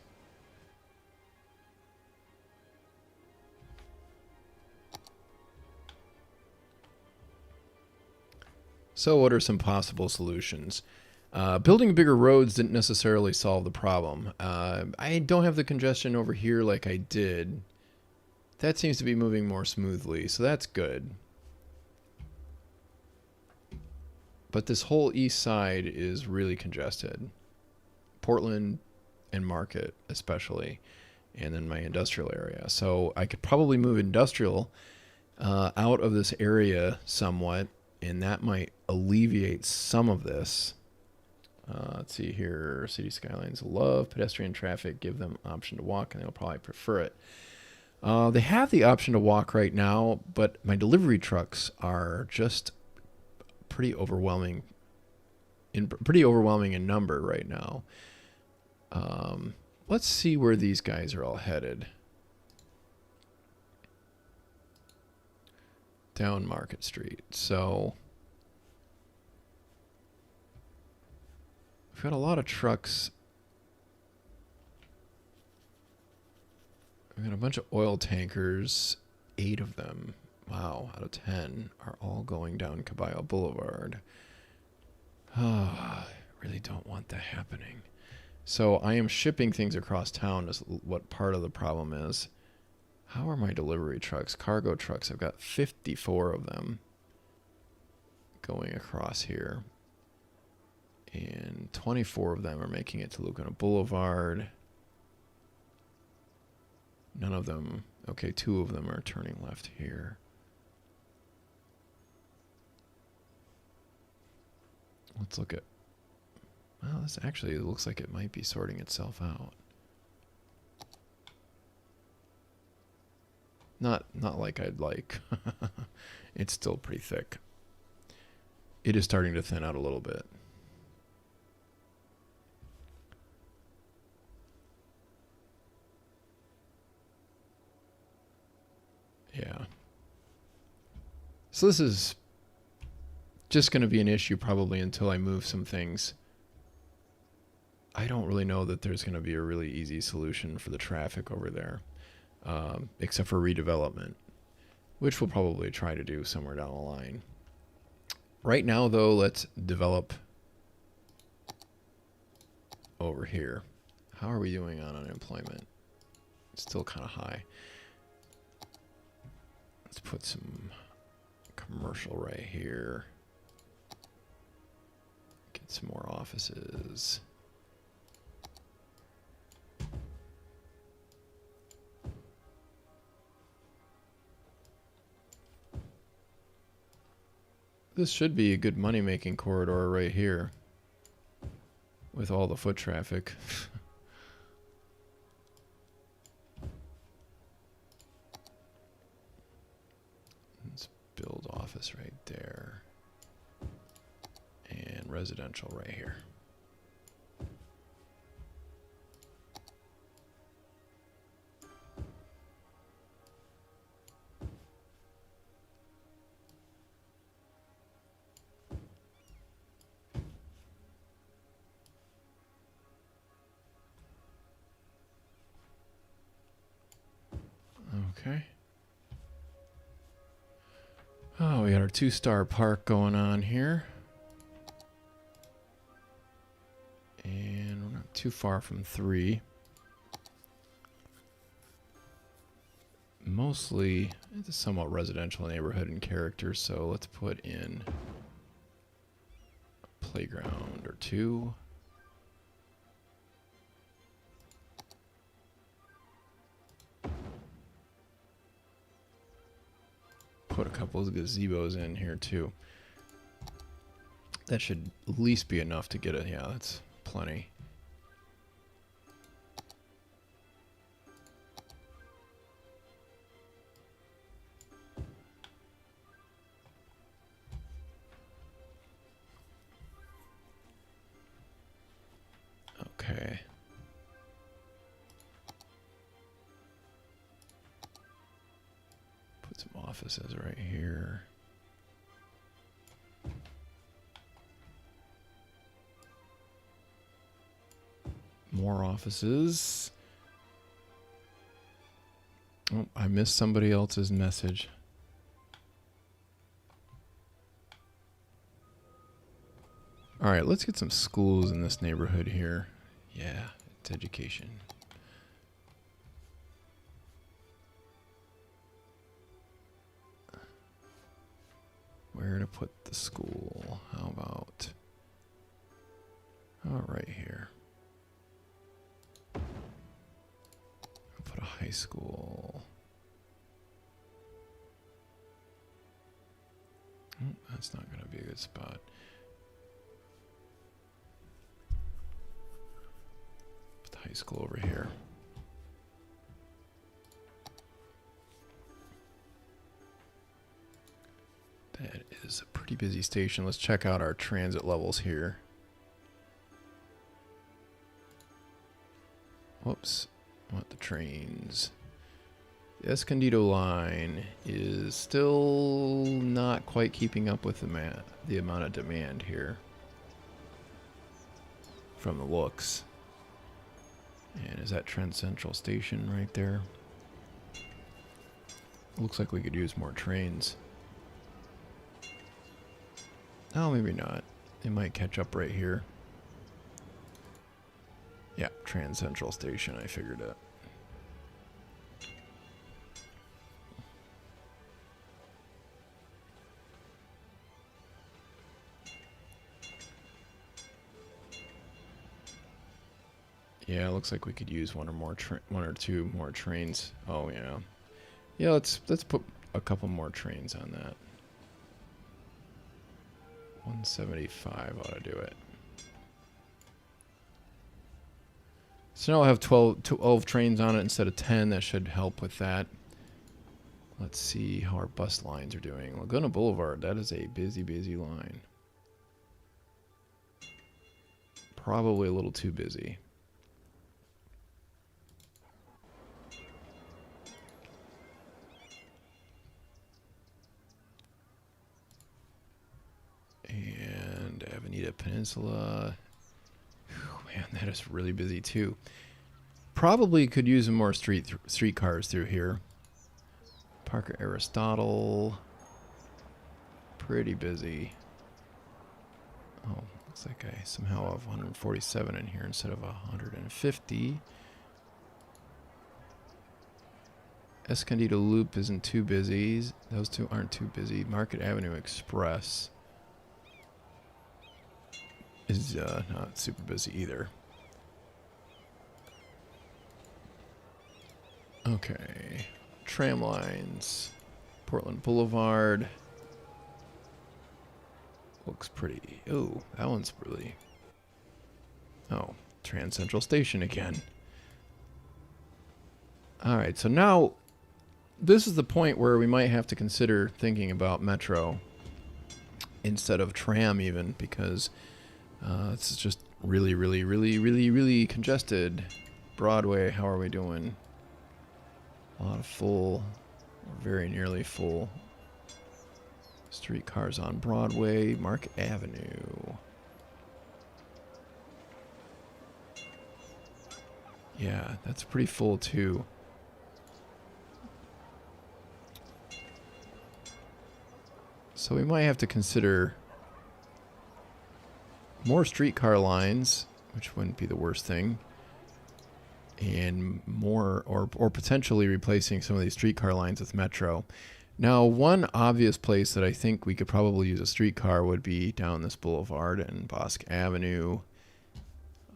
So what are some possible solutions? Building bigger roads didn't necessarily solve the problem. I don't have the congestion over here like I did. That seems to be moving more smoothly, so that's good. But this whole east side is really congested. Portland and Market especially, and then my industrial area. So I could probably move industrial out of this area somewhat, and that might alleviate some of this. Let's see here. City Skylines love pedestrian traffic. Give them option to walk, and they'll probably prefer it. They have the option to walk right now, but my delivery trucks are just pretty overwhelming in number right now. Let's see where these guys are all headed. Down Market Street. So we've got a lot of trucks. We've got a bunch of oil tankers. 8 of them, wow, out of 10 are all going down Caballo Boulevard. I really don't want that happening. So I am shipping things across town is what part of the problem is. How are my delivery trucks? Cargo trucks. I've got 54 of them going across here. And 24 of them are making it to Laguna Boulevard. None of them. Okay, 2 of them are turning left here. Let's look at... Well, this actually looks like it might be sorting itself out. Not like I'd like. It's still pretty thick. It is starting to thin out a little bit. Yeah. So this is just going to be an issue probably until I move some things. I don't really know that there's going to be a really easy solution for the traffic over there, except for redevelopment, which we'll probably try to do somewhere down the line. Right now, though, let's develop over here. How are we doing on unemployment? It's still kind of high. Let's put some commercial right here. Get some more offices. This should be a good money-making corridor right here with all the foot traffic. Let's build office right there and residential right here. Okay. Oh, we got our 2-star park going on here. And we're not too far from 3. Mostly, it's a somewhat residential neighborhood in character, so let's put in a playground or 2. Put a couple of gazebos in here too. That should at least be enough to get it. Yeah, that's plenty. Okay. Put some offices right here. More offices. Oh, I missed somebody else's message. All right, let's get some schools in this neighborhood here. Yeah, it's education. Where to put the school? How about... Oh, right here. I'll put a high school. Oh, that's not going to be a good spot. Put the high school over here. That is a pretty busy station. Let's check out our transit levels here. Whoops. I want the trains. The Escondido line is still not quite keeping up with the amount of demand here from the looks. And is that Trent Central Station right there? Looks like we could use more trains. Oh, maybe not. They might catch up right here. Yeah, Trans Central Station, I figured it. Yeah, it looks like we could use one or two more trains. Oh yeah, yeah. Let's put a couple more trains on that. 175 ought to do it. So now I'll have 12 trains on it instead of 10. That should help with that. Let's see how our bus lines are doing. Laguna Boulevard, that is a busy, busy line. Probably a little too busy. And Avenida Peninsula. Whew, man, that is really busy too. Probably could use some more streetcars through here. Parker Aristotle. Pretty busy. Oh, looks like I somehow have 147 in here instead of 150. Escondido Loop isn't too busy. Those two aren't too busy. Market Avenue Express is not super busy either. Okay. Tram lines. Portland Boulevard. Looks pretty. Oh, that one's really... Oh, Trans Central Station again. Alright, so now this is the point where we might have to consider thinking about Metro instead of tram even, because this is just really, really, really, really, really congested. Broadway, how are we doing? A lot of full, or very nearly full streetcars on Broadway. Market Avenue. Yeah, that's pretty full too. So we might have to consider more streetcar lines, which wouldn't be the worst thing, and more, or potentially replacing some of these streetcar lines with Metro. Now, one obvious place that I think we could probably use a streetcar would be down this boulevard and Bosque Avenue,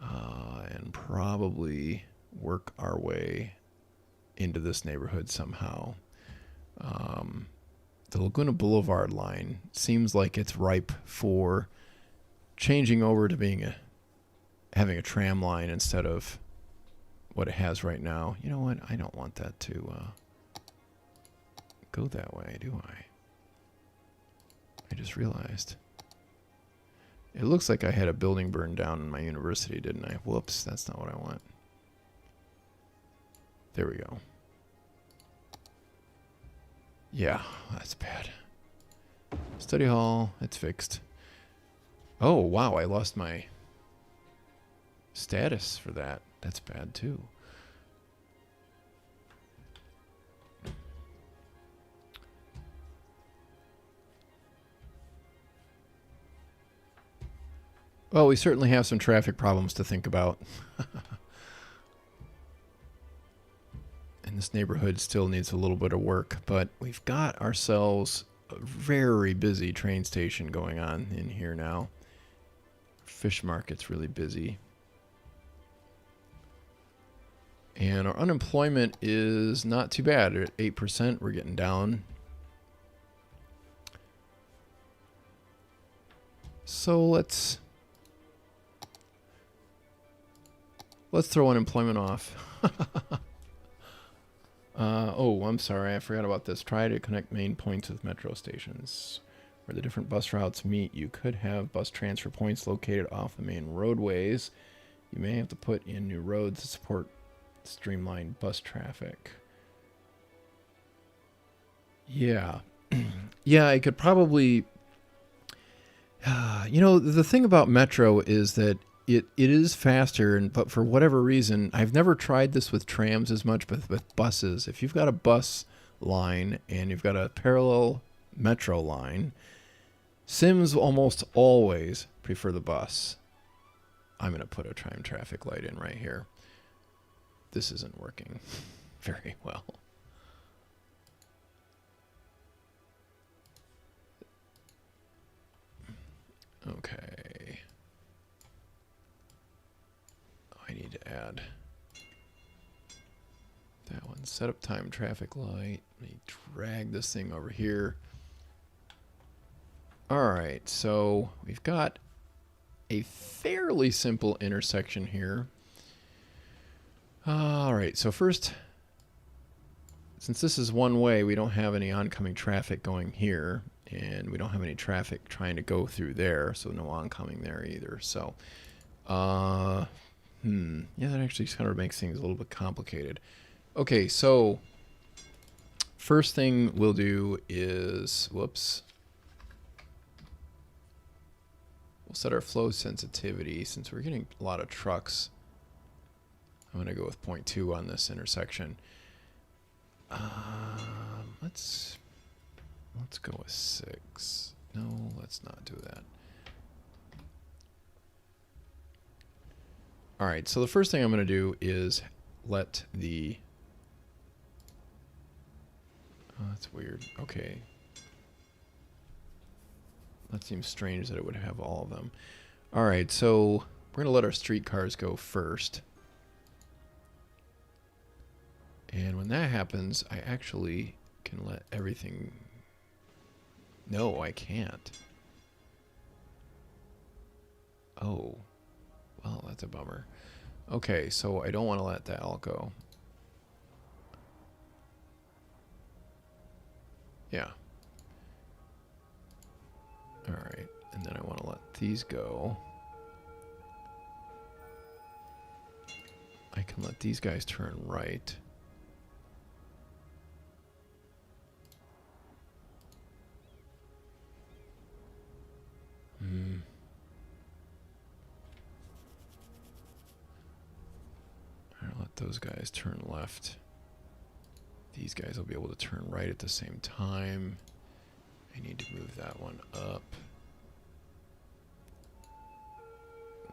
and probably work our way into this neighborhood somehow. The Laguna Boulevard line seems like it's ripe for changing over to having a tram line instead of what it has right now. You know what? I don't want that to go that way, do I? I just realized. It looks like I had a building burned down in my university, didn't I? Whoops, that's not what I want. There we go. Yeah, that's bad. Study hall, it's fixed. Oh, wow, I lost my status for that. That's bad, too. Well, we certainly have some traffic problems to think about. And this neighborhood still needs a little bit of work, but we've got ourselves a very busy train station going on in here now. Fish market's really busy. And our unemployment is not too bad. We're at 8%. We're getting down. So let's throw unemployment off. Oh, I'm sorry. I forgot about this. Try to connect main points with metro stations. Where the different bus routes meet, you could have bus transfer points located off the main roadways. You may have to put in new roads to support streamlined bus traffic. Yeah. Yeah, I could probably... you know, the thing about Metro is that it is faster, but for whatever reason, I've never tried this with trams as much, but with buses. If you've got a bus line and you've got a parallel Metro line, Sims almost always prefer the bus. I'm going to put a time traffic light in right here. This isn't working very well. Okay. I need to add that one. Set up time traffic light. Let me drag this thing over here. Alright, so we've got a fairly simple intersection here. Alright, so first, since this is one way, we don't have any oncoming traffic going here, and we don't have any traffic trying to go through there, so no oncoming there either. So, yeah, that actually kind of makes things a little bit complicated. Okay, so first thing we'll do is, whoops, we'll set our flow sensitivity. Since we're getting a lot of trucks, I'm going to go with 0.2 on this intersection. Let's go with 6. No, let's not do that. All right, so the first thing I'm going to do is let the... Oh, that's weird. Okay. That seems strange that it would have all of them. All right, so we're going to let our streetcars go first. And when that happens, I actually can let everything... No, I can't. Oh. Well, that's a bummer. Okay, so I don't want to let that all go. Yeah. Alright, and then I want to let these go. I can let these guys turn right. I'm going to let those guys turn left. These guys will be able to turn right at the same time. I need to move that one up.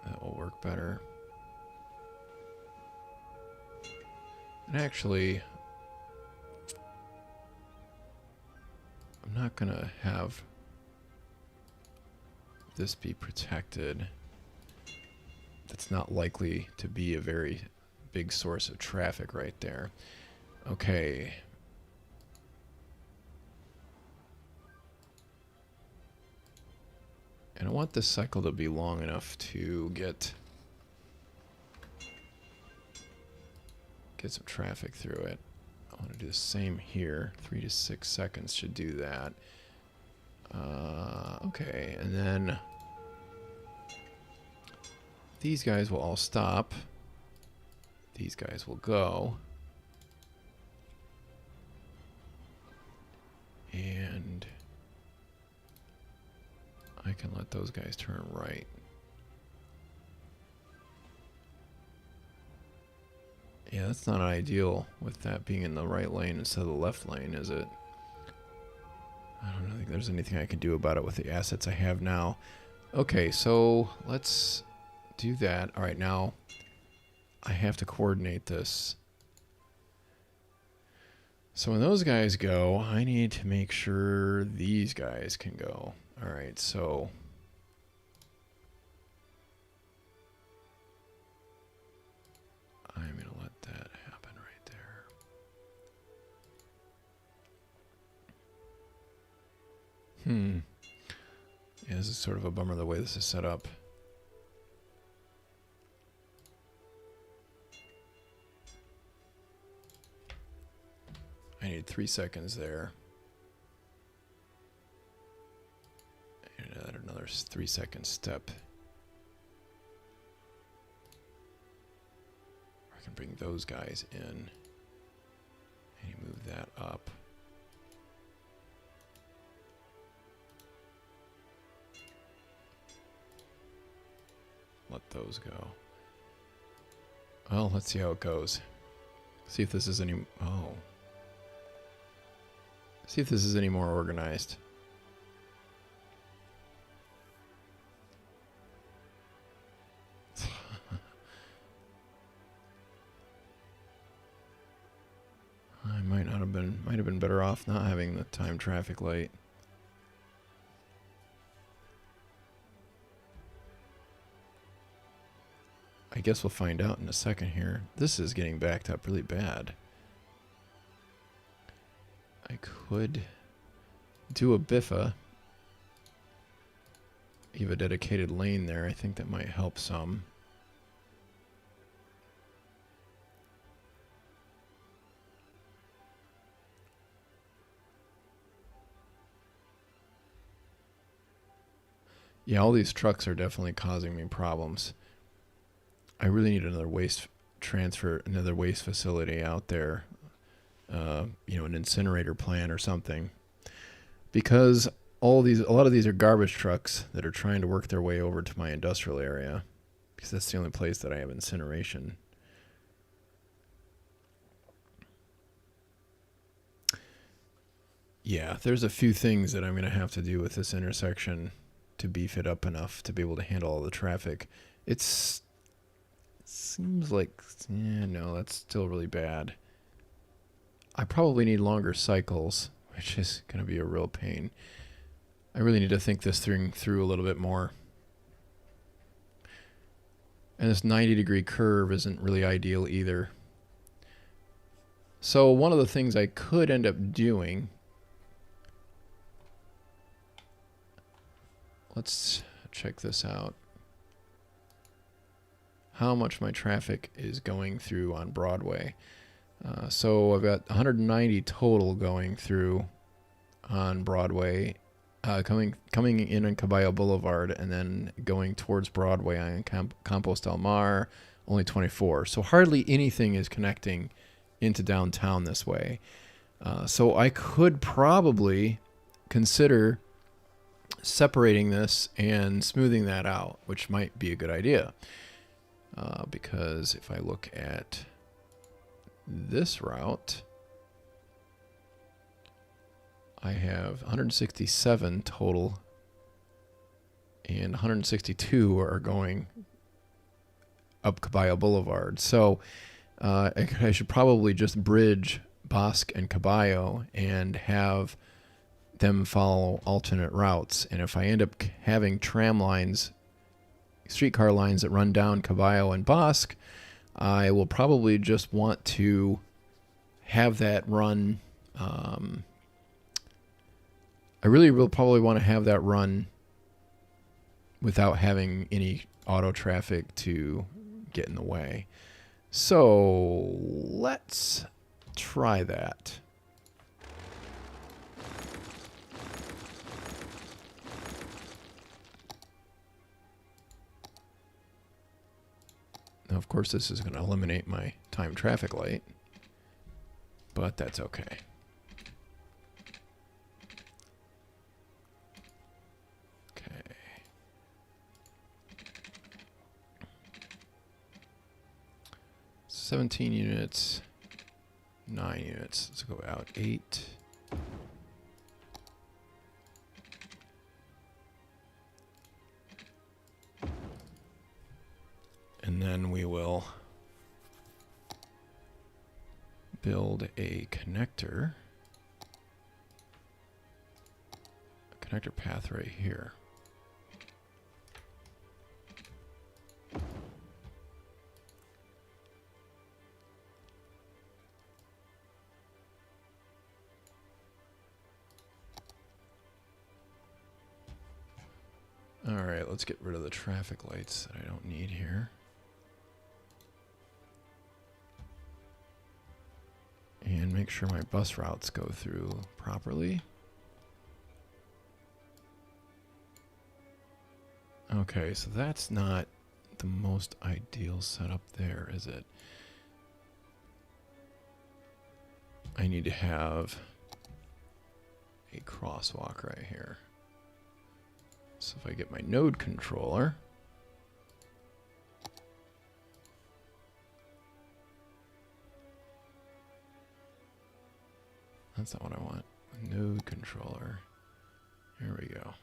That will work better. And actually, I'm not going to have this be protected. That's not likely to be a very big source of traffic right there. Okay. And I want this cycle to be long enough to get some traffic through it. I want to do the same here. 3 to 6 seconds should do that. Okay, and then these guys will all stop. These guys will go. And I can let those guys turn right. Yeah, that's not ideal with that being in the right lane instead of the left lane, is it? I don't think there's anything I can do about it with the assets I have now. Okay, so let's do that. All right, now I have to coordinate this. So when those guys go, I need to make sure these guys can go. All right, so I'm going to let that happen right there. Yeah, this is sort of a bummer the way this is set up. I need 3 seconds there. And add another 3-second step. I can bring those guys in. And you move that up. Let those go. Well, let's see how it goes. See if this is any... Oh. See if this is any more organized. I might have been better off not having the time traffic light. I guess we'll find out in a second here. This is getting backed up really bad. I could do a biffa. You have a dedicated lane there. I think that might help some. Yeah, all these trucks are definitely causing me problems. I really need another waste facility out there. You know, an incinerator plant or something. Because a lot of these are garbage trucks that are trying to work their way over to my industrial area. Because that's the only place that I have incineration. Yeah, there's a few things that I'm going to have to do with this intersection to beef it up enough to be able to handle all the traffic. It seems like, yeah, no, that's still really bad. I probably need longer cycles, which is going to be a real pain. I really need to think this thing through a little bit more. And this 90-degree curve isn't really ideal either. So one of the things I could end up doing, let's check this out. How much my traffic is going through on Broadway. So I've got 190 total going through on Broadway, coming in on Caballo Boulevard, and then going towards Broadway on Campos del Mar, only 24. So hardly anything is connecting into downtown this way. So I could probably consider separating this and smoothing that out, which might be a good idea. Because if I look at this route, I have 167 total, and 162 are going up Caballo Boulevard. So I should probably just bridge Bosque and Caballo and have them follow alternate routes. And if I end up having tram lines, streetcar lines that run down Caballo and Bosque, I will probably just want to have that run. I really will probably want to have that run without having any auto traffic to get in the way. So let's try that. Now, of course, this is going to eliminate my time traffic light, but that's okay. Okay. $17 units, 9 units. Let's go out 8. And then we will build a connector path right here. All right, let's get rid of the traffic lights that I don't need here. And make sure my bus routes go through properly. Okay, so that's not the most ideal setup there, is it? I need to have a crosswalk right here. So if I get my node controller, that's not what I want. Node controller. Here we go.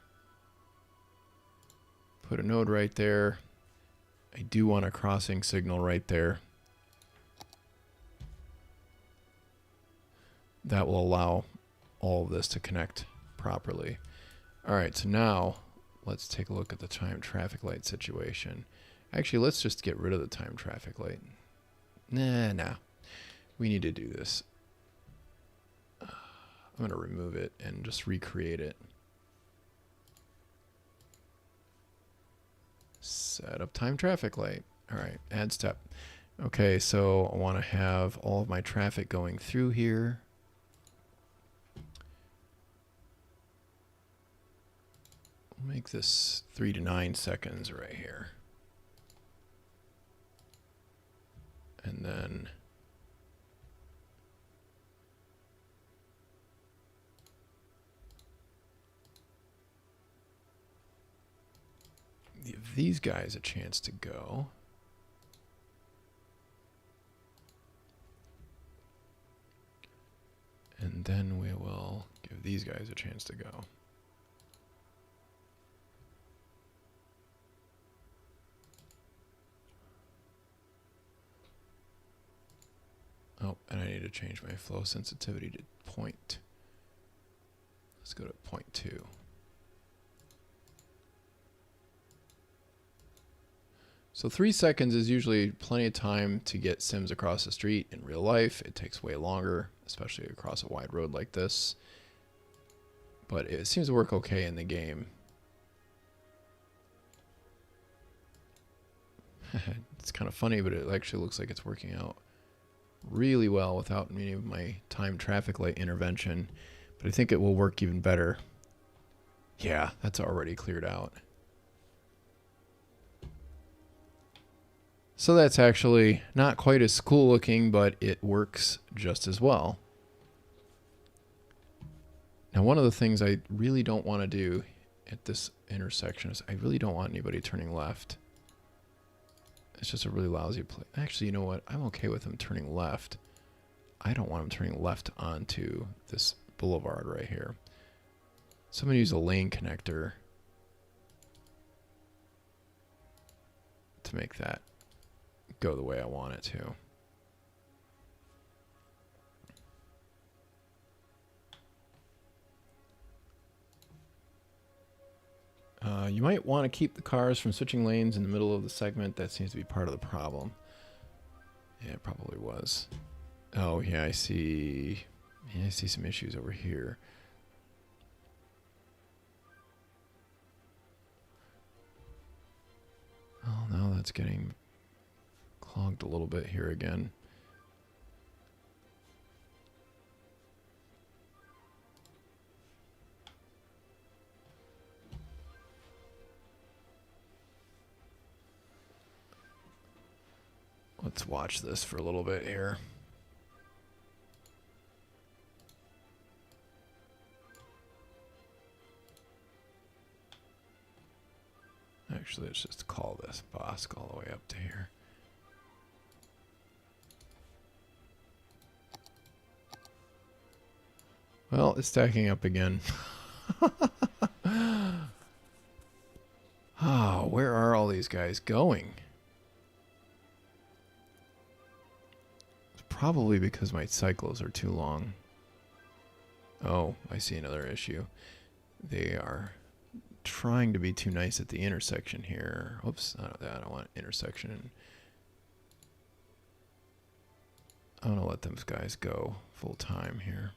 Put a node right there. I do want a crossing signal right there. That will allow all of this to connect properly. All right, so now let's take a look at the time traffic light situation. Actually, let's just get rid of the time traffic light. Nah. We need to do this. I'm going to remove it and just recreate it. Set up time traffic light. All right, add step. Okay, so I want to have all of my traffic going through here. We'll make this 3 to 9 seconds right here. And then give these guys a chance to go. And then we will give these guys a chance to go. Oh, and I need to change my flow sensitivity to point. Let's go to 0.2. So 3 seconds is usually plenty of time to get sims across the street in real life. It takes way longer, especially across a wide road like this. But it seems to work okay in the game. It's kind of funny, but it actually looks like it's working out really well without any of my time traffic light intervention. But I think it will work even better. Yeah, that's already cleared out. So that's actually not quite as cool looking, but it works just as well. Now, one of the things I really don't want to do at this intersection is I really don't want anybody turning left. It's just a really lousy place. Actually, you know what? I'm okay with them turning left. I don't want them turning left onto this boulevard right here. So I'm going to use a lane connector to make that go the way I want it to. You might want to keep the cars from switching lanes in the middle of the segment. That seems to be part of the problem. Yeah, it probably was. Oh, yeah, I see. Yeah, I see some issues over here. Oh, now that's getting clogged a little bit here again. Let's watch this for a little bit here. Actually, let's just call this Bosque all the way up to here. Well, it's stacking up again. Oh, where are all these guys going? It's probably because my cycles are too long. Oh, I see another issue. They are trying to be too nice at the intersection here. Oops, not that. I want intersection. I want to let those guys go full time here.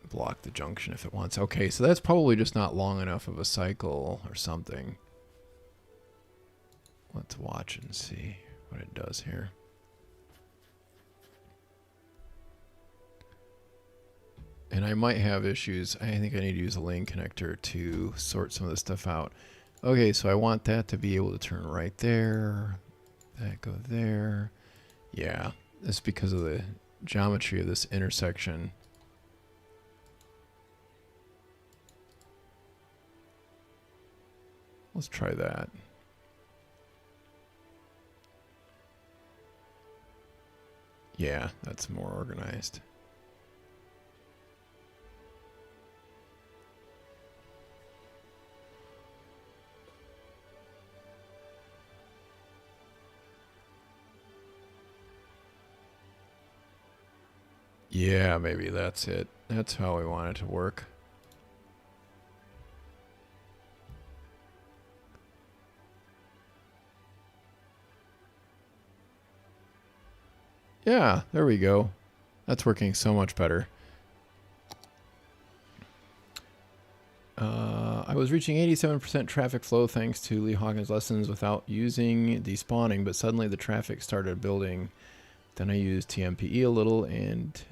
Block the junction if it wants. Okay, so that's probably just not long enough of a cycle or something. Let's watch and see what it does here. And I might have issues. I think I need to use a lane connector to sort some of this stuff out. Okay, so I want that to be able to turn right there. That go there. Yeah, that's because of the geometry of this intersection. Let's try that. Yeah, that's more organized. Yeah, maybe that's it. That's how we want it to work. Yeah, there we go. That's working so much better. I was reaching 87% traffic flow thanks to Lee Hawkins' lessons without using despawning, but suddenly the traffic started building. Then I used TMPE a little and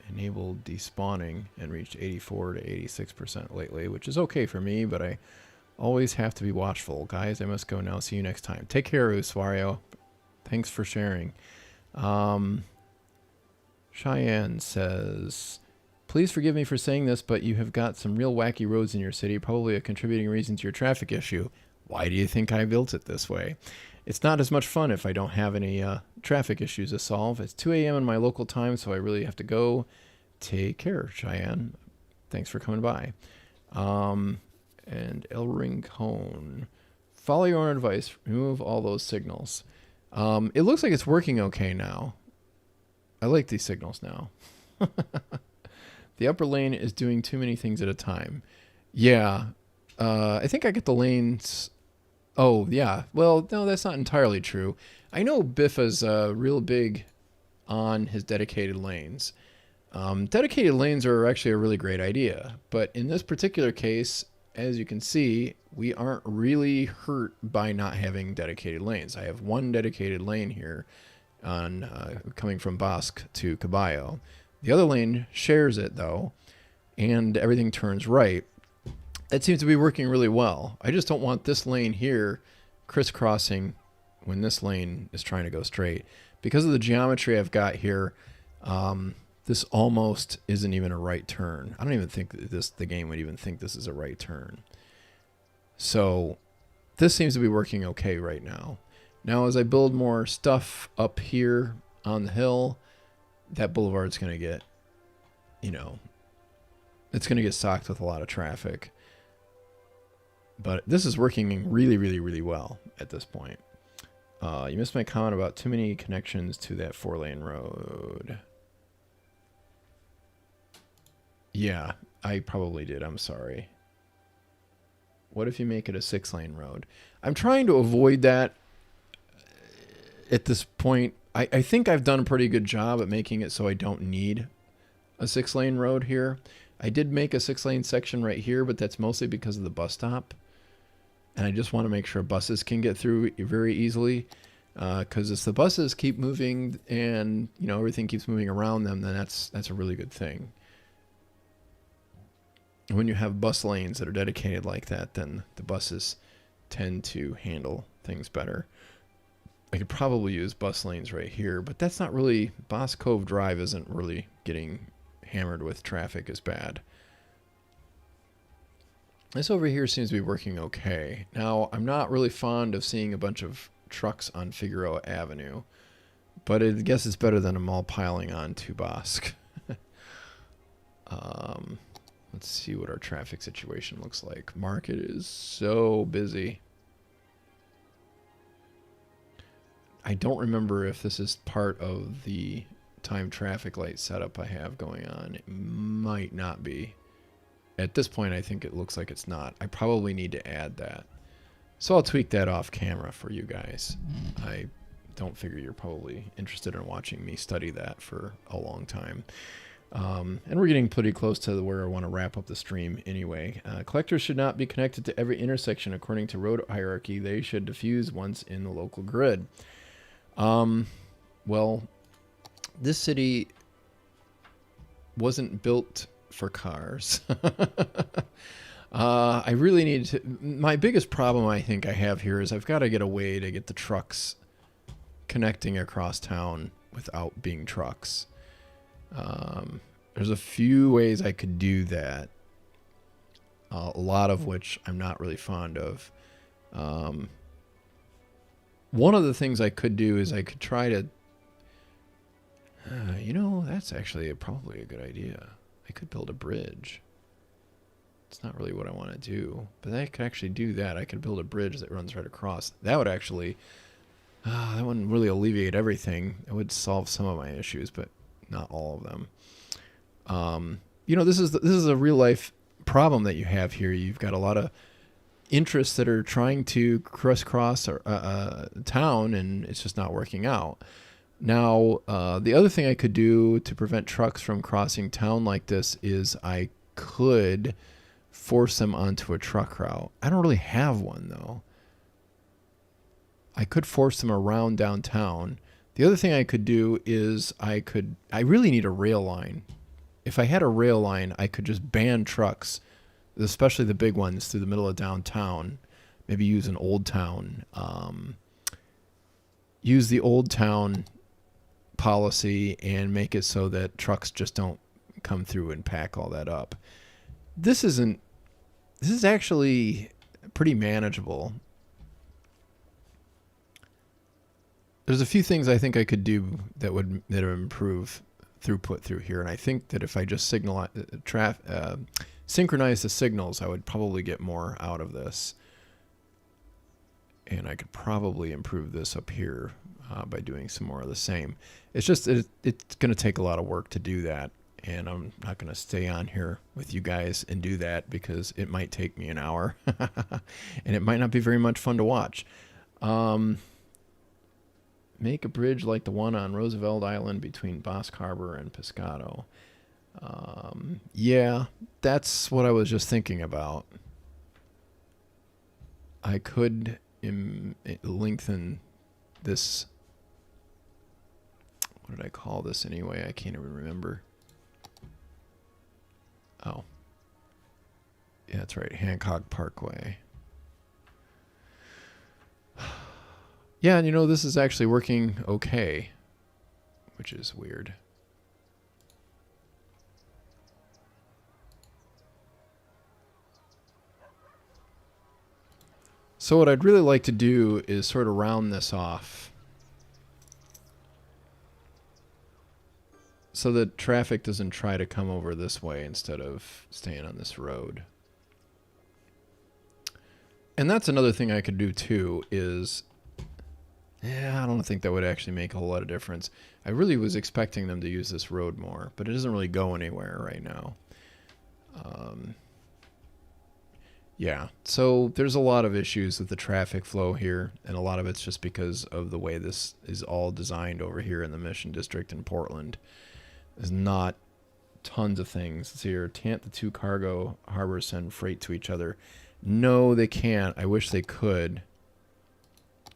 enabled despawning and reached 84 to 86% lately, which is okay for me, but I always have to be watchful. Guys, I must go now. See you next time. Take care, Uswario. Thanks for sharing. Cheyenne says, please forgive me for saying this, but you have got some real wacky roads in your city, probably a contributing reason to your traffic issue. Why do you think I built it this way? It's not as much fun if I don't have any traffic issues to solve. It's 2 a.m. in my local time, so I really have to go. Take care, Cheyenne. Thanks for coming by. And El Rincon. Follow your own advice. Remove all those signals. It looks like it's working okay now. I like these signals now. The upper lane is doing too many things at a time. Yeah. I think I get the lanes. Oh, yeah. Well, no, that's not entirely true. I know Biffa's real big on his dedicated lanes. Dedicated lanes are actually a really great idea. But in this particular case, as you can see, we aren't really hurt by not having dedicated lanes. I have one dedicated lane here on coming from Bosque to Caballo. The other lane shares it, though, and everything turns right. That seems to be working really well. I just don't want this lane here crisscrossing when this lane is trying to go straight. Because of the geometry I've got here, this almost isn't even a right turn. I don't even think that the game would even think this is a right turn. So this seems to be working okay right now. Now, as I build more stuff up here on the hill, that boulevard's going to get, it's going to get socked with a lot of traffic. But this is working really, really, really well at this point. You missed my comment about too many connections to that 4-lane road. Yeah, I probably did. I'm sorry. What if you make it a 6-lane road? I'm trying to avoid that at this point. I think I've done a pretty good job at making it so I don't need a 6-lane road here. I did make a 6-lane section right here, but that's mostly because of the bus stop. And I just want to make sure buses can get through very easily. Because if the buses keep moving and, everything keeps moving around them, then that's a really good thing. When you have bus lanes that are dedicated like that, then the buses tend to handle things better. I could probably use bus lanes right here, but that's not really... Boss Cove Drive isn't really getting hammered with traffic as bad. This over here seems to be working okay. Now, I'm not really fond of seeing a bunch of trucks on Figueroa Avenue, but I guess it's better than them all piling on to Bosque. Let's see what our traffic situation looks like. Market is so busy. I don't remember if this is part of the time traffic light setup I have going on. It might not be. At this point, I think it looks like it's not. I probably need to add that. So I'll tweak that off camera for you guys. I don't figure you're probably interested in watching me study that for a long time. And we're getting pretty close to where I want to wrap up the stream anyway. Collectors should not be connected to every intersection according to road hierarchy. They should diffuse once in the local grid. Well, this city wasn't built for cars. I really need to... My biggest problem I think I have here is I've got to get a way to get the trucks connecting across town without being trucks. There's a few ways I could do that, a lot of which I'm not really fond of. One of the things I could do is I could try to... that's actually probably a good idea. I could build a bridge. It's not really what I want to do, but I could actually do that. I could build a bridge that runs right across. That would actually... that wouldn't really alleviate everything. It would solve some of my issues, but not all of them. This is a real life problem that you have here. You've got a lot of interests that are trying to crisscross a town, and it's just not working out. Now, the other thing I could do to prevent trucks from crossing town like this is I could force them onto a truck route. I don't really have one, though. I could force them around downtown. The other thing I could do is I really need a rail line. If I had a rail line, I could just ban trucks, especially the big ones, through the middle of downtown. Maybe use an old town. Use the old town policy and make it so that trucks just don't come through and pack all that up. This is actually pretty manageable. There's a few things I think I could do that would improve throughput through here, and I think that if I just synchronize the signals, I would probably get more out of this. And I could probably improve this up here by doing some more of the same. It's just it's going to take a lot of work to do that, and I'm not going to stay on here with you guys and do that because it might take me an hour, and it might not be very much fun to watch. Make a bridge like the one on Roosevelt Island between Pescado Harbor and Pescado. Yeah, that's what I was just thinking about. I could lengthen this. What did I call this anyway? I can't even remember. Oh. Yeah, that's right. Hancock Parkway. Yeah, and you know, this is actually working okay, which is weird. So what I'd really like to do is sort of round this off so that traffic doesn't try to come over this way instead of staying on this road. And that's another thing I could do too is, yeah, I don't think that would actually make a whole lot of difference. I really was expecting them to use this road more, but it doesn't really go anywhere right now. Yeah, so there's a lot of issues with the traffic flow here, and a lot of it's just because of the way this is all designed over here in the Mission District in Portland. There's not tons of things. Let's see here, can't the two cargo harbors send freight to each other? No, they can't. I wish they could.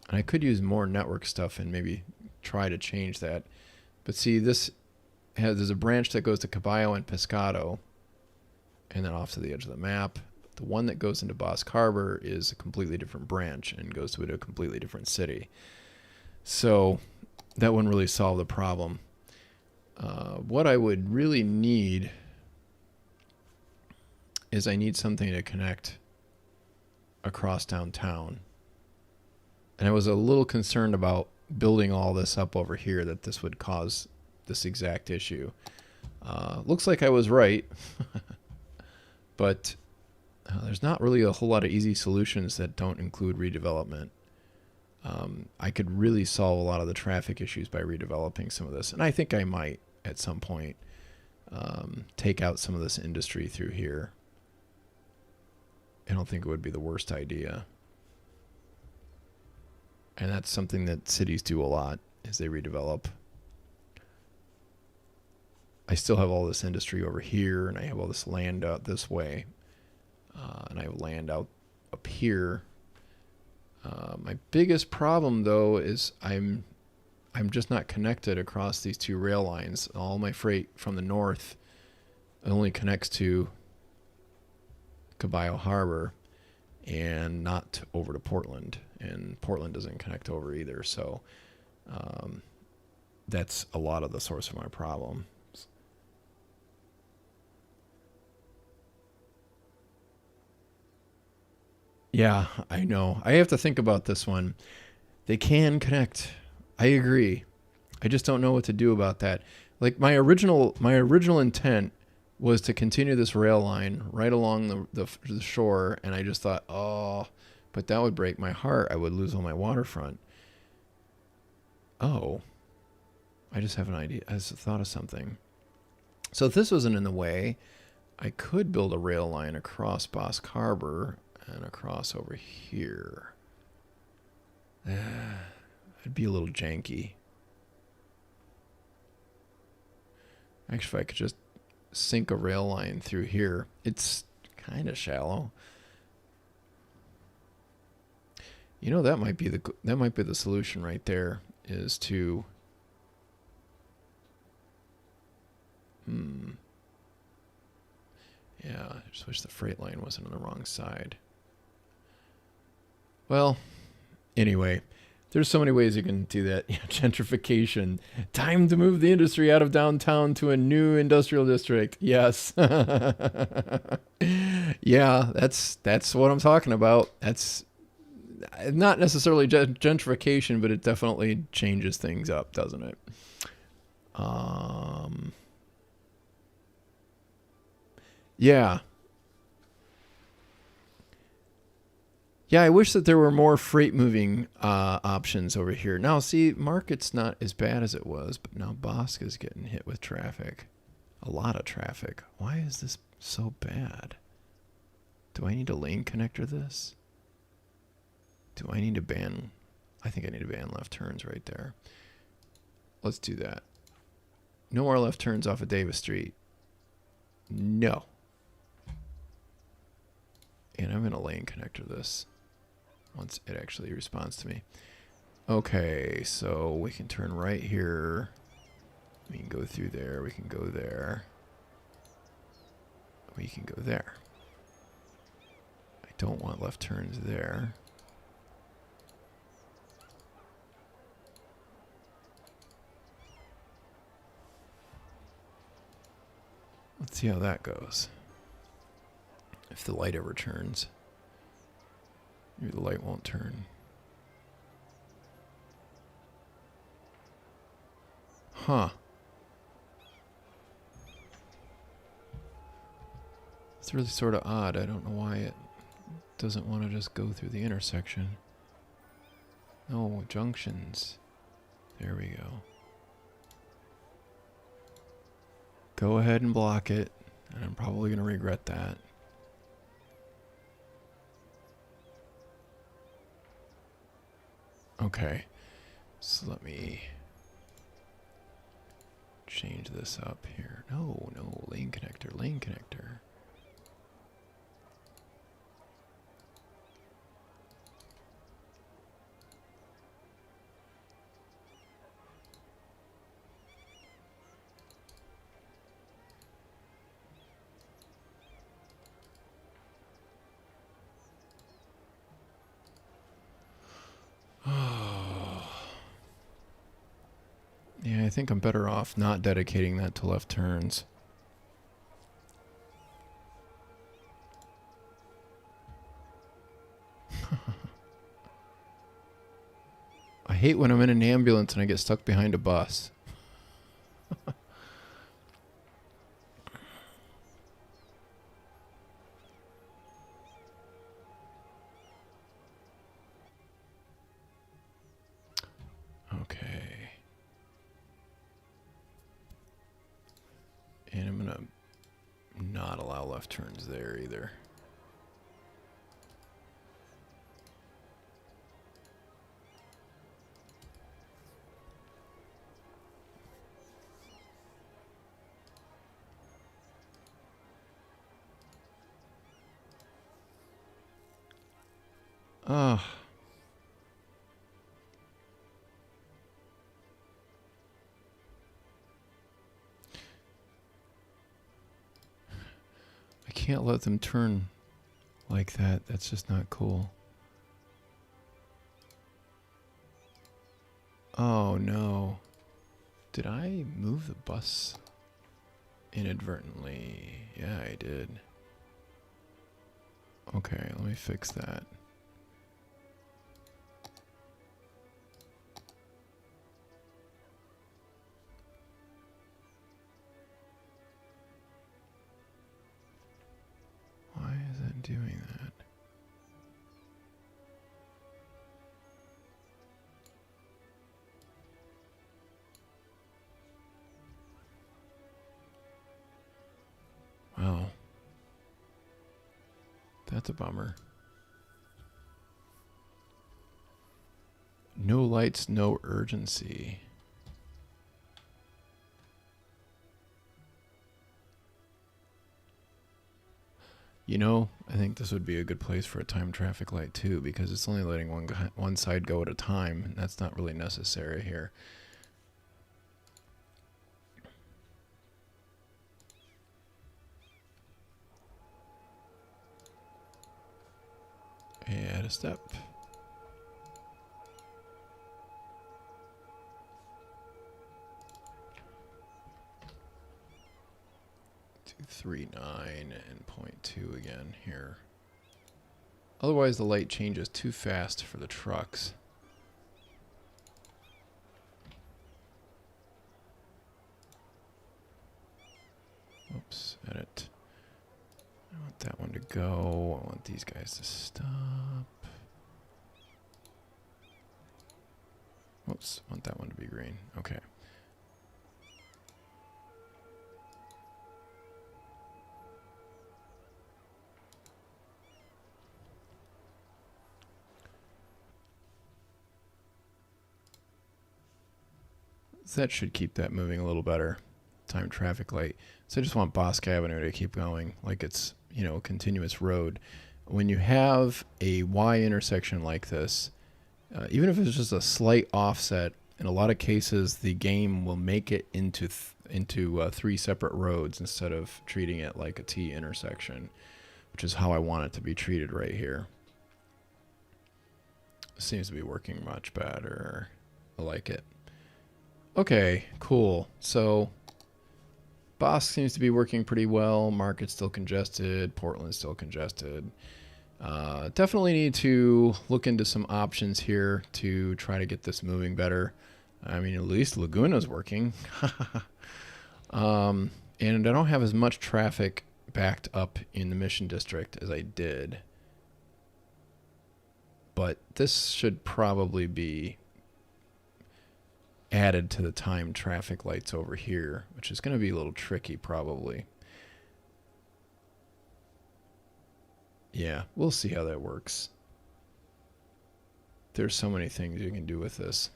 And I could use more network stuff and maybe try to change that. But see, there's a branch that goes to Caballo and Pescado, and then off to the edge of the map. The one that goes into Pescado Harbor is a completely different branch and goes to a completely different city. So that wouldn't really solve the problem. What I would really need is I need something to connect across downtown. And I was a little concerned about building all this up over here, that this would cause this exact issue. Looks like I was right. But there's not really a whole lot of easy solutions that don't include redevelopment. I could really solve a lot of the traffic issues by redeveloping some of this. And I think I might, at some point, take out some of this industry through here. I don't think it would be the worst idea. And that's something that cities do a lot, is they redevelop. I still have all this industry over here, and I have all this land out this way. And I have land out up here. My biggest problem, though, is I'm just not connected across these two rail lines. All my freight from the north only connects to Caballo Harbor and not over to Portland. And Portland doesn't connect over either. So that's a lot of the source of my problem. Yeah, I know. I have to think about this one. They can connect. I agree. I just don't know what to do about that. Like my original intent was to continue this rail line right along the shore, and I just thought, oh, but that would break my heart. I would lose all my waterfront. Oh, I just have an idea. I just thought of something. So if this wasn't in the way, I could build a rail line across Pescado Harbor and across over here. It'd be a little janky. Actually, if I could just sink a rail line through here. It's kind of shallow. You know, that might be the solution right there, is to yeah, I just wish the freight line wasn't on the wrong side. Well, anyway, there's so many ways you can do that. Gentrification. Time to move the industry out of downtown to a new industrial district. Yes. Yeah, that's what I'm talking about. That's not necessarily gentrification, but it definitely changes things up, doesn't it? Yeah. Yeah, I wish that there were more freight moving options over here. Now, see, Market's not as bad as it was, but now Bosca's getting hit with traffic. A lot of traffic. Why is this so bad? Do I need to lane connector this? Do I need to ban? I think I need to ban left turns right there. Let's do that. No more left turns off of Davis Street. No. And I'm going to lane connector this once it actually responds to me. Okay, so we can turn right here. We can go through there. We can go there. We can go there. I don't want left turns there. Let's see how that goes. If the light ever turns. Maybe the light won't turn. Huh. It's really sort of odd. I don't know why it doesn't want to just go through the intersection. No, junctions. There we go. Go ahead and block it. And I'm probably going to regret that. Okay. So let me change this up here. No, lane connector, lane connector. Yeah, I think I'm better off not dedicating that to left turns. I hate when I'm in an ambulance and I get stuck behind a bus. Okay. And I'm going to not allow left turns there either. Ah. I can't let them turn like that. That's just not cool. Oh no. Did I move the bus inadvertently? Yeah, I did. Okay, let me fix that. Why is that doing that? Wow. That's a bummer. No lights, no urgency. You know, I think this would be a good place for a timed traffic light too, because it's only letting one side go at a time, and that's not really necessary here. Add a step. 239 and 0.2 again here. Otherwise the light changes too fast for the trucks. Oops, edit. I want that one to go. I want these guys to stop. Oops, I want that one to be green. Okay. So that should keep that moving a little better. Time traffic light. So I just want Bosque Avenue to keep going like it's, you know, a continuous road. When you have a Y intersection like this, even if it's just a slight offset, in a lot of cases the game will make it into three separate roads instead of treating it like a T intersection, which is how I want it to be treated right here. Seems to be working much better. I like it. Okay, cool. So Bosque seems to be working pretty well. Market's still congested. Portland's still congested. Definitely need to look into some options here to try to get this moving better. I mean, at least Laguna's working. And I don't have as much traffic backed up in the Mission District as I did. But this should probably be added to the timed traffic lights over here, which is going to be a little tricky probably. Yeah, we'll see how that works. There's so many things you can do with this.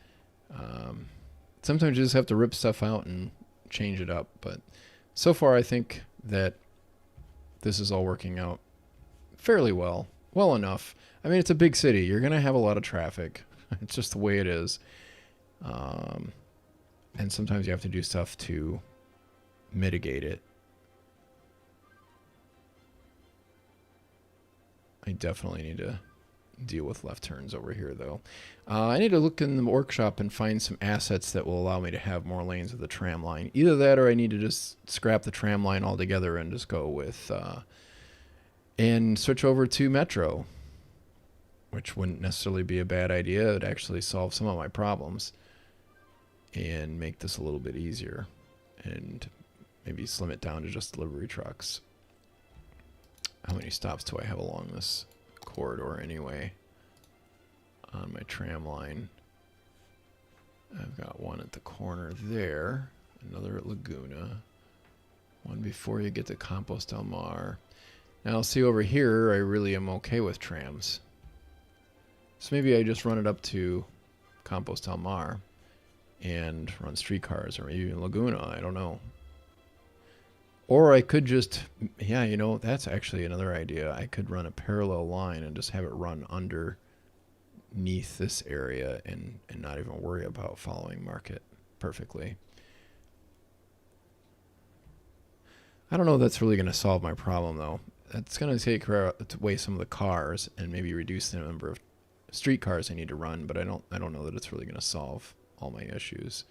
Sometimes you just have to rip stuff out and change it up, but so far I think that this is all working out fairly well. Well enough. I mean, it's a big city. You're going to have a lot of traffic. It's just the way it is. And sometimes you have to do stuff to mitigate it. I definitely need to deal with left turns over here, though. I need to look in the workshop and find some assets that will allow me to have more lanes of the tram line. Either that or I need to just scrap the tram line altogether and just go with... and switch over to Metro, which wouldn't necessarily be a bad idea. It would actually solve some of my problems and make this a little bit easier and maybe slim it down to just delivery trucks. How many stops do I have along this corridor anyway on my tram line? I've got one at the corner there, another at Laguna, one before you get to Campos del Mar. Now see over here, I really am okay with trams. So maybe I just run it up to Campos del Mar and run streetcars, or maybe even Laguna, I don't know. Or I could just, yeah, you know, that's actually another idea. I could run a parallel line and just have it run underneath this area and not even worry about following Market perfectly. I don't know if that's really going to solve my problem, though. It's going to take away some of the cars and maybe reduce the number of streetcars I need to run, but I don't know that it's really going to solve all my issues.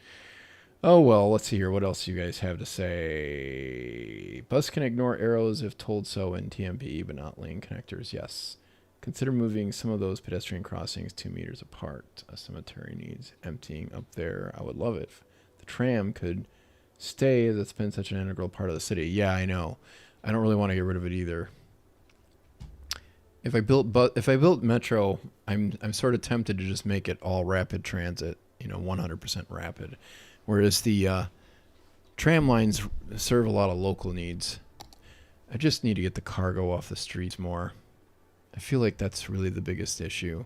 Oh well, let's see here. What else you guys have to say? Bus can ignore arrows if told so in TMP, but not lane connectors. Yes. Consider moving some of those pedestrian crossings 2 meters apart. A cemetery needs emptying up there. I would love it if the tram could stay, as it's been such an integral part of the city. Yeah, I know. I don't really want to get rid of it either. If I built Metro, I'm sort of tempted to just make it all rapid transit, you know, 100% rapid. Whereas the tram lines serve a lot of local needs. I just need to get the cargo off the streets more. I feel like that's really the biggest issue.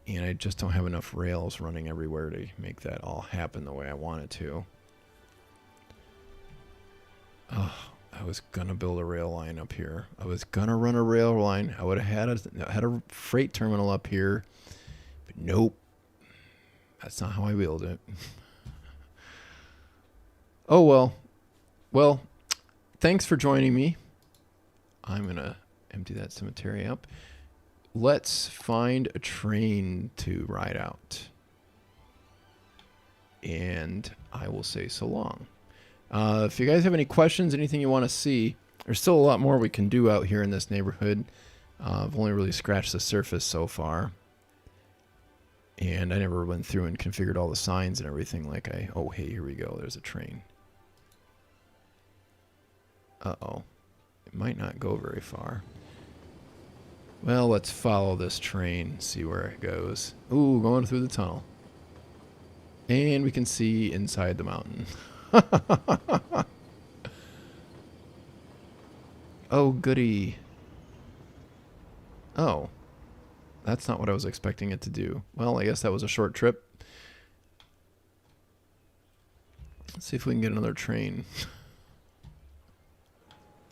And I just don't have enough rails running everywhere to make that all happen the way I want it to. Oh, I was gonna build a rail line up here. I was gonna run a rail line. I would have had a freight terminal up here, but nope. That's not how I build it. Oh well. Well, thanks for joining me. I'm gonna empty that cemetery up. Let's find a train to ride out. And I will say so long. If you guys have any questions, anything you want to see, there's still a lot more we can do out here in this neighborhood. I've only really scratched the surface so far. And I never went through and configured all the signs and everything like I... Oh, hey, here we go. There's a train. Uh-oh. It might not go very far. Well, let's follow this train, see where it goes. Ooh, going through the tunnel. And we can see inside the mountain. Oh, goody. Oh. That's not what I was expecting it to do. Well, I guess that was a short trip. Let's see if we can get another train.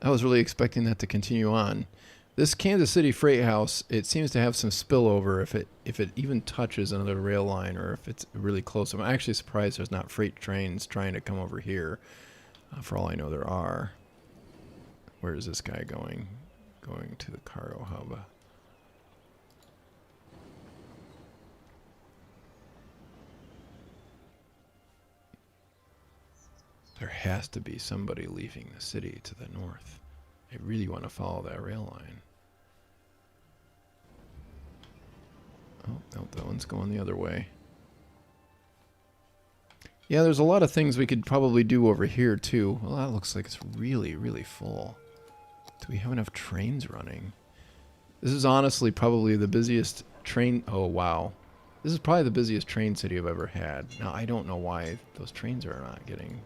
I was really expecting that to continue on. This Kansas City freight house, it seems to have some spillover if it even touches another rail line or if it's really close. I'm actually surprised there's not freight trains trying to come over here. For all I know, there are. Where is this guy going? Going to the cargo hub. There has to be somebody leaving the city to the north. I really want to follow that rail line. Oh, no, that one's going the other way. Yeah, there's a lot of things we could probably do over here, too. Well, that looks like it's really, really full. Do we have enough trains running? This is honestly probably the busiest train... Oh, wow. This is probably the busiest train city I've ever had. Now, I don't know why those trains are not getting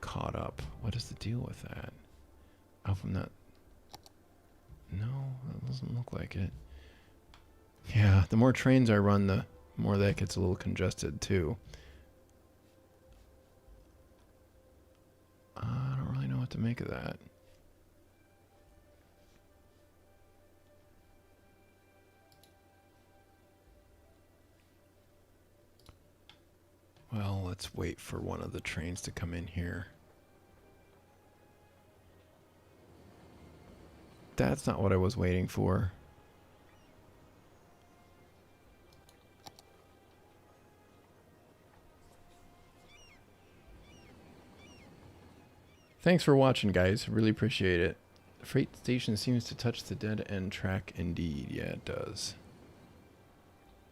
caught up. What is the deal with that? I hope I'm not... No, that doesn't look like it. Yeah, the more trains I run, the more that gets a little congested, too. I don't really know what to make of that. Well, let's wait for one of the trains to come in here. That's not what I was waiting for. Thanks for watching, guys. Really appreciate it. The freight station seems to touch the dead end track indeed. Yeah, it does.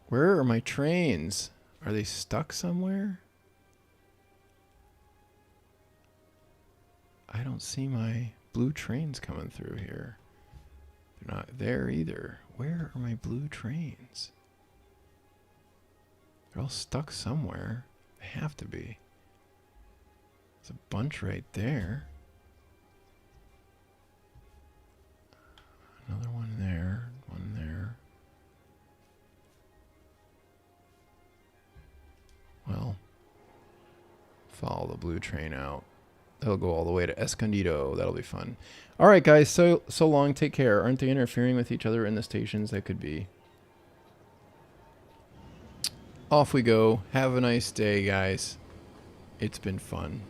Where are my trains? Are they stuck somewhere? I don't see my blue trains coming through here. They're not there either. Where are my blue trains? They're all stuck somewhere. They have to be. There's a bunch right there. Another one there. One there. Well, follow the blue train out. They'll go all the way to Escondido. That'll be fun. All right, guys. So long. Take care. Aren't they interfering with each other in the stations? That could be. Off we go. Have a nice day, guys. It's been fun.